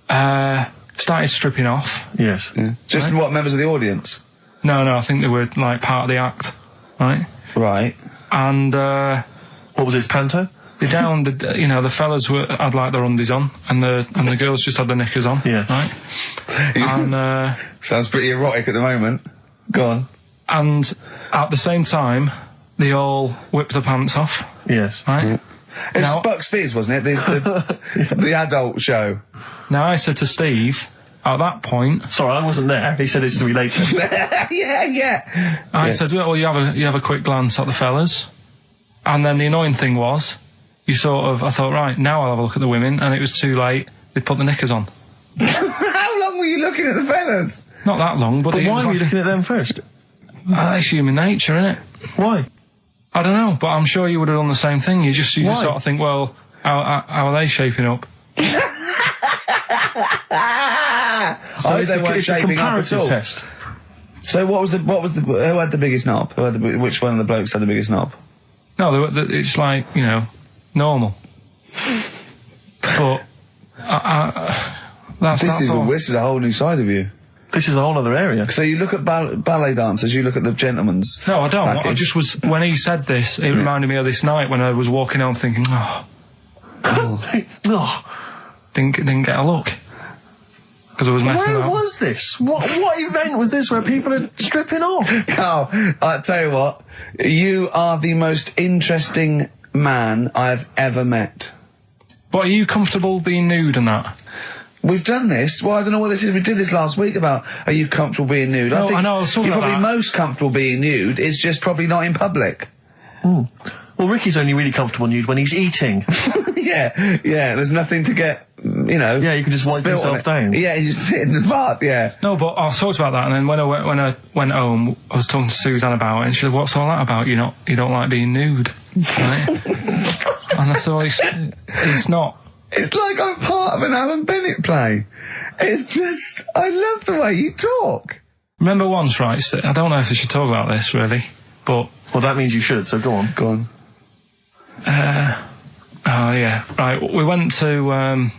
Started stripping off. Yes. Yeah. Just what, members of the audience? No, I think they were like part of the act, right? Right. And What was it, panto? they down the fellas had like their undies on and the girls just had their knickers on. Yeah. Right? And Sounds pretty erotic at the moment. Go on. and at the same time they all whipped their pants off. Yes. Right? It was Now- Bucks Fizz, wasn't it? The adult show. Now I said to Steve, at that point, Sorry, I wasn't there. He said it's to me later. yeah. I said, well, you have a quick glance at the fellas. And then the annoying thing was, I thought, right, now I'll have a look at the women, and it was too late. They put the knickers on. How long were you looking at the fellas? Not that long, but Why were you looking at them first? That's human nature, isn't it? Why? I don't know, but I'm sure you would have done the same thing. You just sort of think, well, how are they shaping up? So it's a comparative test. So who had the biggest knob? Which one of the blokes had the biggest knob? No, it's like, normal. But This is a whole new side of you. This is a whole other area. So you look at ballet dancers, you look at the gentleman's. No, I don't. package. I just was, when he said this, it reminded me of this night when I was walking home thinking, didn't get a look. Because I was messing Where about. was this? What event was this where people are stripping off? Carl, I'll tell you what, you are the most interesting man I've ever met. But are you comfortable being nude and that? We've done this. Well, I don't know what this is. We did this last week about, are you comfortable being nude? No, I know, I was talking you're about probably that. most comfortable being nude. It's just probably not in public. Well, Ricky's only really comfortable nude when he's eating. Yeah, there's nothing to get, Yeah, you can just wipe spilt on yourself it. down. Yeah, you just sit in the bath, yeah. No, but I talked about that, and then when I went home, I was talking to Suzanne about it, and she said, "What's all that about? You don't like being nude, right?" And I said, "Well, it's not." It's like I'm part of an Alan Bennett play. It's just, I love the way you talk. Remember once, right? I don't know if I should talk about this really, but Well, that means you should, so go on. Go on. oh yeah, right. We went to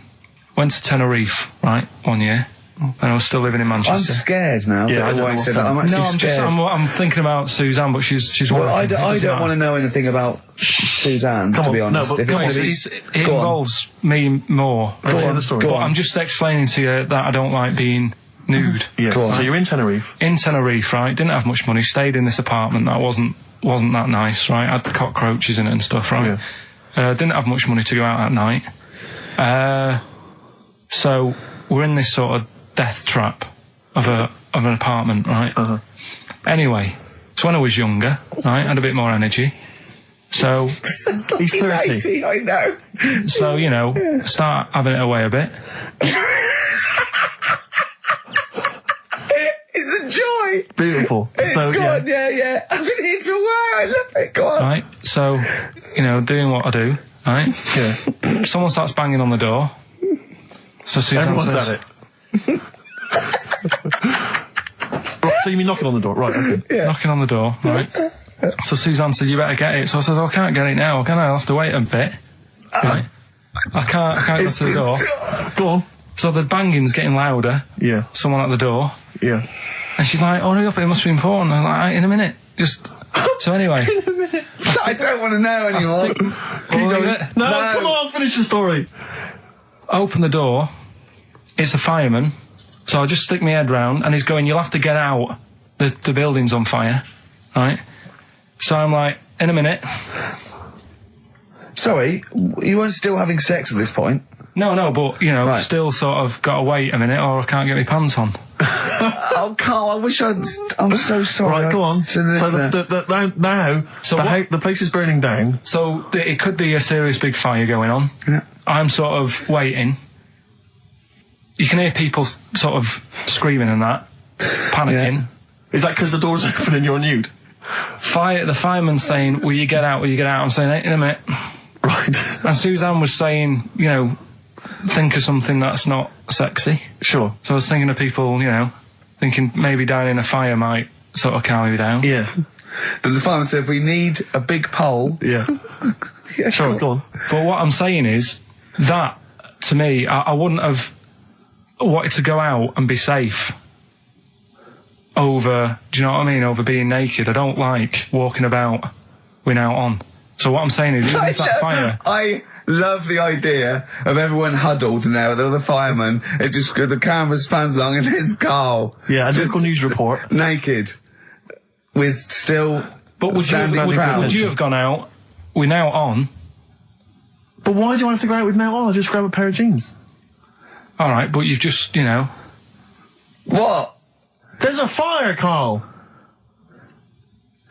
Tenerife, right, one year, and I was still living in I'm Manchester. scared now. Yeah, I don't know I what's said that. going I'm on. actually scared. I'm thinking about Suzanne, but she's Well, working. I don't want to know anything about Suzanne, Come to be on, no, honest. but If come on, it's- It Go on. involves me more. Let's hear the story. Go But on. I'm just explaining to you that I don't like being nude. Yeah. Go on. So you're in Tenerife. In Tenerife, right? Didn't have much money. Stayed in this apartment that wasn't that nice, right? Had cockroaches in it and stuff, right? Didn't have much money to go out at night. So we're in this sort of death trap of an apartment, right? Anyway, so when I was younger, right, had a bit more energy. So He's 30. 80, I know. so start having it away a bit. It's a joy. Beautiful. It's so, good, yeah. I've been here to a while. I love it. Go on. Right, so, doing what I do, right? Yeah. Someone starts banging on the door. So Suzanne Everyone's says, at it. Right, so you mean knocking on the door? Right, okay. knocking on the door, right? So Suzanne said, you better get it. So I said, I can't get it now, can I? I'll have to wait a bit. Right? I can't go to the door. Go on. So the banging's getting louder. Yeah. Someone at the door. Yeah. And she's like, hurry up, it must be important. I'm like, in a minute. So anyway. I don't want to know anymore. No, come on, finish the story. Open the door. It's a fireman. So I just stick my head round, and he's going, you'll have to get out. The building's on fire. Right? So I'm like, in a minute. Sorry, you weren't still having sex at this point? No, but, Right. still sort of got to wait a minute, or I can't get my pants on. Oh, Carl, I wish I'm so sorry. Right, go on. To the So listener. now So the place is burning down. So it could be a serious big fire going on. Yeah. I'm sort of waiting. You can hear people sort of screaming and that, panicking. Is that because the door's open and you're nude? The fireman's saying, will you get out, I'm saying, in a minute. Right. And Suzanne was saying, think of something that's not sexy. Sure. So I was thinking of people, thinking maybe down in a fire might sort of calm you down. Yeah. Then the fireman said, we need a big pole. Yeah. Yeah, Sure, go on. But what I'm saying is that, to me, I wouldn't have wanted to go out and be safe over, do you know what I mean, over being naked. I don't like walking about without on. So what I'm saying is, even if that fire... I love the idea of everyone huddled in there with all the firemen. It just, the camera spans along and there's Carl. Yeah, a just local news report. naked. With still But would you have gone out, we're now on, But why do I have to go out with now on? I'll just grab a pair of jeans. all right, but you've just, What? There's a fire, Carl.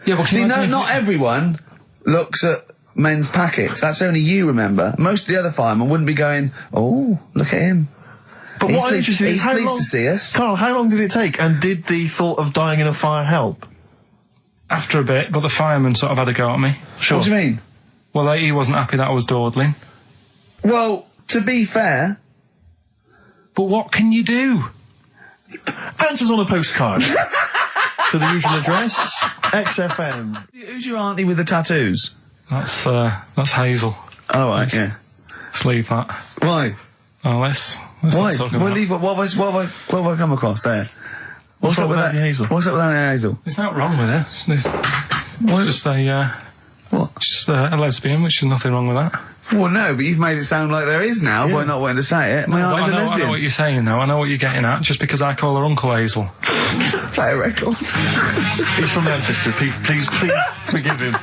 Yeah, but See, not everyone looks at men's packets. That's only you, remember. Most of the other firemen wouldn't be going, oh, look at him. But what I'm interested in is he's pleased to see us. Carl, how long did it take? And did the thought of dying in a fire help? After a bit, but the fireman sort of had a go at me. Sure. What do you mean? Well, he wasn't happy that I was dawdling. Well, to be fair... But what can you do? Answers on a postcard. To the usual address, XFM. Who's your auntie with the tattoos? That's Hazel. Oh, right, yeah. Let's leave that. Why? Oh, let's Why? not talk about Well, leave it. What have I come across there? What's up with that Auntie Hazel? What's up with Auntie Hazel? There's nothing wrong with it. What? Just a, What? just a lesbian, which is nothing wrong with that. Well, no, but you've made it sound like there is now by not wanting to say it. My auntie's a I lesbian. know what you're saying now. I know what you're getting at. Just because I call her Uncle Hazel. Play a record. He's from Manchester. Please forgive him.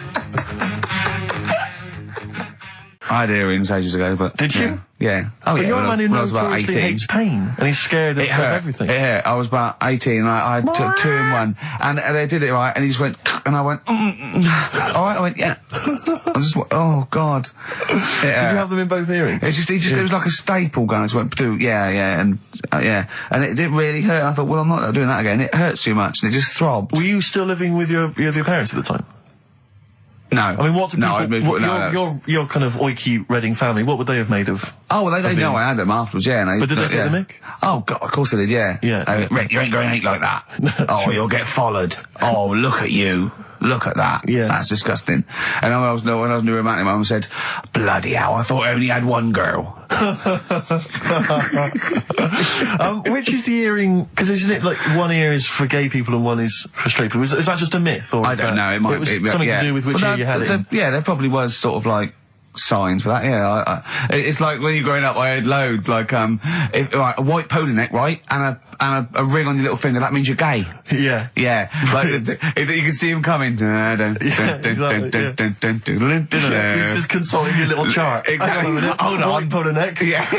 I had earrings ages ago, but... Did you? Yeah. Oh, But yeah, you're a when man who when I was about notoriously 18. hates pain, and he's scared of It hurt. everything. It hurt. I was about 18 and I took 2 in 1 and they did it right and he just went and I went alright, I went yeah. I just went, oh god. Did you have them in both earrings? It's just, it was like a staple gun. I just went, yeah, and it didn't really hurt. I thought, well, I'm not doing that again. It hurts too much, and it just throbbed. Were you still living with your parents at the time? No. I mean, what do people... I'd moved, your kind of oiky Reading family, what would they have made of... Oh, well, they know I had them afterwards, yeah. And But did they take the mick? Oh, God, of course they did, yeah. Yeah. Rick, you ain't going to eat like that. Oh, you'll get followed. Oh, look at you. Look at that. Yeah. That's disgusting. And when I was new romantic, my mum said, bloody hell, I thought I only had one girl. Which is the earring... Because isn't it like one ear is for gay people and one is for straight people? Is that just a myth? Or I don't know. It might was be something to do with which ear you had it in? Yeah, there probably was sort of like signs for that. Yeah, it's like when you're growing up, I had loads like a white polo neck, right, and a ring on your little finger. That means you're gay. Yeah. Yeah, like you can see him coming. He's just consulting your little chart. Exactly. Hold on. White polo neck. Yeah.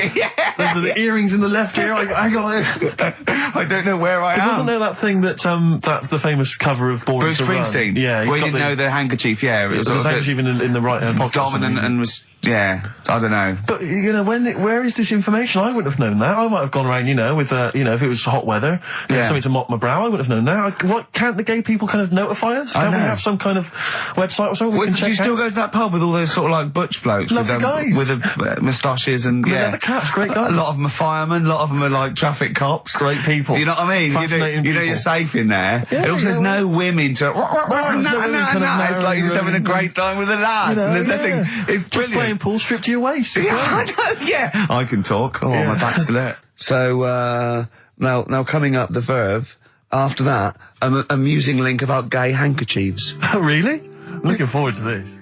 Those are the earrings in the left ear. I got it. I don't know where I am. Wasn't there that thing that that's the famous cover of Born Bruce to Run? Springsteen? Yeah. Where you didn't know the handkerchief, yeah. It was handkerchief in the right hand pocket. Dominant and was, yeah, I don't know. But, where is this information? I wouldn't have known that. I might have gone around, with, if it was hot weather, something to mop my brow, I wouldn't have known that. What, can't the gay people kind of notify us? Can't we have some kind of website or something we can check do you still out? go to that pub with all those sort of like butch blokes? Lovely guys. With the moustaches and, Leather caps, great guys. A lot of them are firemen, a lot of them are like traffic cops. Great people. You know what I mean? Fascinating You know people. you're safe in there. Yeah, and also there's no women to... No. It's like you're just having a great time with the lads. And there's nothing... It's just brilliant. playing pool stripped to your waist. Yeah, I know, yeah. I can talk. Oh, my back's still hurt. So, now coming up the Verve, after that, an amusing link about gay handkerchiefs. Oh, really? Looking forward to this.